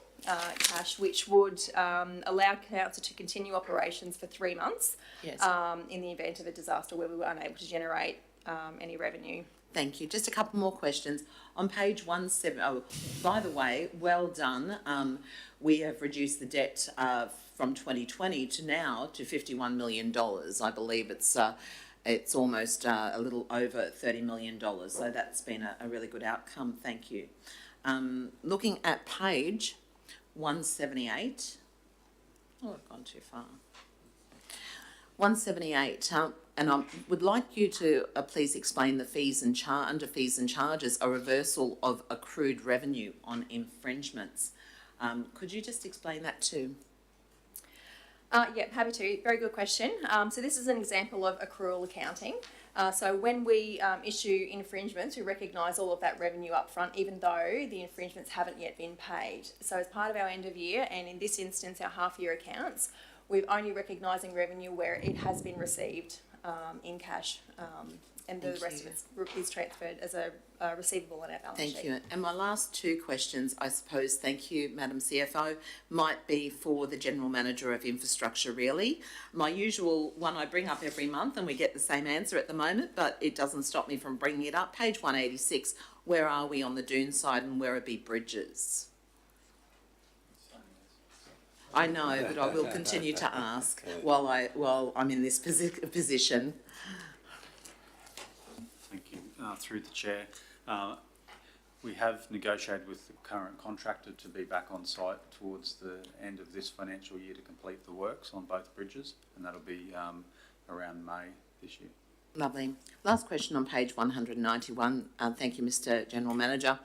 cash, which would allow council to continue operations for 3 months. Yes. In the event of a disaster where we were unable to generate any revenue. Thank you. Just a couple more questions. On page 17, by the way, well done. We have reduced the debt from 2020 to now to $51 million. I believe it's almost a little over $30 million. So that's been a really good outcome. Thank you. Looking at page 178. Oh, I've gone too far. 178. And I would like you to please explain the fees and under fees and charges, a reversal of accrued revenue on infringements. Could you just explain that too? Yeah, happy to. Very good question. So this is an example of accrual accounting. So when we issue infringements, we recognise all of that revenue up front, even though the infringements haven't yet been paid. So as part of our end of year, and in this instance, our half year accounts, we're only recognising revenue where it has been received in cash, and the rest of it is transferred as a receivable on our balance sheet. Thank you. And my last two questions, I suppose, thank you, Madam CFO, might be for the General Manager of Infrastructure, really. My usual one I bring up every month, and we get the same answer at the moment, but it doesn't stop me from bringing it up. Page 186, where are we on the Doon side and Werribee bridges? I know, but I will continue to ask while I'm in this position. Thank you. Through the chair, we have negotiated with the current contractor to be back on site towards the end of this financial year to complete the works on both bridges, and that'll be around May this year. Lovely. Last question on page 191. Thank you, Mr General Manager.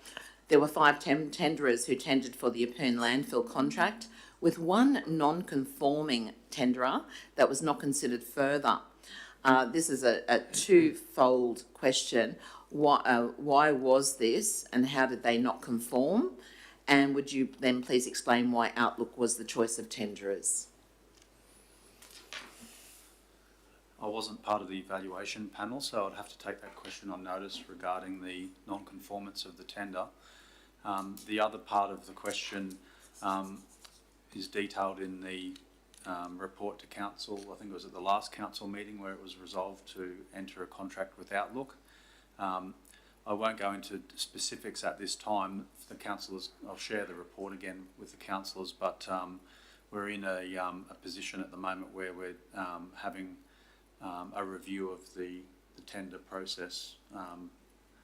There were 5 tenderers who tendered for the Yeppoon landfill contract, with one non-conforming tenderer that was not considered further. This is a twofold question. Why was this, and how did they not conform? And would you then please explain why Outlook was the choice of tenderers? I wasn't part of the evaluation panel, so I'd have to take that question on notice regarding the non-conformance of the tender. The other part of the question is detailed in the report to council. I think it was at the last council meeting where it was resolved to enter a contract with Outlook. I won't go into specifics at this time. The councillors, I'll share the report again with the councillors, but we're in a position at the moment where we're having a review of the tender process.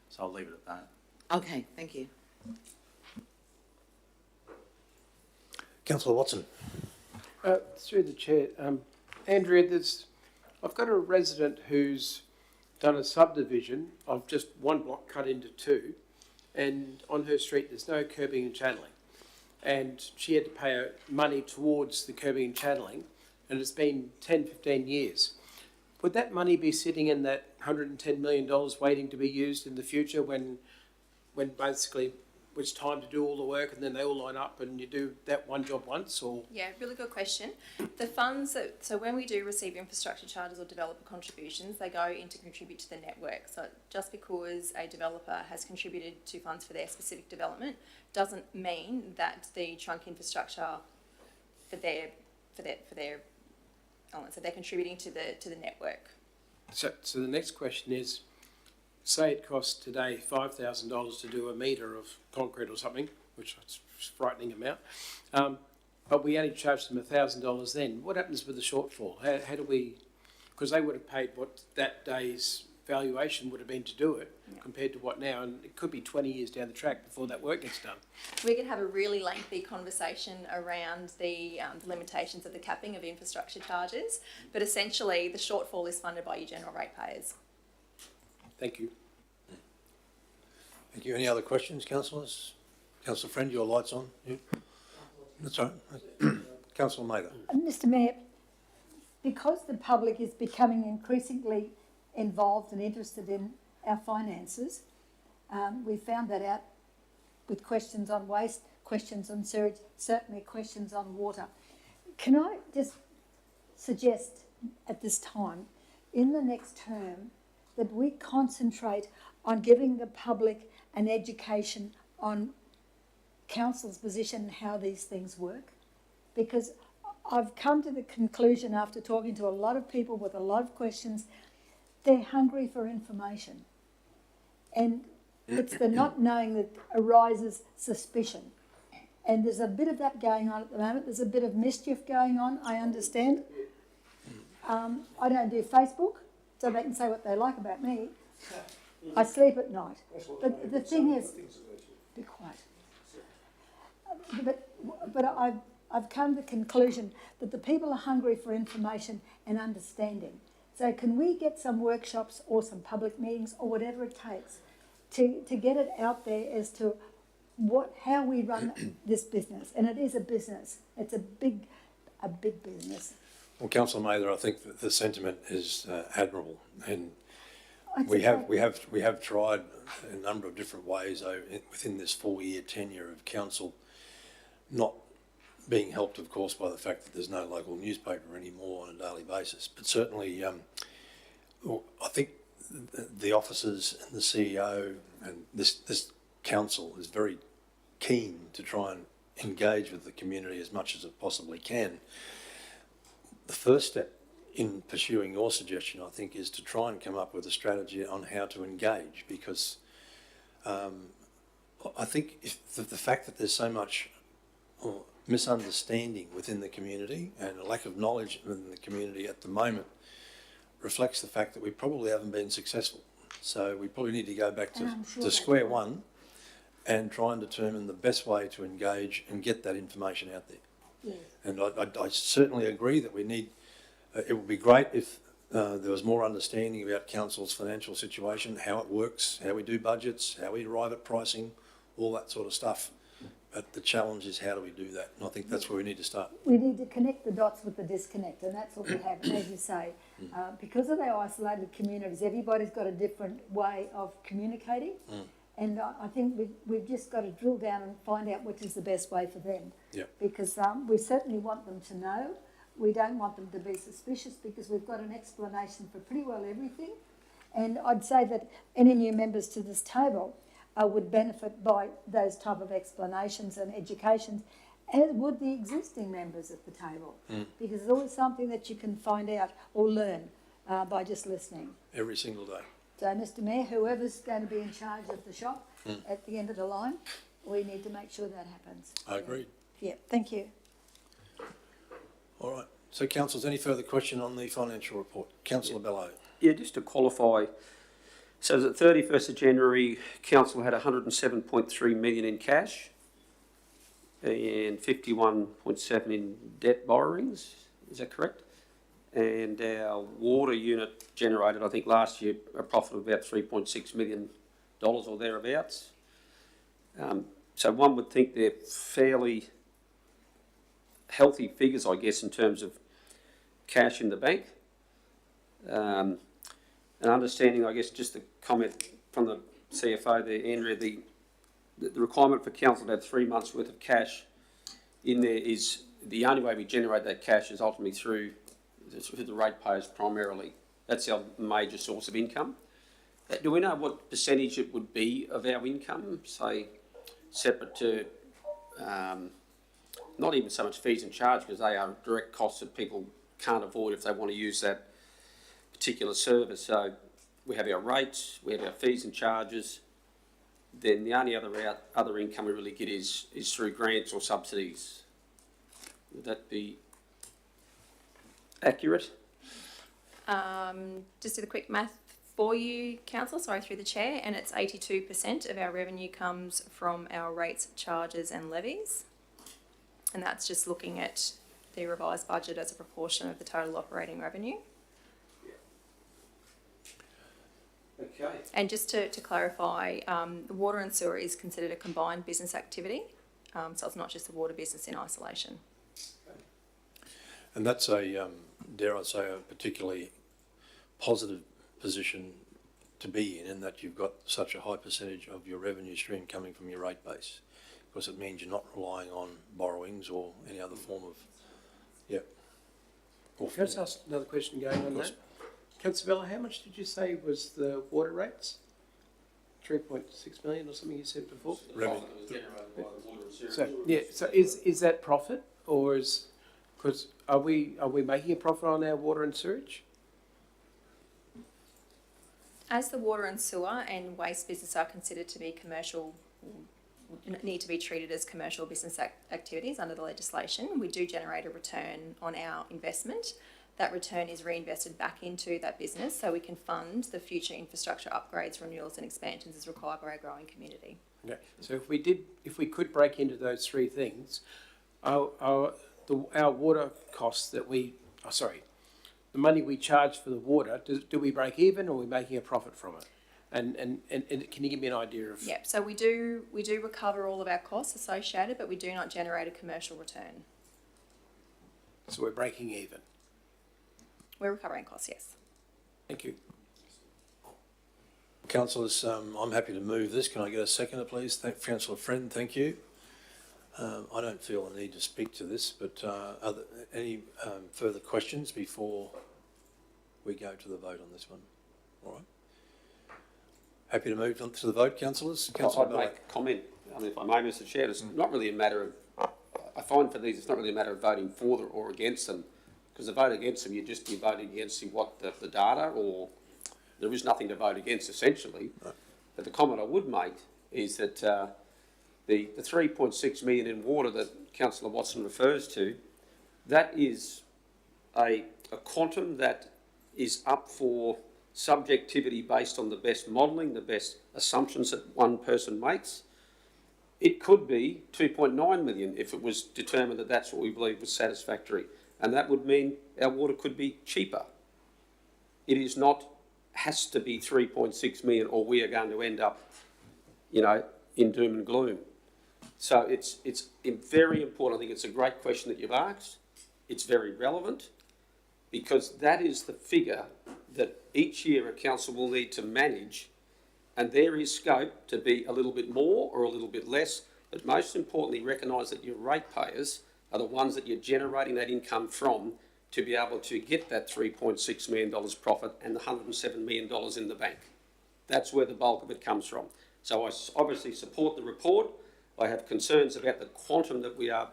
So I'll leave it at that. Okay, thank you. Councillor Watson. Through the chair, Andrea, I've got a resident who's done a subdivision of just one block cut into 2, and on her street there's no curbing and channeling, and she had to pay money towards the curbing and channeling, and it's been 10-15 years. would that money be sitting in that $110 million waiting to be used in the future when basically it's time to do all the work and then they all line up and you do that one job once, or? Yeah, really good question. The funds so when we do receive infrastructure charges or developer contributions, they go in to contribute to the network. So just because a developer has contributed to funds for their specific development doesn't mean that the trunk infrastructure for their so they're contributing to the network. So the next question is, say it costs today $5,000 to do a metre of concrete or something, which is a frightening amount, but we only charge them $1,000 then. What happens with the shortfall? How do we, because they would have paid what that day's valuation would have been to do it, compared to what now, and it could be 20 years down the track before that work gets done. We could have a really lengthy conversation around the limitations of the capping of infrastructure charges, but essentially the shortfall is funded by your general ratepayers. Thank you. Thank you. Any other questions, councillors? Councillor Friend, your light's on. You? That's all right. Councillor Mather. Mr Mayor, because the public is becoming increasingly involved and interested in our finances, we found that out with questions on waste, questions on sewage, certainly questions on water. Can I just suggest at this time, in the next term, that we concentrate on giving the public an education on council's position and how these things work? Because I've come to the conclusion after talking to a lot of people with a lot of questions, they're hungry for information. And it's the not knowing that arises suspicion. And there's a bit of that going on at the moment. There's a bit of mischief going on, I understand. I don't do Facebook, so they can say what they like about me. I sleep at night. But the thing is, be quiet. But I've come to the conclusion that the people are hungry for information and understanding. So can we get some workshops or some public meetings or whatever it takes to get it out there as to how we run this business? And it is a business. It's a big business. Well, Councillor Mather, I think that the sentiment is admirable, and we have tried a number of different ways within this 4-year tenure of council, not being helped, of course, by the fact that there's no local newspaper anymore on a daily basis. But certainly, I think the officers and the CEO and this council is very keen to try and engage with the community as much as it possibly can. The first step in pursuing your suggestion, I think, is to try and come up with a strategy on how to engage, because I think the fact that there's so much misunderstanding within the community and a lack of knowledge within the community at the moment reflects the fact that we probably haven't been successful. So we probably need to go back to square one and try and determine the best way to engage and get that information out there. Yes. And I certainly agree that we need, it would be great if there was more understanding about council's financial situation, how it works, how we do budgets, how we arrive at pricing, all that sort of stuff. But the challenge is, how do we do that? And I think that's where we need to start. We need to connect the dots with the disconnect, and that's what we have. And as you say, because of our isolated communities, everybody's got a different way of communicating. And I think we've just got to drill down and find out which is the best way for them. Yep. Because we certainly want them to know. We don't want them to be suspicious, because we've got an explanation for pretty well everything. And I'd say that any new members to this table would benefit by those type of explanations and educations, as would the existing members at the table. Because there's always something that you can find out or learn by just listening. Every single day. So, Mr Mayor, whoever's going to be in charge of the shop at the end of the line, we need to make sure that happens. I agree. Yeah, thank you. All right. So, councillors, any further question on the financial report? Councillor Bello. Yeah, just to qualify, so at 31st of January, council had 107.3 million in cash and 51.7 in debt borrowings. Is that correct? And our water unit generated, I think last year, a profit of about $3.6 million or thereabouts. So one would think they're fairly healthy figures, I guess, in terms of cash in the bank. And understanding, I guess, just a comment from the CFO there, Andrea, the requirement for council to have 3 months' worth of cash in there is the only way we generate that cash is ultimately through the ratepayers primarily. That's our major source of income. Do we know what percentage it would be of our income, say, separate to not even so much fees and charge, because they are direct costs that people can't avoid if they want to use that particular service. So we have our rates, we have our fees and charges. Then the only other income we really get is through grants or subsidies. Would that be accurate? Just do the quick math for you, Councillor, sorry, through the chair, and it's 82% of our revenue comes from our rates, charges and levies. And that's just looking at the revised budget as a proportion of the total operating revenue. Okay. And just to clarify, water and sewer is considered a combined business activity, so it's not just the water business in isolation. And that's a, dare I say, a particularly positive position to be in that you've got such a high percentage of your revenue stream coming from your rate base, because it means you're not relying on borrowings or any other form of, Can I just ask another question going on that? Councillor Bella, how much did you say was the water rates? 3.6 million or something you said before? Revenue. So, yeah, so is that profit, or is, because are we making a profit on our water and sewage? As the water and sewer and waste business are considered to be commercial, need to be treated as commercial business activities under the legislation, we do generate a return on our investment. That return is reinvested back into that business so we can fund the future infrastructure upgrades, renewals and expansions as required by our growing community. Okay, so if we could break into those three things, our water costs that the money we charge for the water, do we break even, or are we making a profit from it? And can you give me an idea of? Yep. So we do recover all of our costs associated, but we do not generate a commercial return. So we're breaking even. We're recovering costs, yes. Thank you. Councillors, I'm happy to move this. Can I get a seconder, please? Councillor Friend, thank you. I don't feel a need to speak to this, but are there any further questions before we go to the vote on this one? All right. Happy to move on to the vote, councillors? I'd make a comment, if I may, Mr Chair. It's not really a matter of, I find for these, it's not really a matter of voting for them or against them, because the vote against them, you'd just be voting against the data, or there is nothing to vote against, essentially. Right. But the comment I would make is that the 3.6 million in water that Councillor Watson refers to, that is a quantum that is up for subjectivity based on the best modelling, the best assumptions that one person makes. It could be 2.9 million if it was determined that that's what we believe was satisfactory, and that would mean our water could be cheaper. It is not, has to be 3.6 million, or we are going to end up, in doom and gloom. So it's very important. I think it's a great question that you've asked. It's very relevant, because that is the figure that each year a council will need to manage, and there is scope to be a little bit more or a little bit less, but most importantly recognise that your ratepayers are the ones that you're generating that income from to be able to get that $3.6 million profit and the $107 million in the bank. That's where the bulk of it comes from. So I obviously support the report. I have concerns about the quantum that we are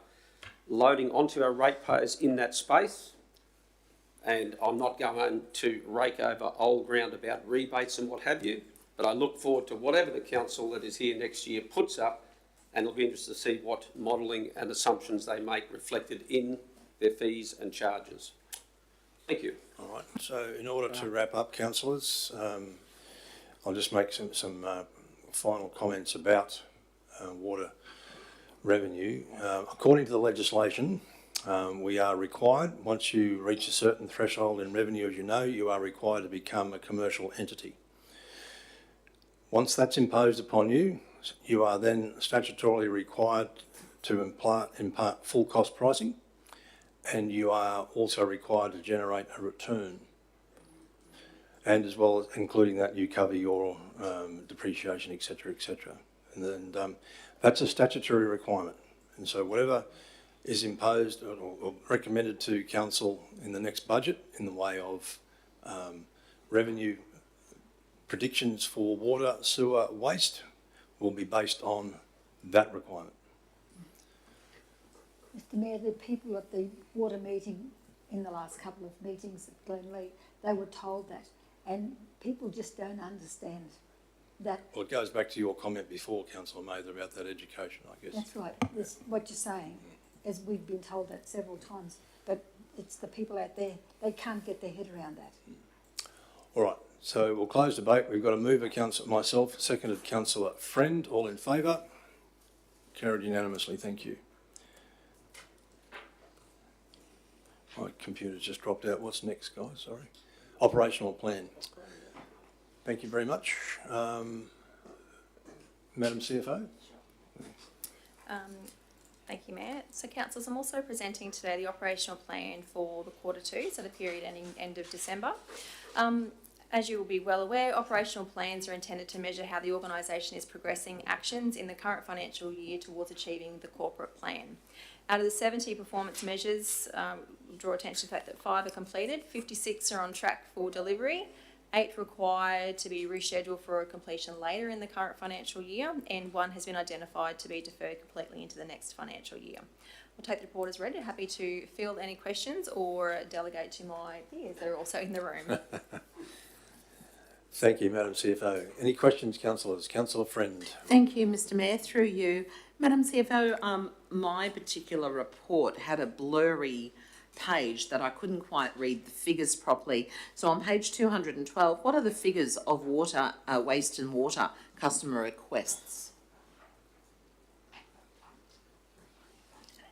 loading onto our ratepayers in that space. And I'm not going to rake over old ground about rebates and what have you, but I look forward to whatever the council that is here next year puts up, and it'll be interesting to see what modelling and assumptions they make reflected in their fees and charges. Thank you. All right, so in order to wrap up, councillors, I'll just make some final comments about water revenue. According to the legislation, we are required, once you reach a certain threshold in revenue, as you know, you are required to become a commercial entity. Once that's imposed upon you, you are then statutorily required to impart full cost pricing, and you are also required to generate a return and as well as including that you cover your depreciation, etc., etc. And then that's a statutory requirement. And so whatever is imposed or recommended to council in the next budget in the way of revenue predictions for water, sewer, waste will be based on that requirement. Mr Mayor, the people at the water meeting in the last couple of meetings at Glenlee, they were told that, and people just don't understand that. Well, it goes back to your comment before, Councillor Mather, about that education, I guess. That's right, that's what you're saying, as we've been told that several times, but it's the people out there, they can't get their head around that. All right, so we'll close debate. We've got a mover, myself, seconded Councillor Friend. All in favour? Carried unanimously, thank you. My computer's just dropped out. What's next, guys? Sorry. Operational plan. Thank you very much. Madam CFO? Thank you, Mayor. So, councillors, I'm also presenting today the operational plan for the Q2, so the period ending end of December. As you will be well aware, operational plans are intended to measure how the organisation is progressing actions in the current financial year towards achieving the corporate plan. Out of the 70 performance measures, draw attention to the fact that 5 are completed, 56 are on track for delivery, 8 required to be rescheduled for a completion later in the current financial year, and 1 has been identified to be deferred completely into the next financial year. I'll take the report as read. Happy to field any questions or delegate to my peers that are also in the room. Thank you, Madam CFO. Any questions, councillors? Councillor Friend. Thank you, Mr Mayor. Through you, Madam CFO, my particular report had a blurry page that I couldn't quite read the figures properly. So on page 212, what are the figures of water, waste and water customer requests?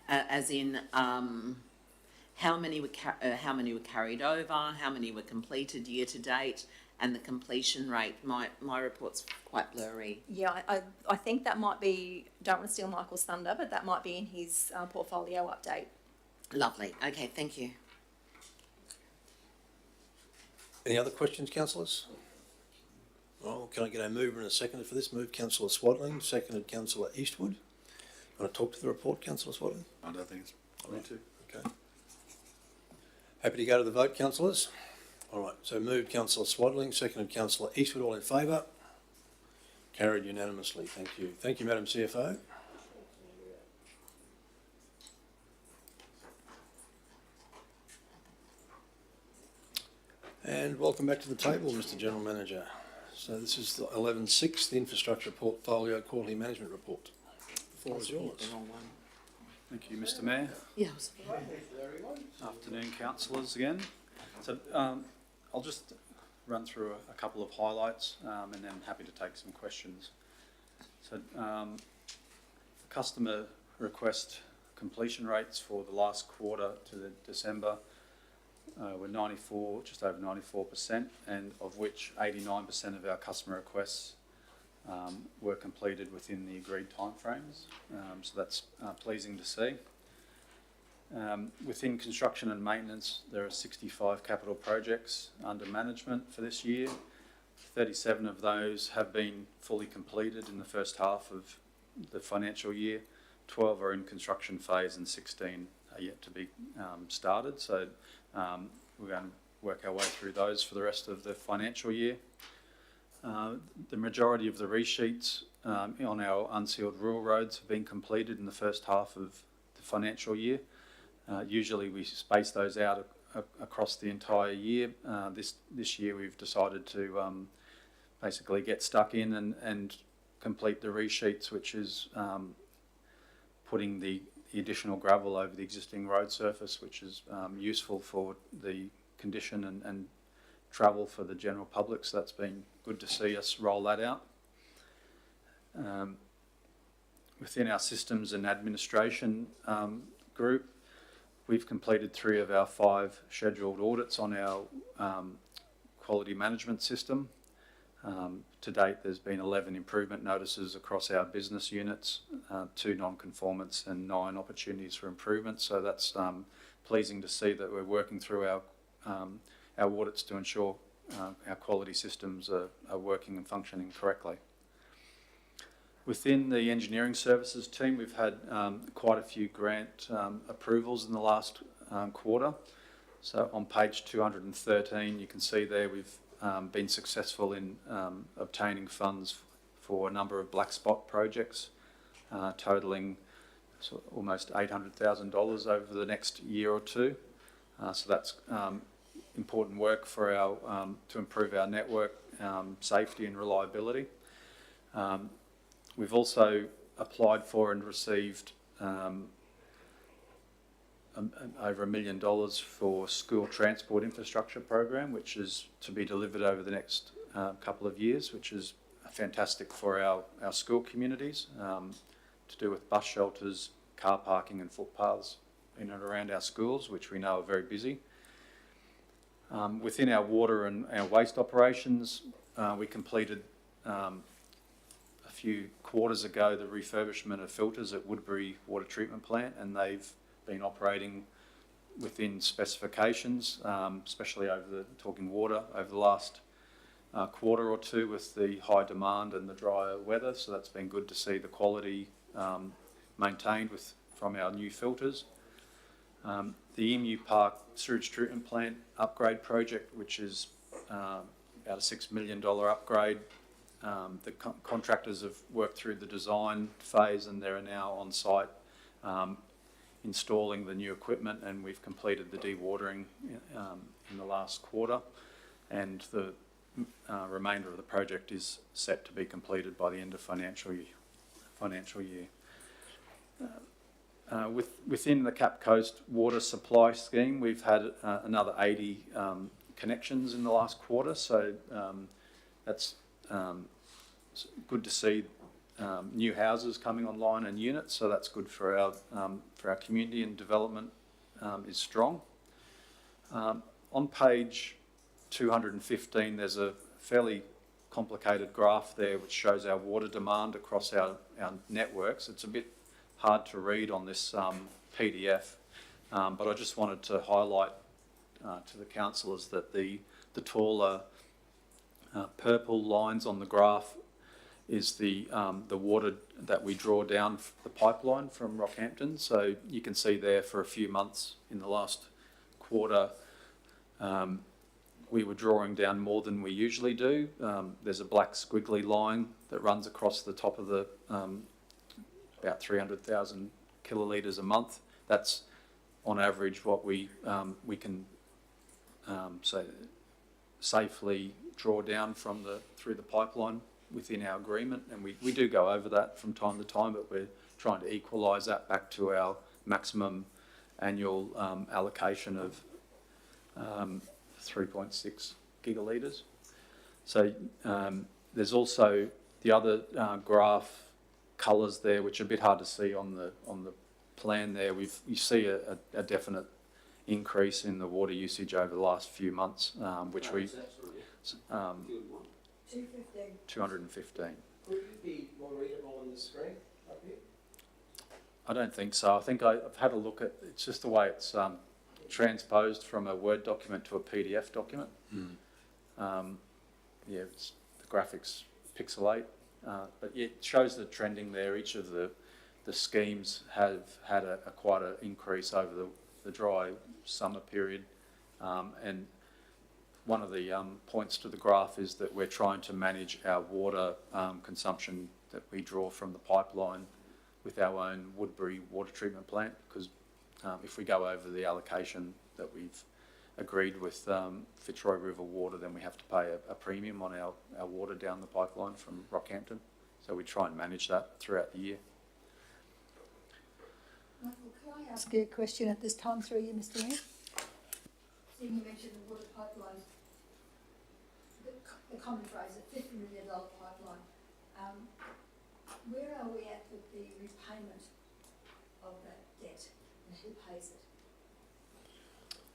As in, how many were carried over, how many were completed year to date, and the completion rate. My report's quite blurry. Yeah, I think that might be, don't want to steal Michael's thunder, but that might be in his portfolio update. Lovely. Okay, thank you. Any other questions, councillors? Well, can I get a mover and a seconder for this? Move Councillor Swadling, seconded Councillor Eastwood. Want to talk to the report, Councillor Swadling? I don't think it's... I need to. Okay. Happy to go to the vote, councillors? All right, so moved Councillor Swadling, seconded Councillor Eastwood. All in favour? Carried unanimously. Thank you. Thank you, Madam CFO. And welcome back to the table, Mr General Manager. So this is the 11.6, the Infrastructure Portfolio Quarterly Management Report. The floor is yours. Thank you, Mr Mayor. Yeah. Afternoon, councillors again. So I'll just run through a couple of highlights and then happy to take some questions. So customer request completion rates for the last quarter to the December were 94, just over 94%, and of which 89% of our customer requests were completed within the agreed timeframes. So that's pleasing to see. Within construction and maintenance, there are 65 capital projects under management for this year. 37 of those have been fully completed in the first half of the financial year. 12 are in construction phase and 16 are yet to be started. So we're going to work our way through those for the rest of the financial year. The majority of the resheets on our unsealed rural roads have been completed in the first half of the financial year. Usually we space those out across the entire year. This year we've decided to basically get stuck in and complete the resheets, which is putting the additional gravel over the existing road surface, which is useful for the condition and travel for the general public. So that's been good to see us roll that out. Within our systems and administration group, we've completed 3 of our 5 scheduled audits on our quality management system. To date, there's been 11 improvement notices across our business units, 2 non-conformance and 9 opportunities for improvement. So that's pleasing to see that we're working through our audits to ensure our quality systems are working and functioning correctly. Within the engineering services team, we've had quite a few grant approvals in the last quarter. So on page 213, you can see there we've been successful in obtaining funds for a number of black spot projects, totalling almost $800,000 over the next year or two. So that's important work for our to improve our network safety and reliability. We've also applied for and received over $1 million for school transport infrastructure program, which is to be delivered over the next couple of years, which is fantastic for our school communities, to do with bus shelters, car parking and footpaths in and around our schools, which we know are very busy. Within our water and our waste operations, we completed a few quarters ago the refurbishment of filters at Woodbury Water Treatment Plant, and they've been operating within specifications, especially talking water, over the last quarter or two with the high demand and the drier weather. So that's been good to see the quality maintained from our new filters. The Emu Park Sewage Treatment Plant upgrade project, which is about a $6 million upgrade. The contractors have worked through the design phase and they're now on site installing the new equipment, and we've completed the dewatering in the last quarter, and the remainder of the project is set to be completed by the end of financial year. Within the Cap Coast water supply scheme, we've had another 80 connections in the last quarter, so that's good to see new houses coming online and units, so that's good for our community, and development is strong. On page 215, there's a fairly complicated graph there which shows our water demand across our networks. It's a bit hard to read on this PDF, but I just wanted to highlight to the councillors that the taller purple lines on the graph is the water that we draw down the pipeline from Rockhampton. So you can see there for a few months in the last quarter, we were drawing down more than we usually do. There's a black squiggly line that runs across the top of the about 300,000 kilolitres a month. That's on average what we can safely draw down through the pipeline within our agreement, and we do go over that from time to time, but we're trying to equalise that back to our maximum annual allocation of 3.6 gigalitres. So there's also the other graph colours there, which are a bit hard to see on the plan there. You see a definite increase in the water usage over the last few months, which we 215. Could it be more readable on the screen up here? I don't think so. I think I've had a look at it's just the way it's transposed from a Word document to a PDF document. Yeah, the graphics pixelate, but yeah, it shows the trending there. Each of the schemes have had quite an increase over the dry summer period, and one of the points to the graph is that we're trying to manage our water consumption that we draw from the pipeline with our own Woodbury Water Treatment Plant, because if we go over the allocation that we've agreed with Fitzroy River Water, then we have to pay a premium on our water down the pipeline from Rockhampton. So we try and manage that throughout the year. Michael, can I ask you a question at this time through you, Mr. Mayor? Seeing you mentioned the water pipeline, the common phrase, a $50 million pipeline. Where are we at with the repayment of that debt, and who pays it?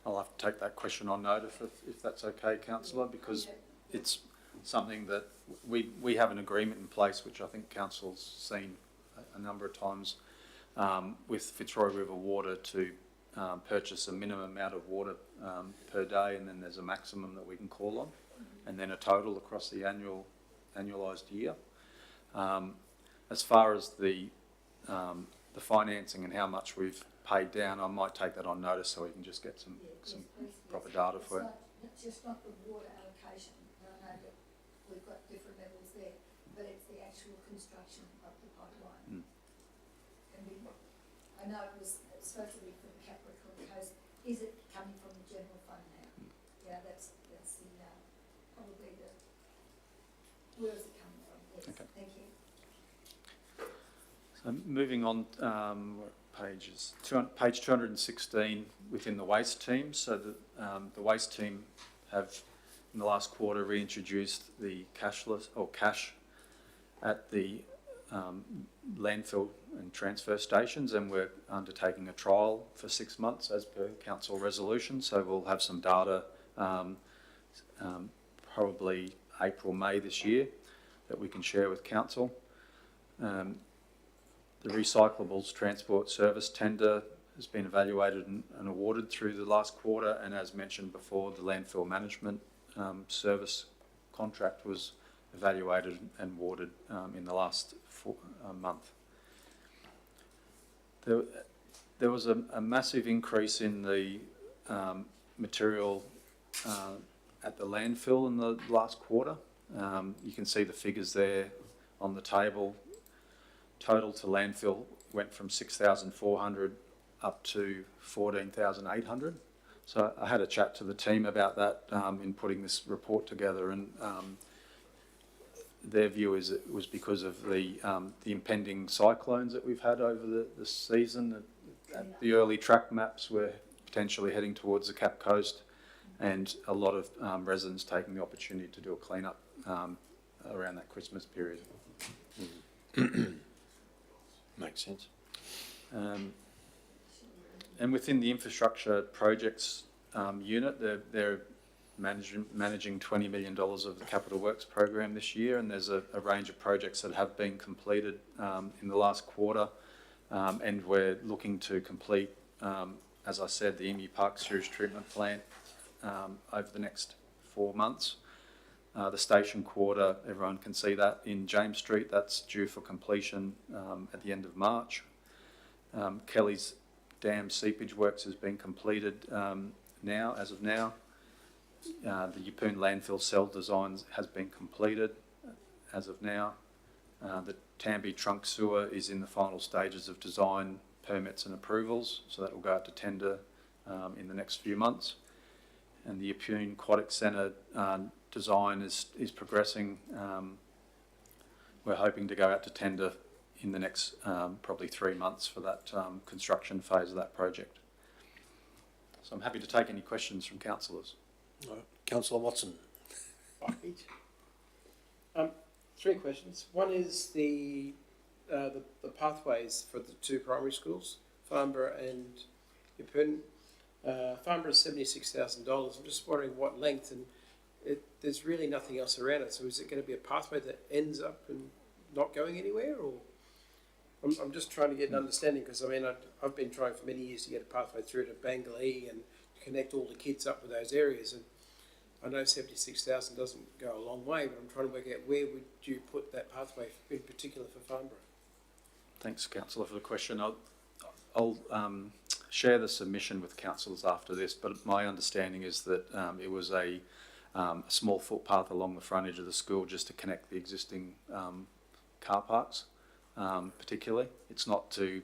I'll have to take that question on notice if that's okay, Councillor, because it's something that we have an agreement in place, which I think Council's seen a number of times, with Fitzroy River Water to purchase a minimum amount of water per day, and then there's a maximum that we can call on. and then a total across the annualised year. As far as the financing and how much we've paid down, I might take that on notice so we can just get some proper data for it. It's just not the water allocation. I know that we've got different levels there, but it's the actual construction of the pipeline. I know it's supposed to be for the Capricorn Coast. Is it coming from the general fund now? Yeah, that's the probably the, where is it coming from? Yes, Okay. Thank you. So moving on, page 216 within the waste team. So the waste team have in the last quarter reintroduced the cashless or cash at the landfill and transfer stations, and we're undertaking a trial for 6 months as per council resolution. So we'll have some data probably April, May this year that we can share with council. The recyclables transport service tender has been evaluated and awarded through the last quarter, and as mentioned before, the landfill management service contract was evaluated and awarded in the last month. There was a massive increase in the material at the landfill in the last quarter. You can see the figures there on the table. Total to landfill went from 6,400 up to 14,800. So I had a chat to the team about that in putting this report together, and their view is it was because of the impending cyclones that we've had over the season. The early track maps were potentially heading towards the Cap Coast, and a lot of residents taking the opportunity to do a clean-up around that Christmas period. Makes sense. And within the infrastructure projects unit, they're managing $20 million of the capital works program this year, and there's a range of projects that have been completed in the last quarter, and we're looking to complete, as I said, the Emu Park sewage treatment plant over the next 4 months. The station quarter, everyone can see that in James Street, that's due for completion at the end of March. Kelly's Dam seepage works has been completed as of now. The Yeppoon landfill cell design has been completed as of now. The Tamby trunk sewer is in the final stages of design, permits and approvals, so that will go out to tender in the next few months. And the Yeppoon Aquatic Centre design is progressing. We're hoping to go out to tender in the next probably 3 months for that construction phase of that project. So I'm happy to take any questions from councillors. Councillor Watson. 3 questions. One is the pathways for the 2 primary schools, Farnborough and Yeppoon. Farnborough is $76,000. I'm just wondering what length, and there's really nothing else around it. So is it going to be a pathway that ends up and not going anywhere, or? I'm just trying to get an understanding, because I mean I've been trying for many years to get a pathway through to Bangalee and connect all the kids up with those areas, and I know 76,000 doesn't go a long way, but I'm trying to work out where would you put that pathway in particular for Farnborough. Thanks, councillor, for the question. I'll share the submission with councillors after this, but my understanding is that it was a small footpath along the frontage of the school just to connect the existing car parks. Particularly, it's not to,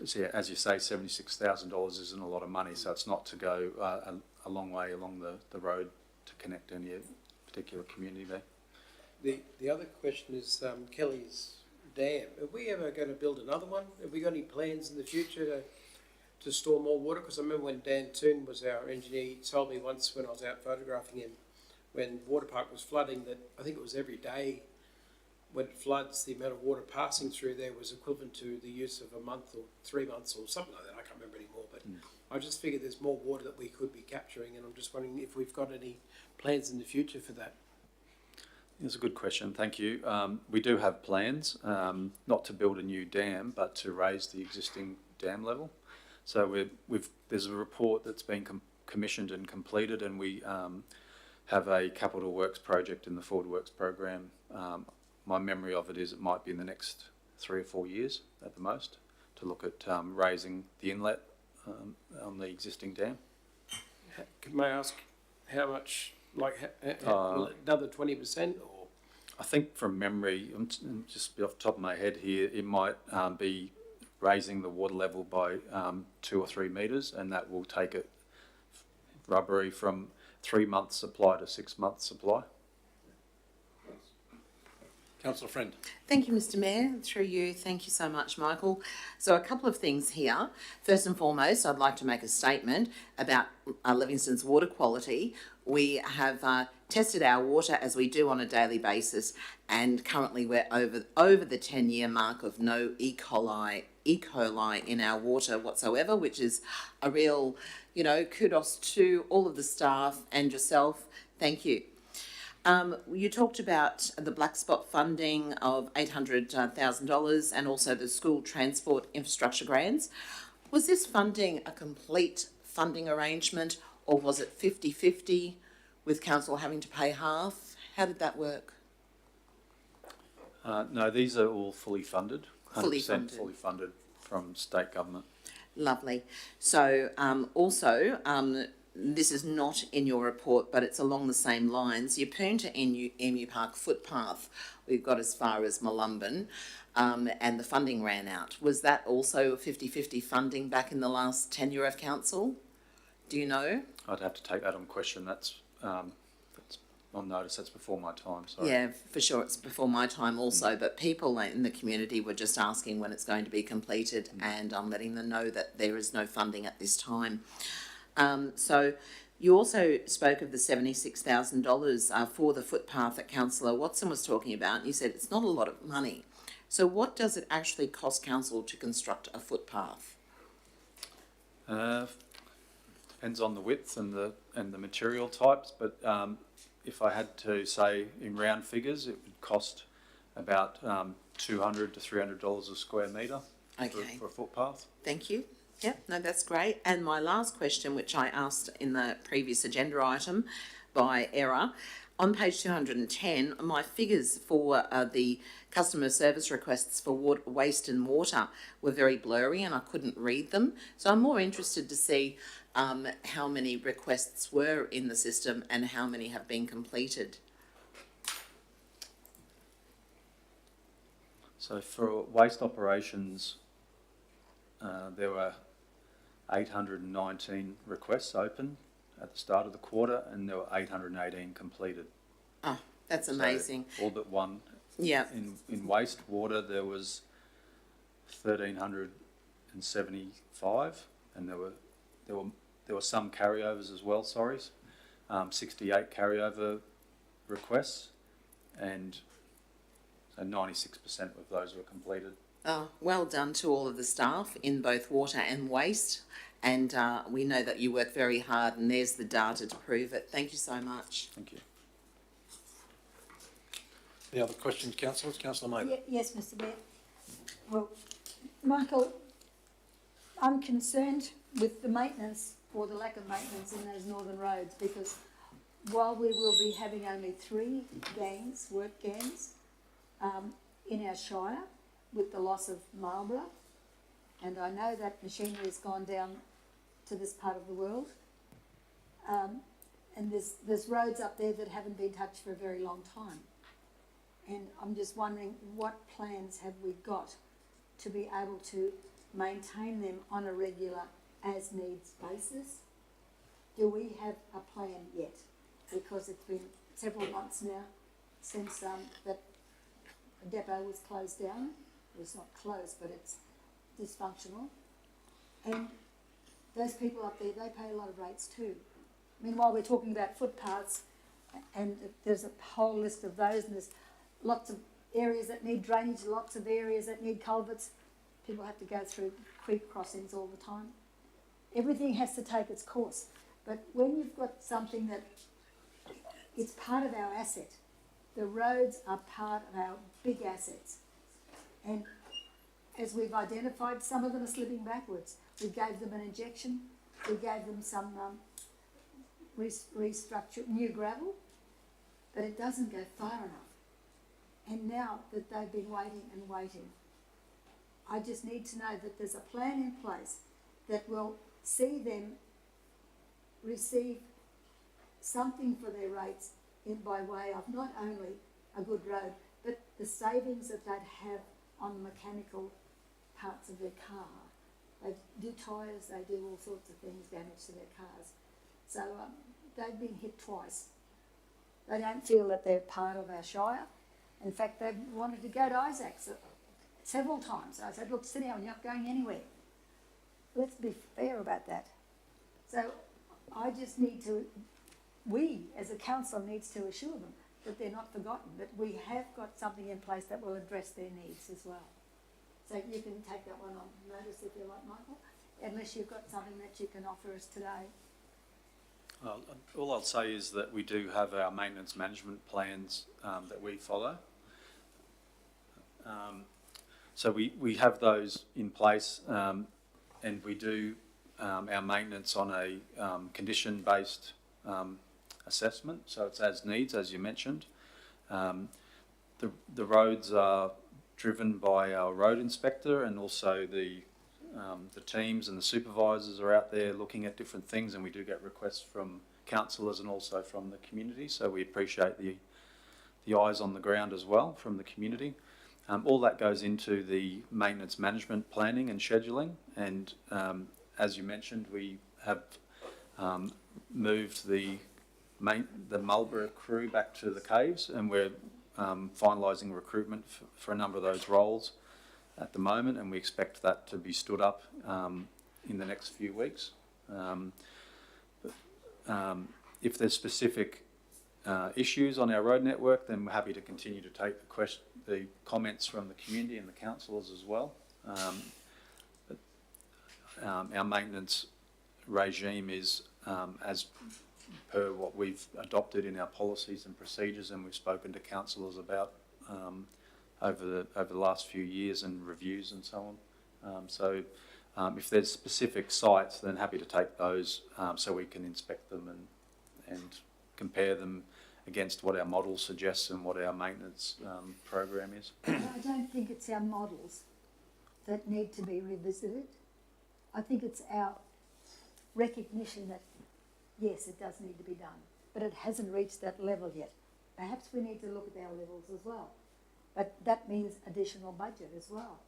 as you say, $76,000 isn't a lot of money, so it's not to go a long way along the road to connect any particular community there. The other question is Kelly's Dam. Are we ever going to build another one? Have we got any plans in the future to store more water? Because I remember when Dan Toon was our engineer, he told me once when I was out photographing him, when Water Park was flooding, that I think it was every day when it floods, the amount of water passing through there was equivalent to the use of a month or 3 months or something like that. I can't remember anymore, but I just figured there's more water that we could be capturing, and I'm just wondering if we've got any plans in the future for that. That's a good question, thank you. We do have plans, not to build a new dam, but to raise the existing dam level. So there's a report that's been commissioned and completed, and we have a capital works project in the Forward Works program. My memory of it is it might be in the next 3 or 4 years at the most, to look at raising the inlet on the existing dam. May I ask how much, another 20% or? I think from memory, just off the top of my head here, it might be raising the water level by 2 or 3 metres, and that will take it rubbery from 3 months supply to 6 months supply. Councillor Friend. Thank you, Mr. Mayor. Through you, thank you so much, Michael. So a couple of things here. First and foremost, I'd like to make a statement about Livingstone's water quality. We have tested our water as we do on a daily basis, and currently we're over the 10-year mark of no E. coli in our water whatsoever, which is a real, kudos to all of the staff and yourself. Thank you. You talked about the black spot funding of $800,000 and also the school transport infrastructure grants. Was this funding a complete funding arrangement, or was it 50-50 with council having to pay half? How did that work? No, these are all fully funded, 100% Fully funded. fully funded from state government. Lovely. So also, this is not in your report, but it's along the same lines. Your Poonta Emu Park footpath, we've got as far as Molumban, and the funding ran out. Was that also 50-50 funding back in the last tenure of council? Do you know? I'd have to take that on question. That's on notice. That's before my time. Sorry. Yeah, for sure. It's before my time also, but people in the community were just asking when it's going to be completed, and I'm letting them know that there is no funding at this time. So you also spoke of the $76,000 for the footpath that Councillor Watson was talking about, and you said it's not a lot of money. So what does it actually cost council to construct a footpath? Depends on the width and the material types, but if I had to say in round figures, it would cost about $200 to $300 a square metre for a footpath. Thank you. Yep, no, that's great. And my last question, which I asked in the previous agenda item by error, on page 210, my figures for the customer service requests for waste and water were very blurry and I couldn't read them. So I'm more interested to see how many requests were in the system and how many have been completed. So for waste operations, there were 819 requests open at the start of the quarter, and there were 818 completed. Oh, that's amazing. So all but one. Yeah. In wastewater, there was 1,375, and there were some carryovers as well. 68 carryover requests, and so 96% of those were completed. Oh, well done to all of the staff in both water and waste, and we know that you work very hard, and there's the data to prove it. Thank you so much. Thank you. Any other questions, councillors? Councillor Maber. Yes, Mr. Mayor. Well, Michael, I'm concerned with the maintenance or the lack of maintenance in those northern roads, because while we will be having only 3 work gangs in our shire, with the loss of Marlborough, and I know that machinery has gone down to this part of the world, and there's roads up there that haven't been touched for a very long time, and I'm just wondering what plans have we got to be able to maintain them on a regular as needs basis? Do we have a plan yet? Because it's been several months now since that depot was closed down. Well, it's not closed, but it's dysfunctional. And those people up there, they pay a lot of rates too. I mean, while we're talking about footpaths, and there's a whole list of those, and there's lots of areas that need drainage, lots of areas that need culverts. People have to go through creek crossings all the time. Everything has to take its course. But when you've got something that it's part of our asset, the roads are part of our big assets. And as we've identified, some of them are slipping backwards. We gave them an injection. We gave them some restructure, new gravel, but it doesn't go far enough. And now that they've been waiting and waiting, I just need to know that there's a plan in place that will see them receive something for their rates by way of not only a good road, but the savings that they'd have on the mechanical parts of their car. They do tyres, they do all sorts of things, damage to their cars. So they've been hit twice. They don't feel that they're part of our shire. In fact, they've wanted to go to Isaac's several times. I said, look, sit down, you're not going anywhere. Let's be fair about that. So I just need to, we as a council needs to assure them that they're not forgotten, that we have got something in place that will address their needs as well. So you can take that one on notice if you like, Michael, unless you've got something that you can offer us today. All I'll say is that we do have our maintenance management plans that we follow. So we have those in place, and we do our maintenance on a condition-based assessment. So it's as needs, as you mentioned. The roads are driven by our road inspector, and also the teams and the supervisors are out there looking at different things, and we do get requests from councillors and also from the community. So we appreciate the eyes on the ground as well from the community. All that goes into the maintenance management planning and scheduling, and as you mentioned, we have moved the Marlborough crew back to the caves, and we're finalising recruitment for a number of those roles at the moment, and we expect that to be stood up in the next few weeks. If there's specific issues on our road network, then we're happy to continue to take the comments from the community and the councillors as well. Our maintenance regime is as per what we've adopted in our policies and procedures, and we've spoken to councillors about over the last few years and reviews and so on. If there's specific sites, then happy to take those so we can inspect them and compare them against what our model suggests and what our maintenance program is. I don't think it's our models that need to be revisited. I think it's our recognition that, yes, it does need to be done, but it hasn't reached that level yet. Perhaps we need to look at our levels as well, but that means additional budget as well.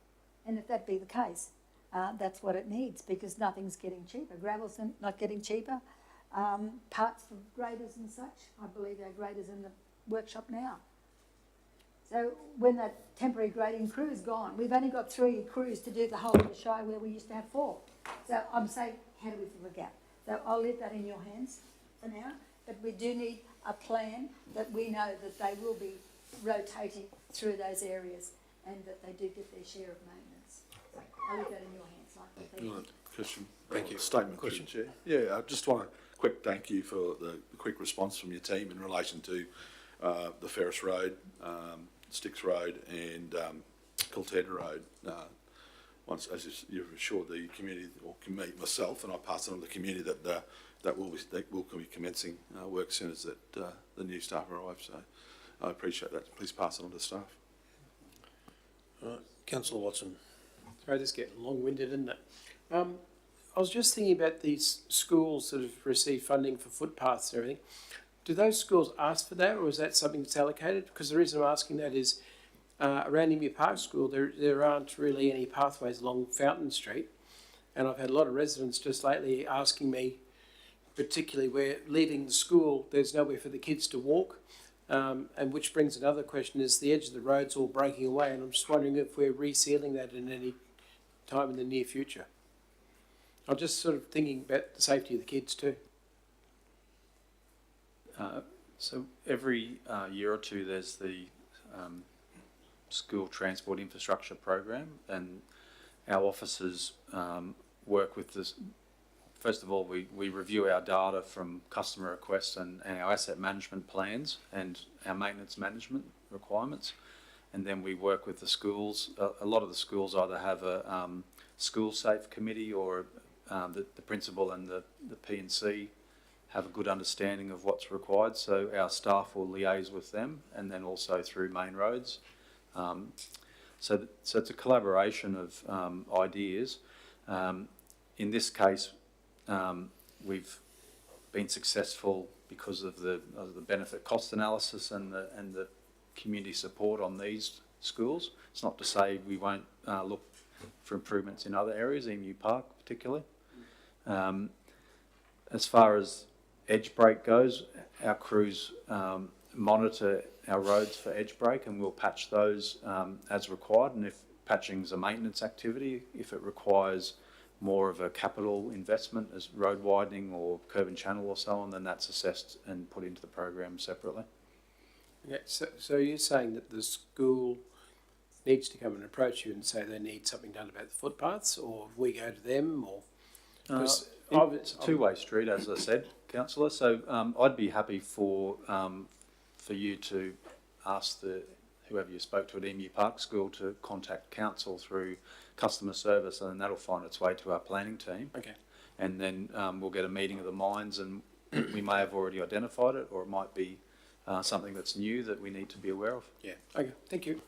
And if that be the case, that's what it needs, because nothing's getting cheaper. Gravel's not getting cheaper. Parts for graders and such, I believe our graders in the workshop now. So when that temporary grading crew is gone, we've only got 3 crews to do the whole of the Shire where we used to have 4. So I'm saying, how do we fill the gap? So I'll leave that in your hands for now, but we do need a plan that we know that they will be rotating through those areas and that they do get their share of maintenance. So I'll leave that in your hands, Michael. Thank you. Question. Thank you. Statement. Question, Chair. Yeah, I just want a quick thank you for the quick response from your team in relation to the Ferris Road, Sticks Road and Kilteda Road. Once, as you've assured the community, or myself, and I pass it on to the community that will be commencing work as soon as the new staff arrive. So I appreciate that. Please pass it on to staff. Councillor Watson. Sorry, this is getting long-winded, isn't it? I was just thinking about these schools that have received funding for footpaths and everything. Do those schools ask for that, or is that something that's allocated? Because the reason I'm asking that is around Emu Park School, there aren't really any pathways along Fountain Street. And I've had a lot of residents just lately asking me, particularly where leaving the school, there's nowhere for the kids to walk. And which brings another question, is the edge of the road's all breaking away, and I'm just wondering if we're resealing that in any time in the near future. I'm just sort of thinking about the safety of the kids too. So every year or two there's the school transport infrastructure program, and our officers work with this. First of all, we review our data from customer requests and our asset management plans and our maintenance management requirements, and then we work with the schools. A lot of the schools either have a school safe committee, or the principal and the P&C have a good understanding of what's required. So our staff will liaise with them, and then also through Main Roads. So it's a collaboration of ideas. In this case, we've been successful because of the benefit cost analysis and the community support on these schools. It's not to say we won't look for improvements in other areas, Emu Park particularly. As far as edge break goes, our crews monitor our roads for edge break, and we'll patch those as required. And if patching is a maintenance activity, if it requires more of a capital investment as road widening or curb and channel or so on, then that's assessed and put into the program separately. Okay, so you're saying that the school needs to come and approach you and say they need something done about the footpaths, or we go to them, or? It's a two-way street, as I said, Councillor. So I'd be happy for you to ask whoever you spoke to at Emu Park School to contact council through customer service, and then that'll find its way to our planning team. Okay. And then we'll get a meeting of the minds, and we may have already identified it, or it might be something that's new that we need to be aware of. Yeah. Okay. Thank you.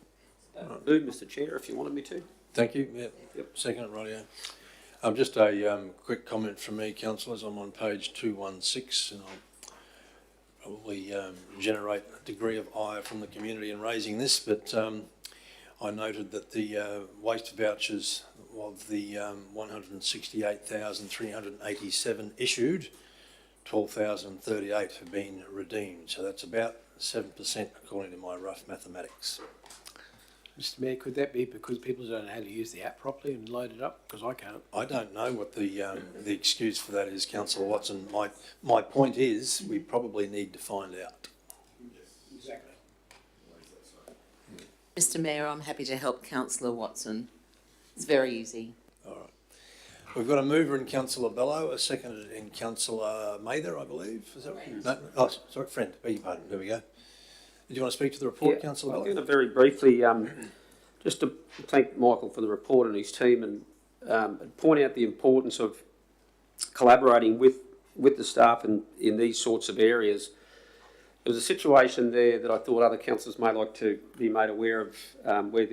Do, Mr. Chair, if you wanted me to. Thank you. Yep. Second, rightio. Just a quick comment from me, councillors. I'm on page 216, and I'll probably generate a degree of ire from the community in raising this, but I noted that the waste vouchers of the 168,387 issued, 12,038 have been redeemed. So that's about 7% according to my rough mathematics. Mr. Mayor, could that be because people don't know how to use the app properly and load it up? Because I can't. I don't know what the excuse for that is, Councillor Watson. My point is we probably need to find out. Exactly. Mr. Mayor, I'm happy to help Councillor Watson. It's very easy. All right. We've got a mover in Councillor Bello, a seconded in Councillor Mather, I believe. Is that right? No, oh, sorry, Friend. Beg your pardon. There we go. Did you want to speak to the report, Councillor Bello? I'm going to very briefly just to thank Michael for the report and his team, and point out the importance of collaborating with the staff in these sorts of areas. There was a situation there that I thought other councillors may like to be made aware of, where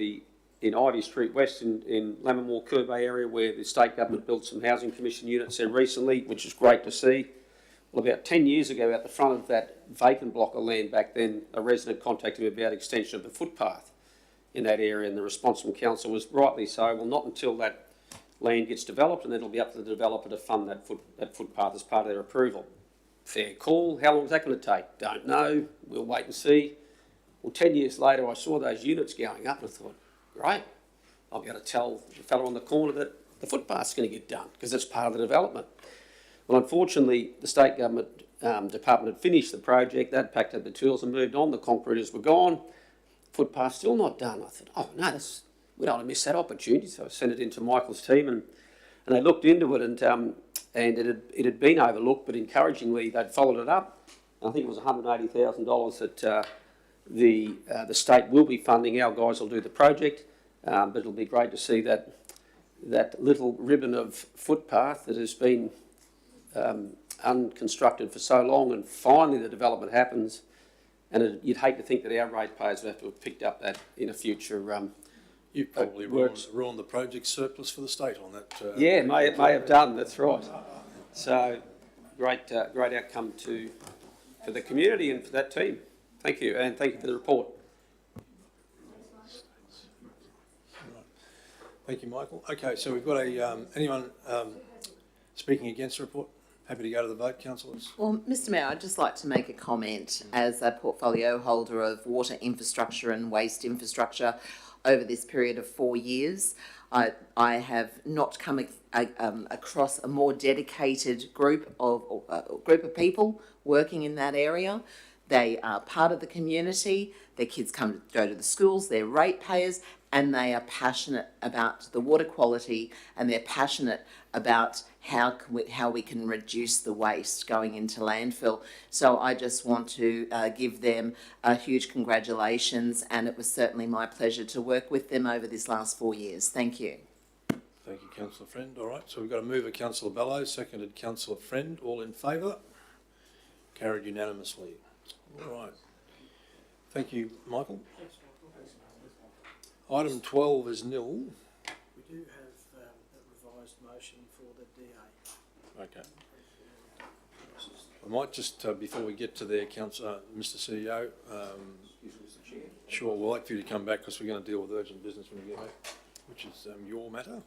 in Ivy Street West in Lammermoor Kirby area, where the state government built some housing commission units there recently, which is great to see. Well, about 10 years ago, out the front of that vacant block of land back then, a resident contacted me about extension of the footpath in that area, and the response from council was rightly so. Well, not until that land gets developed, and then it'll be up to the developer to fund that footpath as part of their approval. Fair call. How long is that going to take? Don't know. We'll wait and see. Well, 10 years later, I saw those units going up, and I thought, great, I'll be able to tell the fellow on the corner that the footpath's going to get done because it's part of the development. Well, unfortunately, the state government department had finished the project. They'd packed up the tools and moved on. The concreters were gone. Footpath's still not done. I thought, oh no, we don't want to miss that opportunity. So I sent it into Michael's team, and they looked into it, and it had been overlooked, but encouragingly they'd followed it up. I think it was $180,000 that the state will be funding. Our guys will do the project, but it'll be great to see that little ribbon of footpath that has been unconstructed for so long, and finally the development happens, and you'd hate to think that our ratepayers would have to have picked up that in a future. You probably ruined the project surplus for the state on that. Yeah, may have done. That's right. So great outcome for the community and for that team. Thank you, and thank you for the report. Thank you, Michael. Okay, so we've got anyone speaking against the report? Happy to go to the vote, councillors. Well, Mr. Mayor, I'd just like to make a comment as a portfolio holder of water infrastructure and waste infrastructure over this period of 4 years. I have not come across a more dedicated group of people working in that area. They are part of the community. Their kids go to the schools. They're ratepayers, and they are passionate about the water quality, and they're passionate about how we can reduce the waste going into landfill. So I just want to give them a huge congratulations, and it was certainly my pleasure to work with them over this last 4 years. Thank you. Thank you, Councillor Friend. All right, so we've got a mover, Councillor Bello, seconded Councillor Friend. All in favour? Carried unanimously. All right. Thank you, Michael. Item 12 is nil. We do have a revised motion for the DA. Okay. I might just, before we get to there, Councillor, Mr CEO, sure, we'll wait for you to come back because we're going to deal with urgent business when we get back, which is your matter.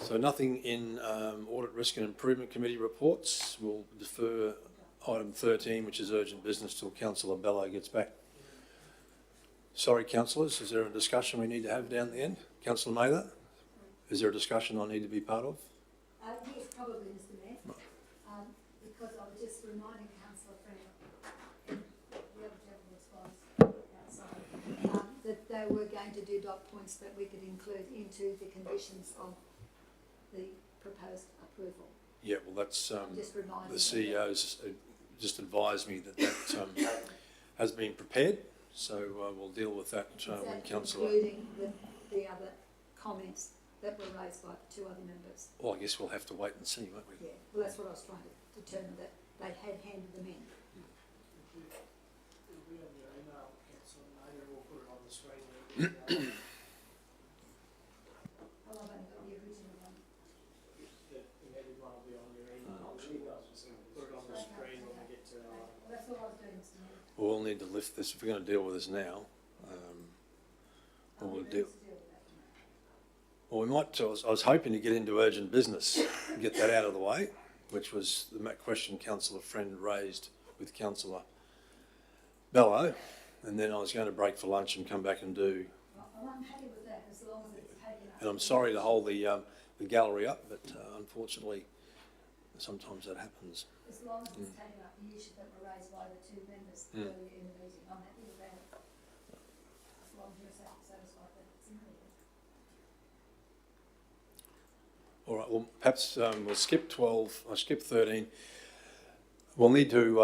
So nothing in Audit, Risk and Improvement Committee reports. We'll defer item 13, which is urgent business, till Councillor Bello gets back. Sorry, councillors, is there a discussion we need to have down the end? Councillor Mather, is there a discussion I need to be part of? Yes, probably, Mr Mayor. Because I was just reminding Councillor Friend, and the other gentleman was outside, that they were going to do dot points that we could include into the conditions of the proposed approval. Yeah, well, that's Just reminding the CEO's just advised me that has been prepared, so we'll deal with that when Councillor. Including the other comments that were raised by 2 other members. Well, I guess we'll have to wait and see, won't we? Yeah, well, that's what I was trying to determine, that they had handed them in. It'll be on your email, Councillor Mayor, we'll put it on the screen. Well, I've only got the original one. The amended one will be on your email. Put it on the screen when we get to our... Well, that's what I was doing, Mr Mayor. We'll need to lift this if we're going to deal with this now. We'll deal. Well, we might. I was hoping to get into urgent business, and get that out of the way, which was the question Councillor Friend raised with Councillor Bello, and then I was going to break for lunch and come back and do. Well, I'm happy with that, as long as it's taken up. And I'm sorry to hold the gallery up, but unfortunately, sometimes that happens. As long as it's taken up the issues that were raised by the 2 members earlier in the meeting, I'm happy with that. As long as you're satisfied that it's included. All right, well, perhaps we'll skip 12, I'll skip 13. We'll need to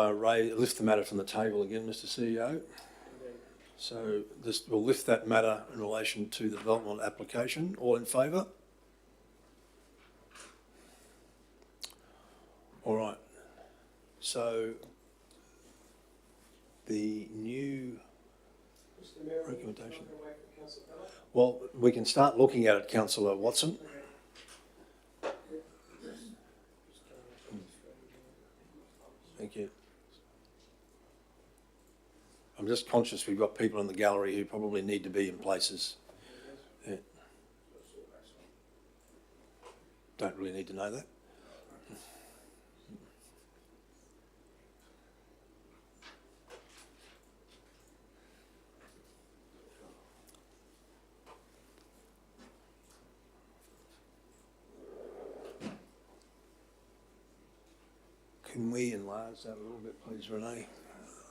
lift the matter from the table again, Mr CEO. So we'll lift that matter in relation to the development application. All in favour? All right. So the new recommendation. Well, we can start looking at it, Councillor Watson. Thank you. I'm just conscious we've got people in the gallery who probably need to be in places. Yeah. Don't really need to know that. Can we enlarge that a little bit, please, Renee?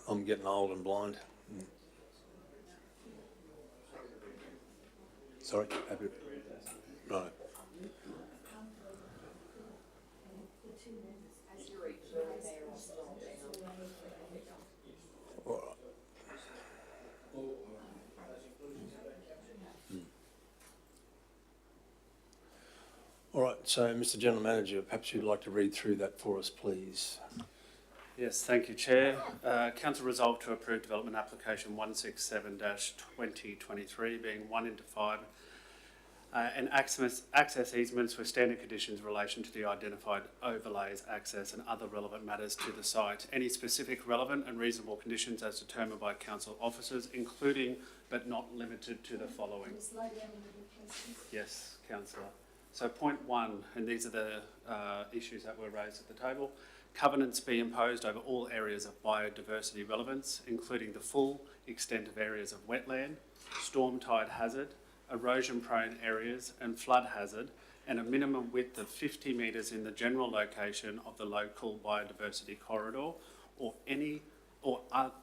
I'm getting old and blind. Sorry? Happy. Right. All right. All right, so Mr General Manager, perhaps you'd like to read through that for us, please. Yes, thank you, Chair. Council resolved to approve development application 167-2023 being 1 into 5 and access easements with standard conditions in relation to the identified overlays, access and other relevant matters to the site. Any specific relevant and reasonable conditions as determined by council officers, including but not limited to the following. Yes, Councillor. So point 1, and these are the issues that were raised at the table. Covenants be imposed over all areas of biodiversity relevance, including the full extent of areas of wetland, storm tide hazard, erosion-prone areas and flood hazard, and a minimum width of 50 metres in the general location of the local biodiversity corridor or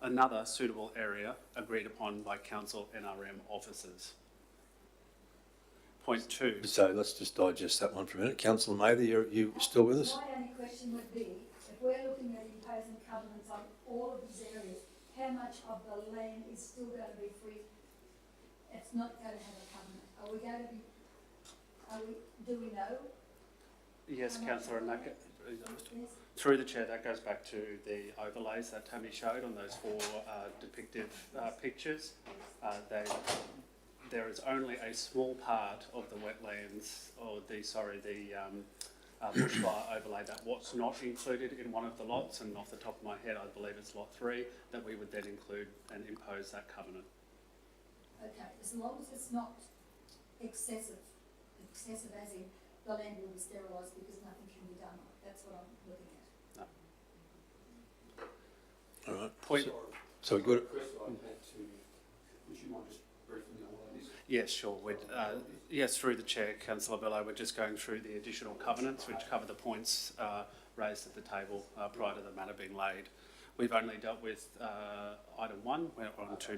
another suitable area agreed upon by council NRM officers. Point 2. So let's just digest that one for a minute. Councillor Mather, you still with us? My only question would be, if we're looking at imposing covenants on all of these areas, how much of the land is still going to be free? It's not going to have a covenant. Are we going to be, do we know? Yes, Councillor, Through the chair, that goes back to the overlays that Tammy showed on those four depictive pictures. There is only a small part of the wetlands, or the bushfire overlay that was not included in one of the lots, and off the top of my head, I believe it's lot 3, that we would then include and impose that covenant. Okay, as long as it's not excessive as in the land will be sterilised because nothing can be done on it. That's what I'm looking at. All right. Point. So we're good. Yes, sure. Yes, through the chair, Councillor Bello, we're just going through the additional covenants which cover the points raised at the table prior to the matter being laid. We've only dealt with item 1, we're on to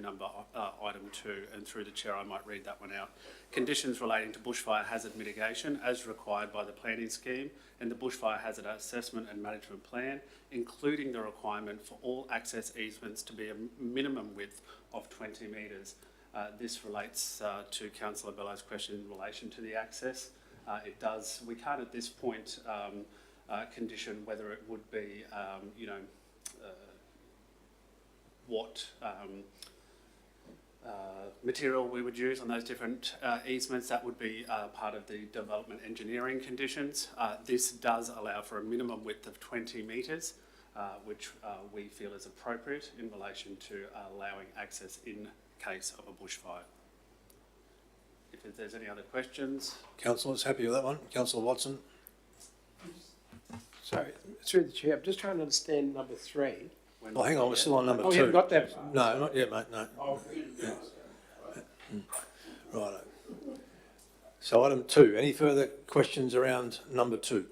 item 2, and through the chair I might read that one out. Conditions relating to bushfire hazard mitigation as required by the planning scheme and the bushfire hazard assessment and management plan, including the requirement for all access easements to be a minimum width of 20 metres. This relates to Councillor Bello's question in relation to the access. We can't at this point condition whether it would be, what material we would use on those different easements. That would be part of the development engineering conditions. This does allow for a minimum width of 20 metres, which we feel is appropriate in relation to allowing access in case of a bushfire. If there's any other questions. Councillors, happy with that one? Councillor Watson? Sorry, through the chair, I'm just trying to understand number 3. Oh, hang on, we're still on number 2. Oh, you haven't got that? No, not yet, mate, no. Yeah. Righto. So item 2, any further questions around number 2?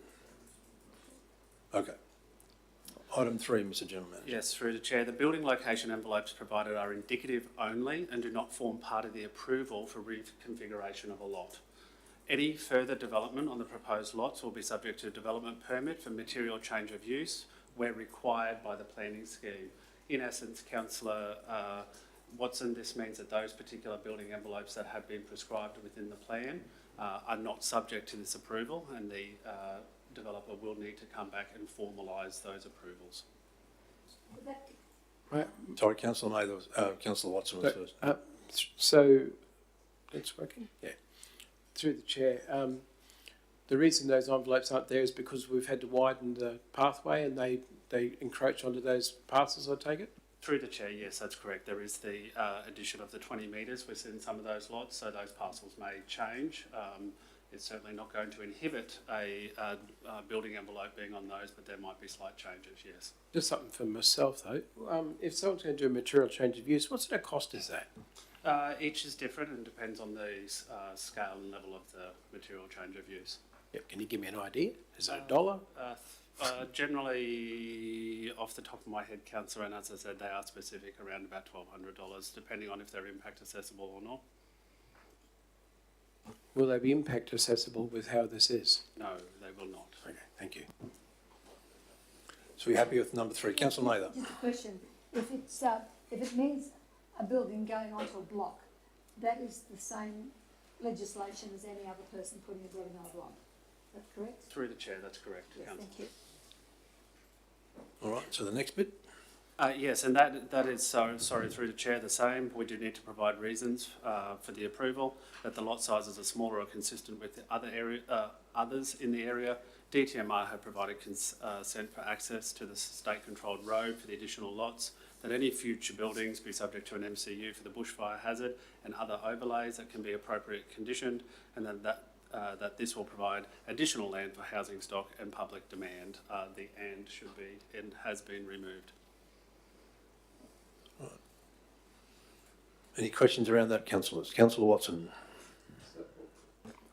Okay. Item 3, Mr General Manager. Yes, through the chair. The building location envelopes provided are indicative only and do not form part of the approval for reconfiguration of a lot. Any further development on the proposed lots will be subject to a development permit for material change of use where required by the planning scheme. In essence, Councillor Watson, this means that those particular building envelopes that have been prescribed within the plan are not subject to this approval, and the developer will need to come back and formalise those approvals. Right. Sorry, Councillor Mather, Councillor Watson was first. So, it's working? Yeah. Through the chair, the reason those envelopes aren't there is because we've had to widen the pathway and they encroach onto those parcels, I take it? Through the chair, yes, that's correct. There is the addition of the 20 metres within some of those lots, so those parcels may change. It's certainly not going to inhibit a building envelope being on those, but there might be slight changes, yes. Just something for myself though. If someone's going to do a material change of use, what sort of cost is that? Each is different and depends on the scale and level of the material change of use. Yep. Can you give me an idea? Is it $1? Generally, off the top of my head, Councillor, and as I said, they are specific, around about $1,200, depending on if they're impact accessible or not. Will they be impact accessible with how this is? No, they will not. Okay, thank you. So we're happy with number 3. Councillor Mather. Just a question. If it means a building going onto a block, that is the same legislation as any other person putting a building on a block. Is that correct? Through the chair, that's correct, Yes, Councillor. thank you. All right, so the next bit. Yes, and that is, sorry, through the chair, the same. We do need to provide reasons for the approval, that the lot sizes are smaller or consistent with the others in the area. DTMR have provided consent for access to the state-controlled road for the additional lots, that any future buildings be subject to an MCU for the bushfire hazard and other overlays that can be appropriately conditioned, and then that this will provide additional land for housing stock and public demand. The "and" should be and has been removed. Right. Any questions around that, councillors? Councillor Watson.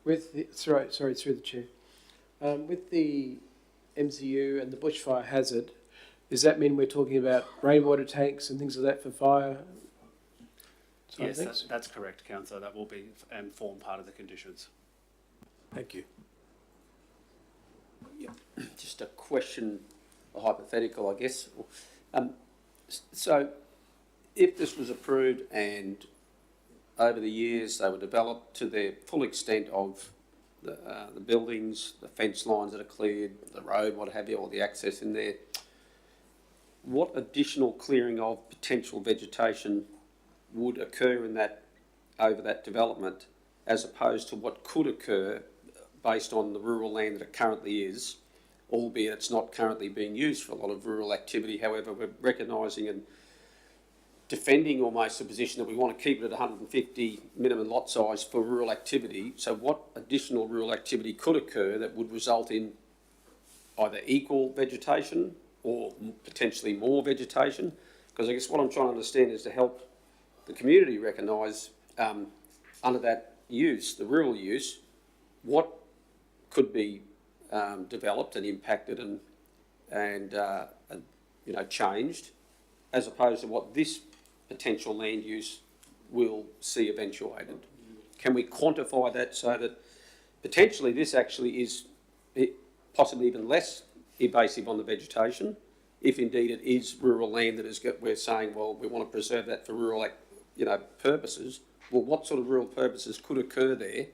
With the, sorry, through the chair. With the MCU and the bushfire hazard, does that mean we're talking about rainwater tanks and things like that for fire? Yes, that's correct, Councillor. That will be and form part of the conditions. Thank you. Yep. Just a question, a hypothetical, I guess. So, if this was approved and over the years they were developed to their full extent of the buildings, the fence lines that are cleared, the road, what have you, or the access in there. What additional clearing of potential vegetation would occur in that, over that development, as opposed to what could occur based on the rural land that it currently is, albeit it's not currently being used for a lot of rural activity. However, we're recognising and defending almost the position that we want to keep it at 150 minimum lot size for rural activity. So what additional rural activity could occur that would result in either equal vegetation or potentially more vegetation? Because I guess what I'm trying to understand is to help the community recognise under that use, the rural use, what could be developed and impacted and you know, changed, as opposed to what this potential land use will see eventuated. Can we quantify that so that potentially this actually is possibly even less invasive on the vegetation, if indeed it is rural land that is, we're saying, well, we want to preserve that for rural, you know, purposes. Well, what sort of rural purposes could occur there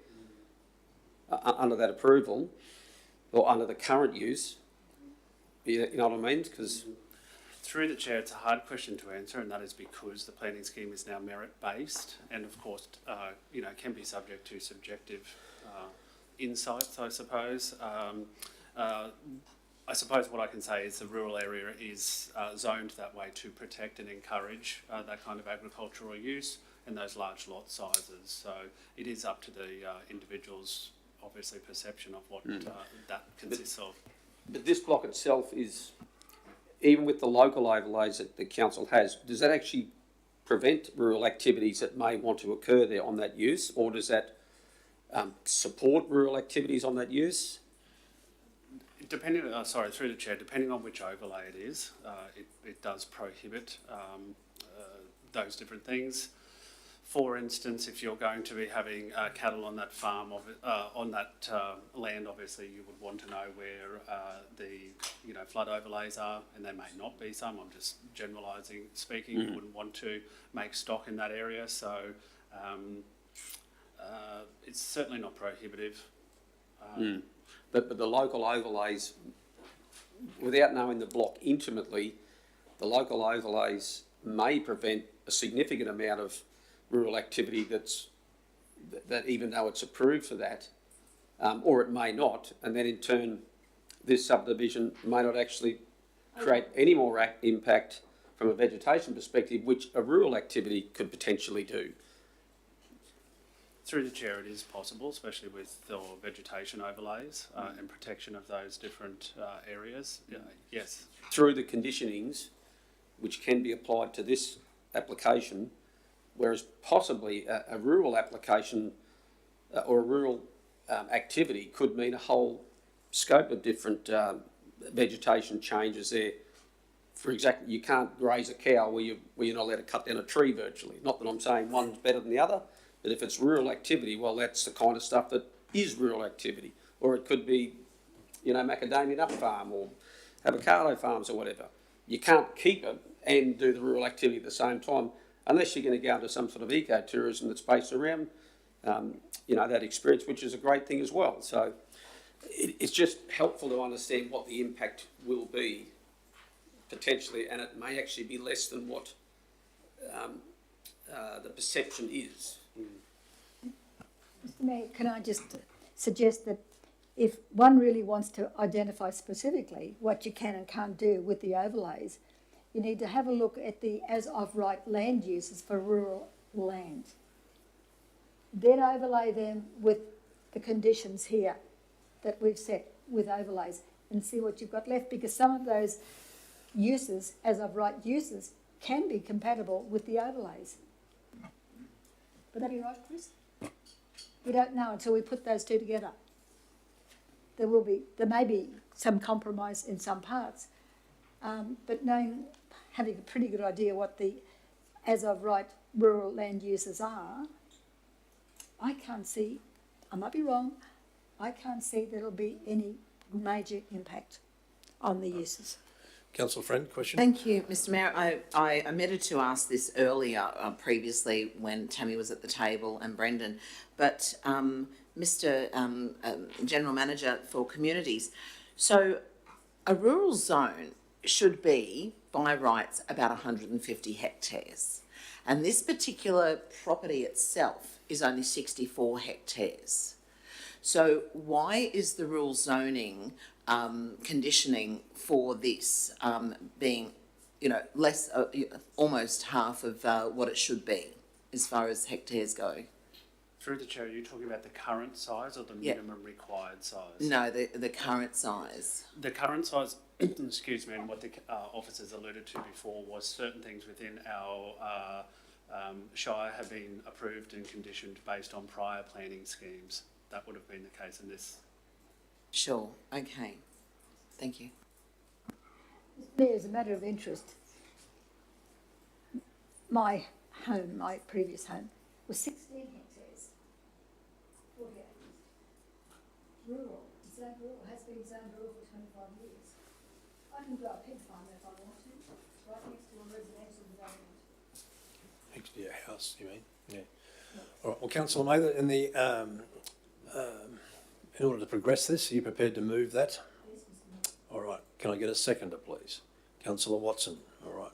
under that approval or under the current use? You know what I mean? Because through the chair, it's a hard question to answer, and that is because the planning scheme is now merit-based, and of course, you know, can be subject to subjective insights, I suppose. I suppose what I can say is the rural area is zoned that way to protect and encourage that kind of agricultural use and those large lot sizes. So it is up to the individual's, obviously, perception of what that consists of. But this block itself is, even with the local overlays that the council has, does that actually prevent rural activities that may want to occur there on that use, or does that support rural activities on that use? Depending, sorry, through the chair, depending on which overlay it is, it does prohibit those different things. For instance, if you're going to be having cattle on that farm, on that land, obviously you would want to know where the flood overlays are, and there may not be some. I'm just generalising speaking. You wouldn't want to make stock in that area, so it's certainly not prohibitive. But the local overlays, without knowing the block intimately, the local overlays may prevent a significant amount of rural activity that even though it's approved for that, or it may not, and then in turn this subdivision may not actually create any more impact from a vegetation perspective, which a rural activity could potentially do. Through the chair, it is possible, especially with the vegetation overlays and protection of those different areas. Yes. Through the conditionings, which can be applied to this application, whereas possibly a rural application or a rural activity could mean a whole scope of different vegetation changes there. For example, you can't graze a cow where you're not allowed to cut down a tree virtually. Not that I'm saying one's better than the other, but if it's rural activity, well, that's the kind of stuff that is rural activity. Or it could be, macadamia nut farm or avocado farms or whatever. You can't keep it and do the rural activity at the same time unless you're going to go into some sort of ecotourism that's based around, that experience, which is a great thing as well. So it's just helpful to understand what the impact will be potentially, and it may actually be less than what the perception is. Mr Mayor, can I just suggest that if one really wants to identify specifically what you can and can't do with the overlays, you need to have a look at the as of right land uses for rural land. Then overlay them with the conditions here that we've set with overlays and see what you've got left, because some of those uses, as of right uses, can be compatible with the overlays. Would that be right, Chris? We don't know until we put those two together. There may be some compromise in some parts, but having a pretty good idea what the as of right rural land uses are, I can't see, I might be wrong, I can't see there'll be any major impact on the uses. Councillor Friend, question? Thank you, Mr Mayor. I omitted to ask this earlier, previously when Tammy was at the table and Brendan, but Mr General Manager for Communities, so a rural zone should be, by rights, about 150 hectares. And this particular property itself is only 64 hectares. So why is the rural zoning conditioning for this being, less, almost half of what it should be as far as hectares go? Through the chair, are you talking about the current size or the minimum required size? No, the current size. The current size, excuse me, and what the officers alluded to before was certain things within our Shire have been approved and conditioned based on prior planning schemes. That would have been the case in this. Sure, okay. Thank you. Mayor, as a matter of interest, my home, my previous home, was 16 hectares, 40 acres. Rural, zoned rural, has been zoned rural for 25 years. I can grow a pig farm if I want to, right next to a residential development. Next to your house, you mean? Yeah. All right, well, Councillor Mather, in order to progress this, are you prepared to move that? All right, can I get a seconder, please? Councillor Watson, all right.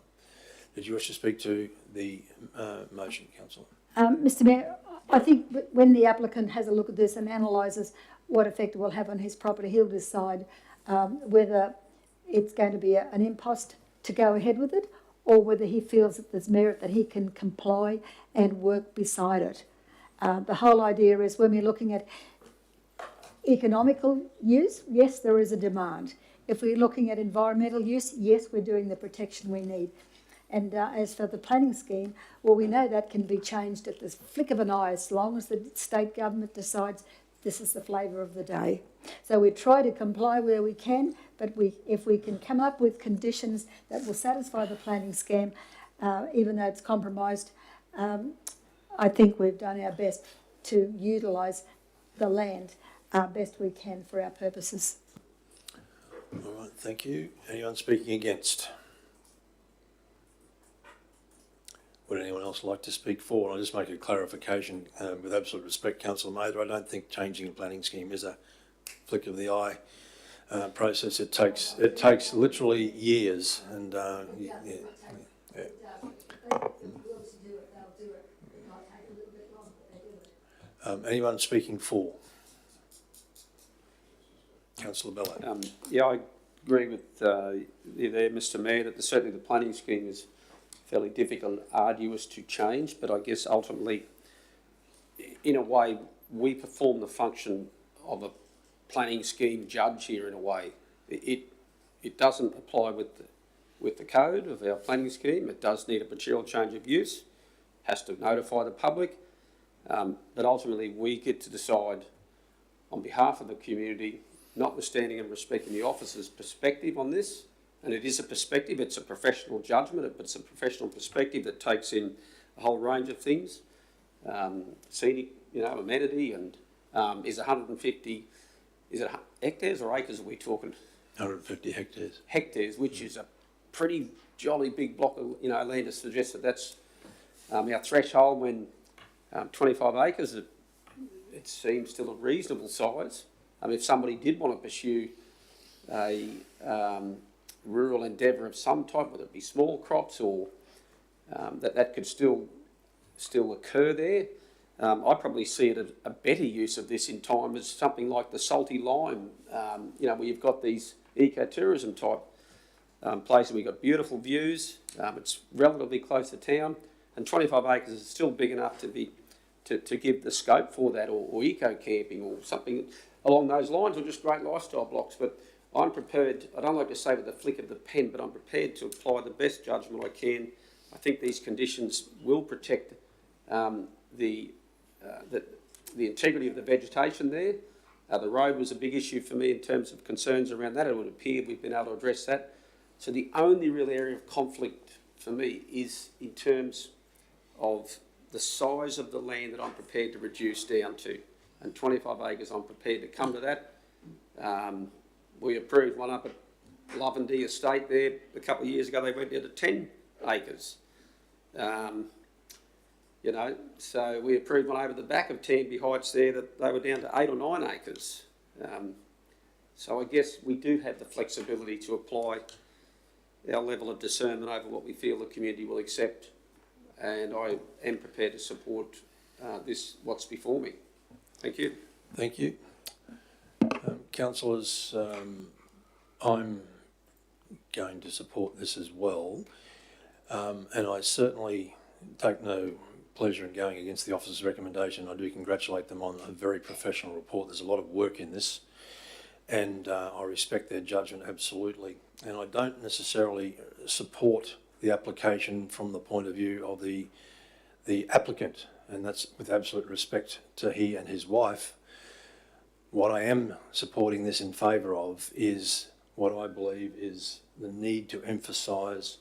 Did you wish to speak to the motion, Councillor? Mr Mayor, I think when the applicant has a look at this and analyses what effect it will have on his property, he'll decide whether it's going to be an impost to go ahead with it, or whether he feels that there's merit that he can comply and work beside it. The whole idea is when we're looking at economical use, yes, there is a demand. If we're looking at environmental use, yes, we're doing the protection we need. And as for the planning scheme, well, we know that can be changed at the flick of an eye as long as the state government decides this is the flavour of the day. So we try to comply where we can, but if we can come up with conditions that will satisfy the planning scheme, even though it's compromised, I think we've done our best to utilise the land best we can for our purposes. All right, thank you. Anyone speaking against? Would anyone else like to speak for? I'll just make a clarification with absolute respect, Councillor Mather. I don't think changing a planning scheme is a flick of the eye process. It takes literally years, and yeah. Anyone speaking for? Councillor Bello. Yeah, I agree with you there, Mr Mayor, that certainly the planning scheme is fairly difficult and arduous to change, but I guess ultimately, in a way, we perform the function of a planning scheme judge here in a way. It doesn't apply with the code of our planning scheme. It does need a material change of use, has to notify the public, but ultimately we get to decide on behalf of the community, notwithstanding and respecting the officer's perspective on this. And it is a perspective, it's a professional judgment, but it's a professional perspective that takes in a whole range of things. Scenic, amenity, and is 150, is it hectares or acres are we talking? 150 hectares. Hectares, which is a pretty jolly big block of, land to suggest that that's our threshold when 25 acres, it seems still a reasonable size. If somebody did want to pursue a rural endeavour of some type, whether it be small crops or that could still occur there. I probably see it a better use of this in time as something like the Salty Lime, where you've got these ecotourism type places. We've got beautiful views. It's relatively close to town, and 25 acres is still big enough to give the scope for that, or eco camping or something along those lines, or just great lifestyle blocks. But I'm prepared, I don't like to say with the flick of the pen, but I'm prepared to apply the best judgment I can. I think these conditions will protect the integrity of the vegetation there. The road was a big issue for me in terms of concerns around that. It would appear we've been able to address that. So the only real area of conflict for me is in terms of the size of the land that I'm prepared to reduce down to. And 25 acres, I'm prepared to come to that. We approved one up at Lovendy estate there, a couple of years ago, they went down to 10 acres. You know, so we approved one over the back of Tanby Heights there that they were down to 8 or 9 acres. So I guess we do have the flexibility to apply our level of discernment over what we feel the community will accept, and I am prepared to support what's before me. Thank you. Thank you. Councillors, I'm going to support this as well, and I certainly take no pleasure in going against the officer's recommendation. I do congratulate them on a very professional report. There's a lot of work in this, and I respect their judgment absolutely. And I don't necessarily support the application from the point of view of the applicant, and that's with absolute respect to he and his wife. What I am supporting this in favour of is what I believe is the need to emphasise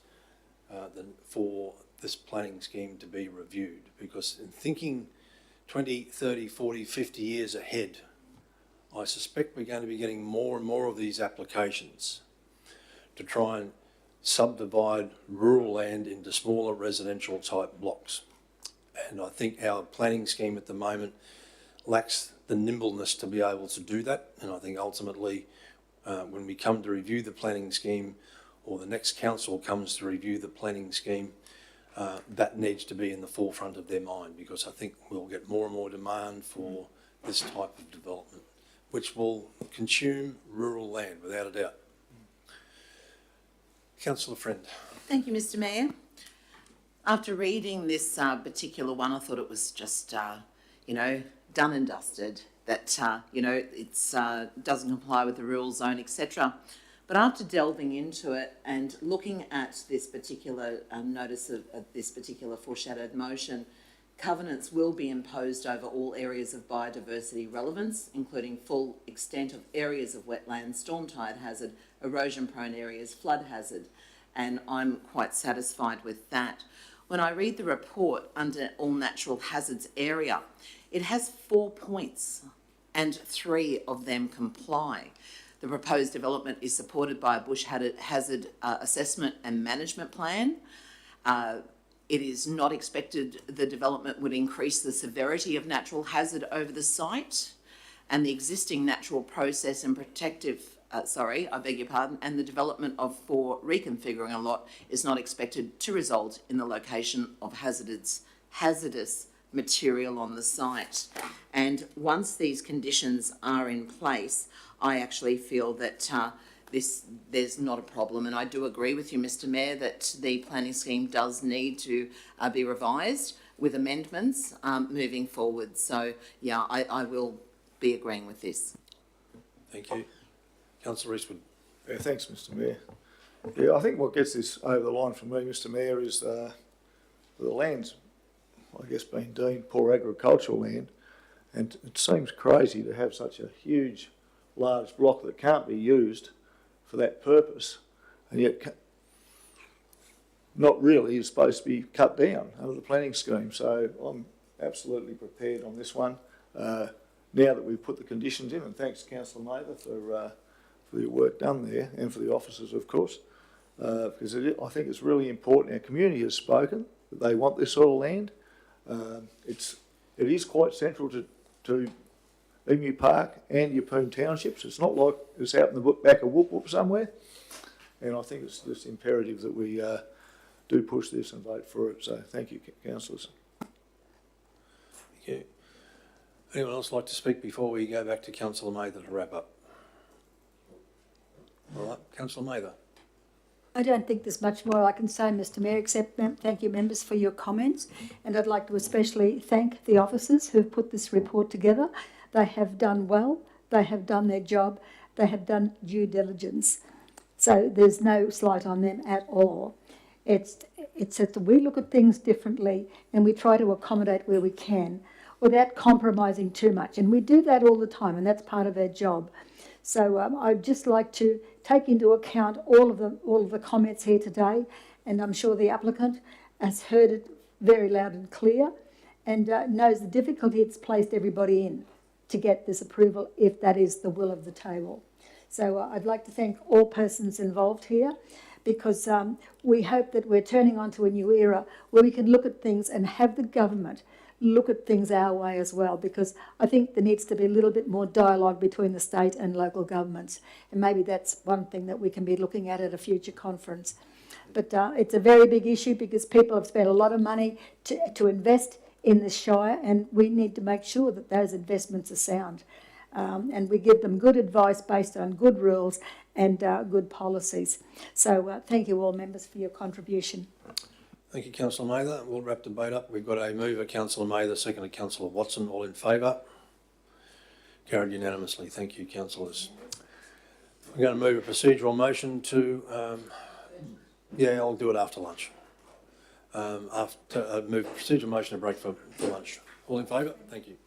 for this planning scheme to be reviewed, because in thinking 20, 30, 40, 50 years ahead, I suspect we're going to be getting more and more of these applications to try and subdivide rural land into smaller residential type blocks. And I think our planning scheme at the moment lacks the nimbleness to be able to do that. And I think ultimately when we come to review the planning scheme, or the next council comes to review the planning scheme, that needs to be in the forefront of their mind, because I think we'll get more and more demand for this type of development, which will consume rural land without a doubt. Councillor Friend. Thank you, Mr. Mayor. After reading this particular one, I thought it was just, you know, done and dusted, that, you know, it doesn't comply with the rural zone, etc. But after delving into it and looking at this particular notice of this particular foreshadowed motion, covenants will be imposed over all areas of biodiversity relevance, including full extent of areas of wetland, storm tide hazard, erosion-prone areas, flood hazard, and I'm quite satisfied with that. When I read the report under all natural hazards area, it has 4 points and 3 of them comply. The proposed development is supported by a bush hazard assessment and management plan. It is not expected the development would increase the severity of natural hazard over the site, and the existing natural process and protective, and the development for reconfiguring a lot is not expected to result in the location of hazardous material on the site. And once these conditions are in place, I actually feel that there's not a problem, and I do agree with you, Mr. Mayor, that the planning scheme does need to be revised with amendments moving forward. So, yeah, I will be agreeing with this. Thank you. Councillor Eastwood. Yeah, thanks, Mr. Mayor. Yeah, I think what gets this over the line for me, Mr. Mayor, is the land's, I guess, being deemed poor agricultural land, and it seems crazy to have such a huge, large block that can't be used for that purpose, and yet not really is supposed to be cut down under the planning scheme. So I'm absolutely prepared on this one. Now that we've put the conditions in, and thanks to Councillor Mather for the work done there, and for the officers, of course, because I think it's really important. Our community has spoken that they want this sort of land. It is quite central to Emu Park and Yeppoon townships. It's not like it's out in the back of Whoop Whoop somewhere. And I think it's just imperative that we do push this and vote for it. So thank you, councillors. Thank you. Anyone else like to speak before we go back to Councillor Mather to wrap up? All right, Councillor Mather. I don't think there's much more I can say, Mr. Mayor, except thank you, members, for your comments. And I'd like to especially thank the officers who've put this report together. They have done well. They have done their job. They have done due diligence. So there's no slight on them at all. It's that we look at things differently and we try to accommodate where we can without compromising too much. And we do that all the time, and that's part of our job. So I'd just like to take into account all of the comments here today, and I'm sure the applicant has heard it very loud and clear, and knows the difficulty it's placed everybody in to get this approval, if that is the will of the table. So I'd like to thank all persons involved here, because we hope that we're turning onto a new era where we can look at things and have the government look at things our way as well, because I think there needs to be a little bit more dialogue between the state and local governments, and maybe that's one thing that we can be looking at a future conference. But it's a very big issue, because people have spent a lot of money to invest in the Shire, and we need to make sure that those investments are sound. And we give them good advice based on good rules and good policies. So thank you all members for your contribution. Thank you, Councillor Mather. We'll wrap the debate up. We've got a mover, Councillor Mather, seconded Councillor Watson. All in favour? Carried unanimously. Thank you, councillors. We're going to move a procedural motion to, yeah, I'll do it after lunch. Move a procedural motion to break for lunch. All in favour? Thank you.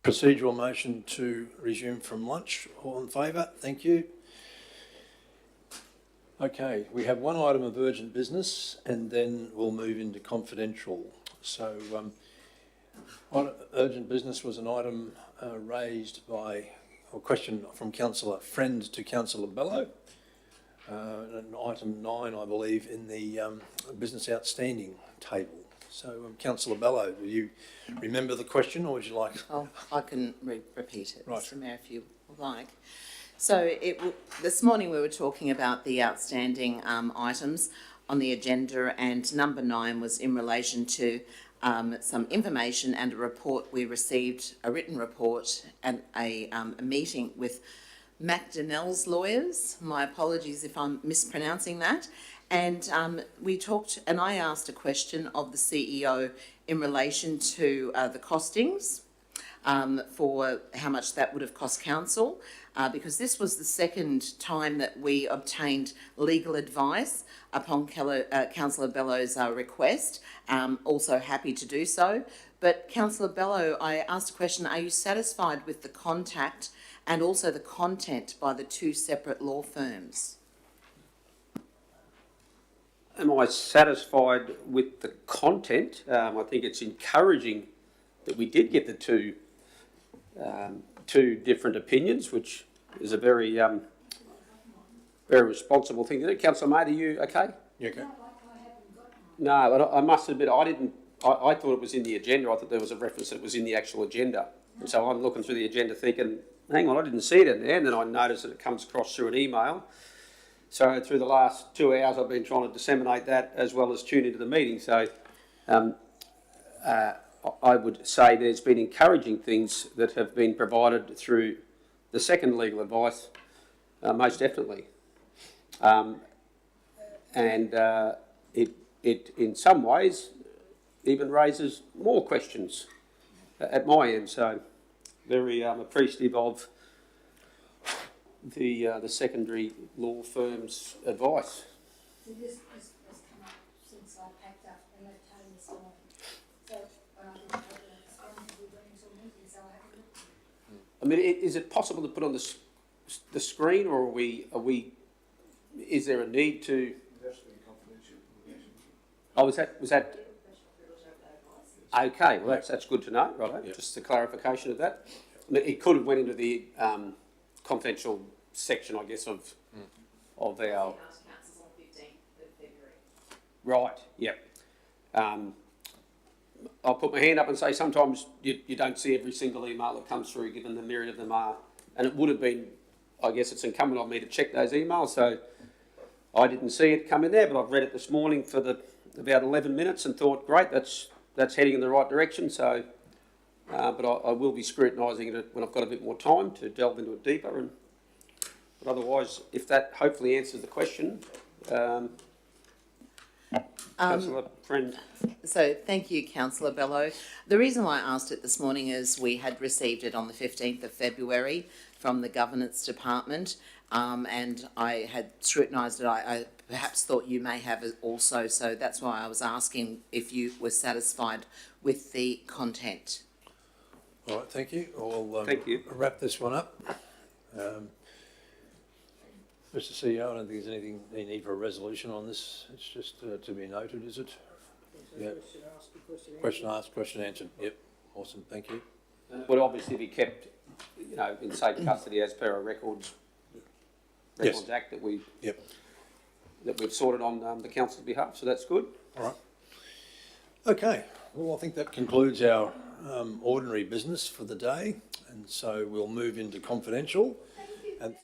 Procedural motion to resume from lunch. All in favour? Thank you. Okay, we have one item of urgent business and then we'll move into confidential. So urgent business was an item raised by, a question from Councillor Friend to Councillor Bello. And item 9, I believe, in the business outstanding table. So, Councillor Bello, do you remember the question, or would you like? Oh, I can repeat it, Right. Mr Mayor, if you like. So, this morning we were talking about the outstanding items on the agenda, and number 9 was in relation to some information and a report we received, a written report, and a meeting with McDonnell's lawyers. My apologies if I'm mispronouncing that. And we talked, and I asked a question of the CEO in relation to the costings for how much that would have cost council, because this was the second time that we obtained legal advice upon Councillor Bello's request. Also happy to do so. But Councillor Bello, I asked a question, are you satisfied with the contact and also the content by the 2 separate law firms? Am I satisfied with the content? I think it's encouraging that we did get the two different opinions, which is a very very responsible thing to do. Councillor May, are you okay? You okay? No, but I must admit I didn't. I thought it was in the agenda. I thought there was a reference that it was in the actual agenda, and so I'm looking through the agenda thinking, hang on, I didn't see it in there, and then I noticed that it comes across through an email. So through the last 2 hours, I've been trying to disseminate that as well as tune into the meeting. So I would say there's been encouraging things that have been provided through the second legal advice, most definitely. It in some ways even raises more questions at my end. So very appreciative of the secondary law firm's advice. So this has come up since I packed up and left home this morning. So when I didn't have the screen to bring to a meeting, so I haven't looked. I mean, is it possible to put on the screen, or are we? Is there a need to? Oh, was that? Okay, well that's good to know, right? Yeah. Just a clarification of that. I mean, it could have went into the confidential section, I guess, of our. Right. Yep. I'll put my hand up and say sometimes you don't see every single email that comes through, given the myriad of them are, and it would have been. I guess it's incumbent on me to check those emails, so I didn't see it come in there, but I've read it this morning for about 11 minutes and thought, great, that's heading in the right direction. So, but I will be scrutinising it when I've got a bit more time to delve into it deeper. But otherwise, if that hopefully answers the question, Councillor Friend. So thank you, Councillor Bello. The reason why I asked it this morning is we had received it on the 15th of February from the Governance Department, and I had scrutinised it. I perhaps thought you may have it also, so that's why I was asking if you were satisfied with the content. All right, thank you. I'll thank you. Wrap this one up. Mr CEO, I don't think there's anything you need for a resolution on this. It's just to be noted, is it? Yeah. Question asked, question answered. Yep. Awesome. Thank you. Would obviously be kept, in safe custody as per our Records Act that we've sorted on the council's behalf. So that's good. All right. Okay. Well, I think that concludes our ordinary business for the day, and so we'll move into confidential. And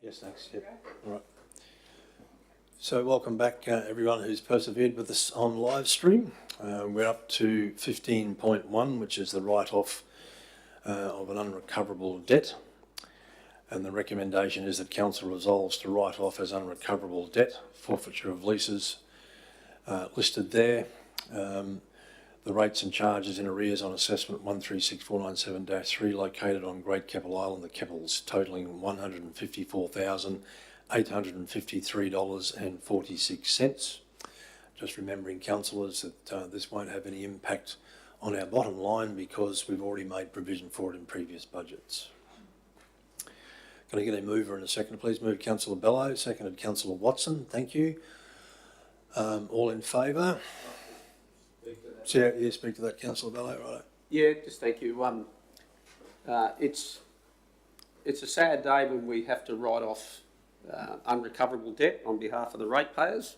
Yes, thanks. Yep. All right. So welcome back, everyone who's persevered with us on live stream. We're up to 15.1, which is the write-off of an unrecoverable debt. And the recommendation is that council resolves to write off as unrecoverable debt forfeiture of leases listed there. The rates and charges in arrears on assessment 136497-3 located on Great Keppel Island, the Keppels, totalling $154,853.46. Just remembering, councillors, that this won't have any impact on our bottom line because we've already made provision for it in previous budgets. Can I get a mover in a second, please? Move Councillor Bello, seconded Councillor Watson. Thank you. All in favour? Yeah, speak to that, Councillor Bello, right? Yeah, just thank you. It's a sad day when we have to write off unrecoverable debt on behalf of the ratepayers,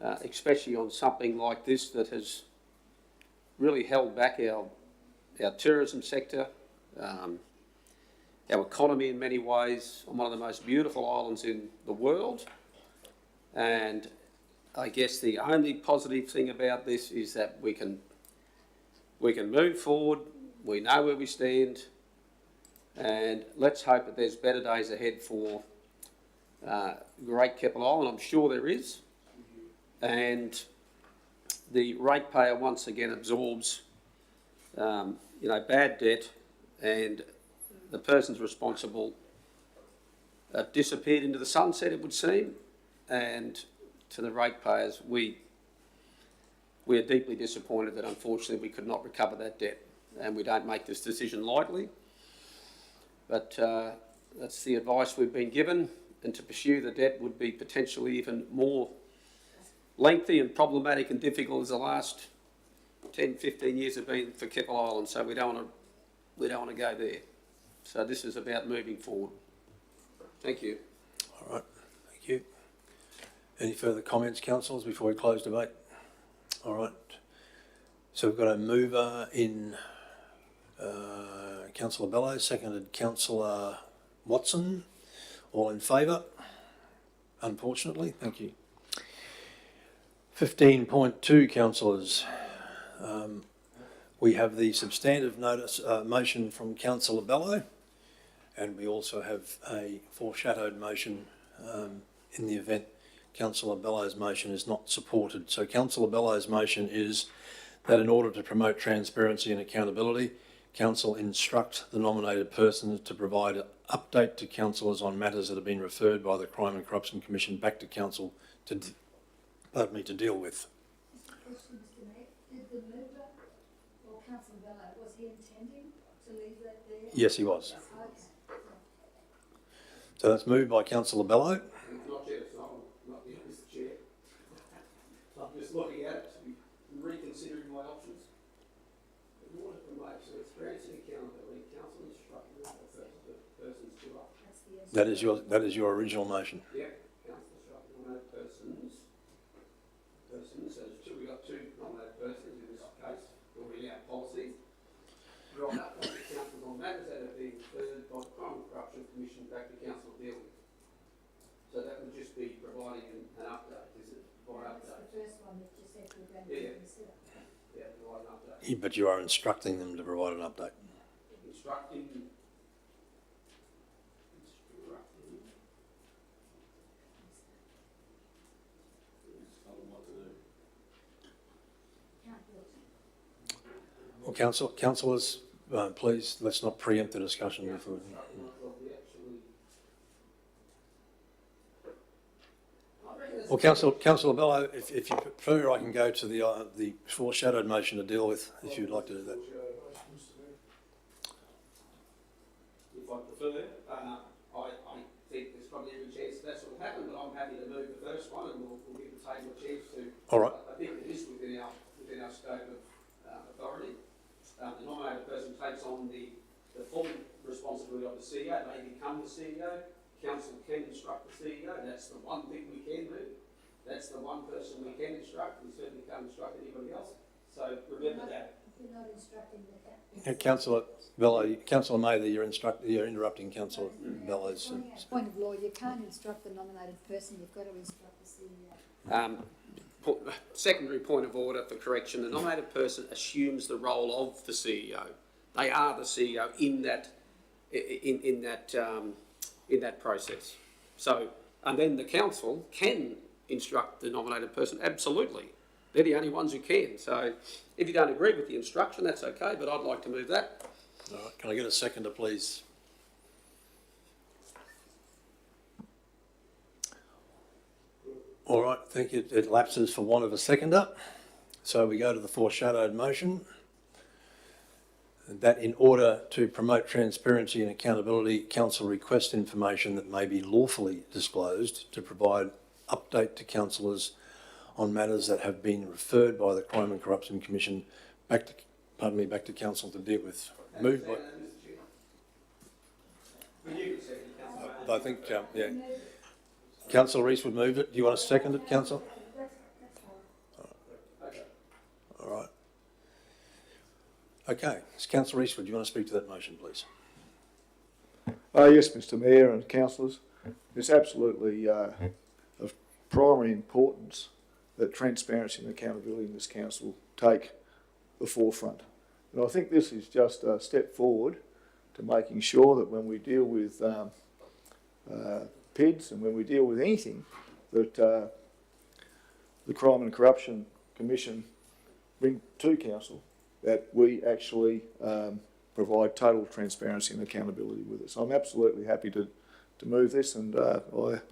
especially on something like this that has really held back our tourism sector, our economy in many ways, on one of the most beautiful islands in the world. And I guess the only positive thing about this is that we can move forward, we know where we stand, and let's hope that there's better days ahead for Great Keppel Island. I'm sure there is. And the ratepayer once again absorbs bad debt, and the persons responsible have disappeared into the sunset, it would seem. And to the ratepayers, we are deeply disappointed that unfortunately we could not recover that debt, and we don't make this decision lightly. But that's the advice we've been given, and to pursue the debt would be potentially even more lengthy and problematic and difficult as the last 10, 15 years have been for Keppel Island. So we don't want to go there. So this is about moving forward. Thank you. All right, thank you. Any further comments, councillors, before we close debate? All right. So we've got a mover in Councillor Bello, seconded Councillor Watson. All in favour? Unfortunately, thank you. 15.2, councillors. We have the substantive notice motion from Councillor Bello, and we also have a foreshadowed motion in the event Councillor Bello's motion is not supported. So Councillor Bello's motion is that in order to promote transparency and accountability, Council instruct the nominated persons to provide an update to councillors on matters that have been referred by the Crime and Corruption Commission back to Council to deal with. Question, Mr. Mayor. Did the mover or Councillor Bello, was he intending to leave that there? Yes, he was. Okay. So that's moved by Councillor Bello. Not yet, it's not yet, Mr. Chair. I'm just looking at it, reconsidering my options. In order to promote transparency and accountability, council instructed the persons to up. That is your original motion. Yeah, council instructed nominated persons, so we've got two nominated persons in this case, already our policy. Provide update to councils on matters that have been referred by the Crime and Corruption Commission back to council to deal with. So that would just be providing an update, is it? Provide update. The first one that you said we're going to consider. Yeah, provide an update. But you are instructing them to provide an update. Instructing. Well, councillors, please, let's not preempt the discussion before. Well, Councillor Bello, if you prefer, I can go to the foreshadowed motion to deal with, if you'd like to do that. If I prefer, I think there's probably every chance that's what will happen, but I'm happy to move the first one, and we'll give the table a chance to. All right. I think it is within our scope of authority. The nominated person takes on the full responsibility of the CEO. They become the CEO. Council can instruct the CEO. That's the one thing we can do. That's the one person we can instruct. We certainly can't instruct anybody else. So remember that. You're not instructing the Councillor, Bello, Councillor Mather, you're interrupting Councillor Bello's. On a point of law, you can't instruct the nominated person, you've got to instruct the CEO. Secondary point of order for correction, the nominated person assumes the role of the CEO. They are the CEO in that process. So, and then the council can instruct the nominated person, absolutely. They're the only ones who can. So if you don't agree with the instruction, that's okay, but I'd like to move that. All right, can I get a seconder, please? All right, thank you. It lapses for want of a seconder. So we go to the foreshadowed motion. That in order to promote transparency and accountability, council request information that may be lawfully disclosed to provide update to councillors on matters that have been referred by the Crime and Corruption Commission back to council to deal with. Moved by... I think, yeah. Councillor Rees would move it. Do you want to second it, Councillor? All right. Okay. Councillor Rees, would you want to speak to that motion, please? Yes, Mr Mayor and councillors. It's absolutely of primary importance that transparency and accountability in this council take the forefront. And I think this is just a step forward to making sure that when we deal with PIDs and when we deal with anything that the Crime and Corruption Commission bring to council, that we actually provide total transparency and accountability with it. So I'm absolutely happy to move this, and I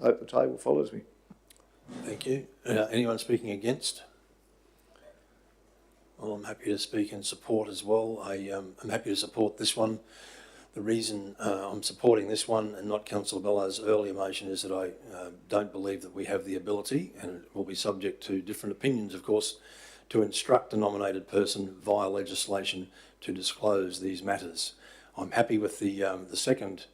hope the table follows me. Thank you. Anyone speaking against? Well, I'm happy to speak in support as well. I'm happy to support this one. The reason I'm supporting this one and not Councillor Bello's earlier motion is that I don't believe that we have the ability, and it will be subject to different opinions, of course, to instruct a nominated person via legislation to disclose these matters. I'm happy with the second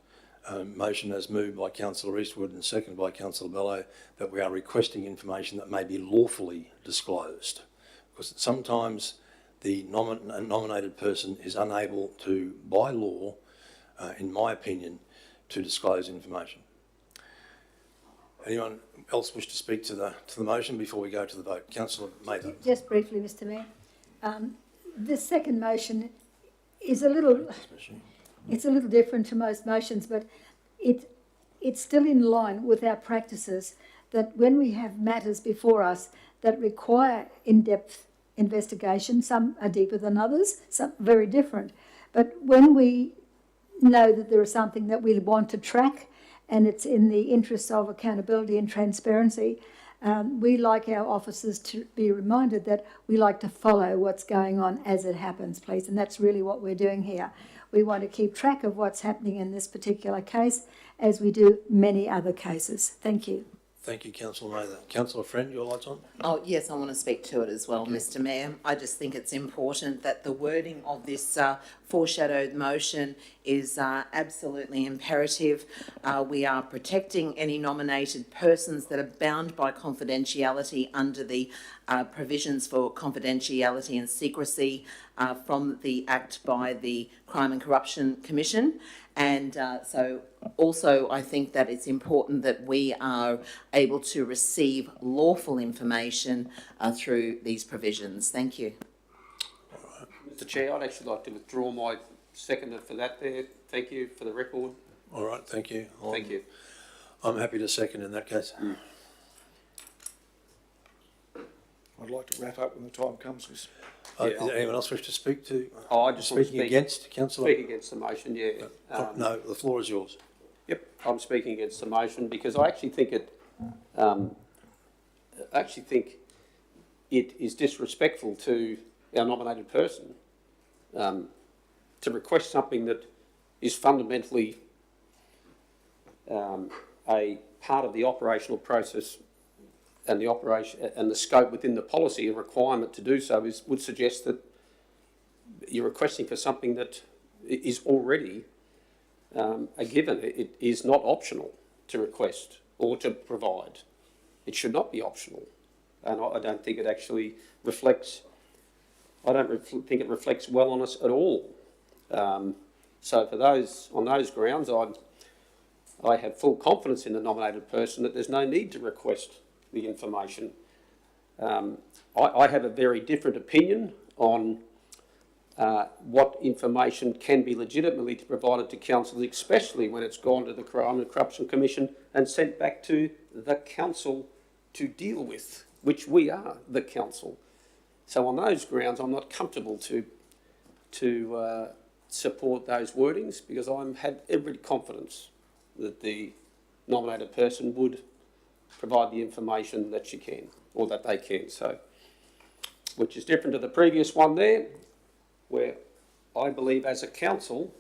motion as moved by Councillor Eastwood and seconded by Councillor Bello, that we are requesting information that may be lawfully disclosed. Because sometimes the nominated person is unable to, by law, in my opinion, to disclose information. Anyone else wish to speak to the motion before we go to the vote? Councillor Mather. Just briefly, Mr Mayor. This second motion is a little different to most motions, but it's still in line with our practices that when we have matters before us that require in-depth investigation, some are deeper than others, some very different. But when we know that there is something that we want to track and it's in the interests of accountability and transparency, we like our officers to be reminded that we like to follow what's going on as it happens, please. And that's really what we're doing here. We want to keep track of what's happening in this particular case, as we do many other cases. Thank you. Thank you, Councillor Mather. Councillor Friend, your light's on? Oh, yes, I want to speak to it as well, Mr Mayor. I just think it's important that the wording of this foreshadowed motion is absolutely imperative. We are protecting any nominated persons that are bound by confidentiality under the provisions for confidentiality and secrecy from the Act by the Crime and Corruption Commission. And so also I think that it's important that we are able to receive lawful information through these provisions. Thank you. Mr Chair, I'd actually like to withdraw my seconder for that there. Thank you for the record. All right, thank you. Thank you. I'm happy to second in that case. I'd like to wrap up when the time comes. Does anyone else wish to speak to? I just speaking against, Councillor? Speak against the motion, yeah. No, the floor is yours. Yep, I'm speaking against the motion because I actually think it is disrespectful to our nominated person to request something that is fundamentally a part of the operational process and the operation and the scope within the policy. A requirement to do so would suggest that you're requesting for something that is already a given. It is not optional to request or to provide. It should not be optional, and I don't think it actually reflects. I don't think it reflects well on us at all. So on those grounds, I have full confidence in the nominated person that there's no need to request the information. I have a very different opinion on what information can be legitimately provided to council, especially when it's gone to the Crime and Corruption Commission and sent back to the council to deal with, which we are the council. So on those grounds, I'm not comfortable to support those wordings, because I have every confidence that the nominated person would provide the information that she can, or that they can. So, which is different to the previous one there, where I believe as a council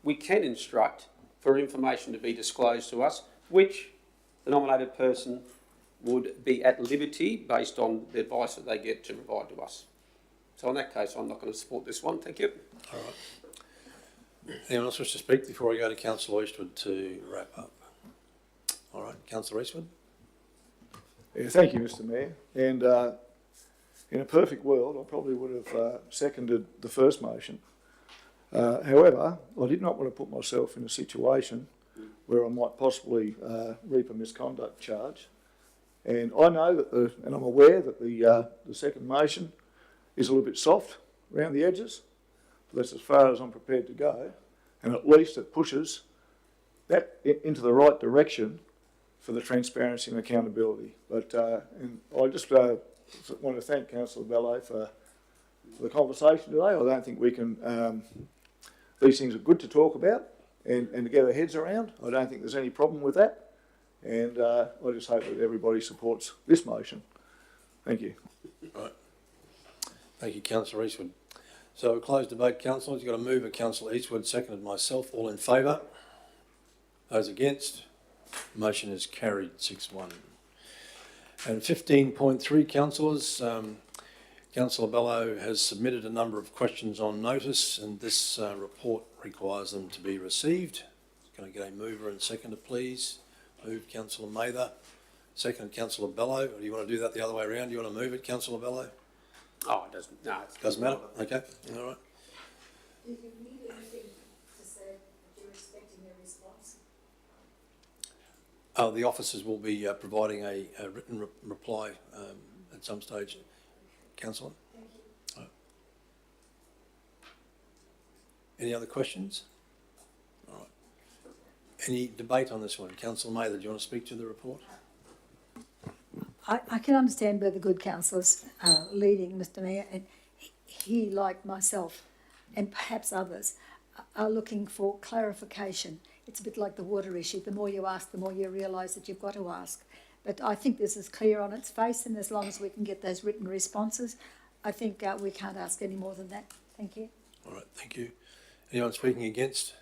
we can instruct for information to be disclosed to us, which the nominated person would be at liberty, based on the advice that they get, to provide to us. So in that case, I'm not going to support this one. Thank you. All right. Anyone else wish to speak before I go to Councillor Eastwood to wrap up? All right, Councillor Eastwood. Yeah, thank you, Mr. Mayor. And in a perfect world, I probably would have seconded the first motion. However, I did not want to put myself in a situation where I might possibly reap a misconduct charge. And I know that and I'm aware that the second motion is a little bit soft around the edges. But that's as far as I'm prepared to go. And at least it pushes that into the right direction for the transparency and accountability. But and I just want to thank Councillor Bello for the conversation today. I don't think we can, these things are good to talk about and to get our heads around. I don't think there's any problem with that. And I just hope that everybody supports this motion. Thank you. Right. Thank you, Councillor Eastwood. So we'll close debate, councillors. You've got a move of Councillor Eastwood, seconded myself. All in favour? Those against? Motion is carried 6-1. And 15.3, councillors. Councillor Bello has submitted a number of questions on notice, and this report requires them to be received. Can I get a mover and seconder, please? Move Councillor Mather. Second, Councillor Bello. Or do you want to do that the other way around? Do you want to move it, Councillor Bello? Oh, it doesn't. No, it Doesn't matter. Okay. All right. Do you need anything to say that you're expecting a response? The officers will be providing a written reply at some stage. Councillor? Thank you. All right. Any other questions? All right. Any debate on this one? Councillor Mather, do you want to speak to the report? I can understand where the good councillor's leading, Mr. Mayor, and he, like myself, and perhaps others, are looking for clarification. It's a bit like the water issue. The more you ask, the more you realise that you've got to ask. But I think this is clear on its face, and as long as we can get those written responses, I think we can't ask any more than that. Thank you. All right, thank you. Anyone speaking against?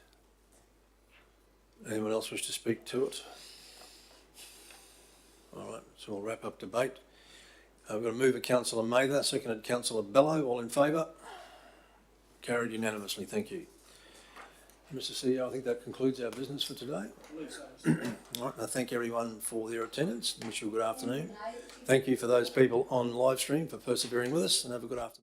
Anyone else wish to speak to it? All right, so we'll wrap up debate. We've got a move of Councillor Mather, seconded Councillor Bello. All in favour? Carried unanimously. Thank you. Mr. CEO, I think that concludes our business for today. All right, I thank everyone for their attendance and wish you a good afternoon. Thank you for those people on live stream for persevering with us, and have a good afternoon.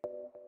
you.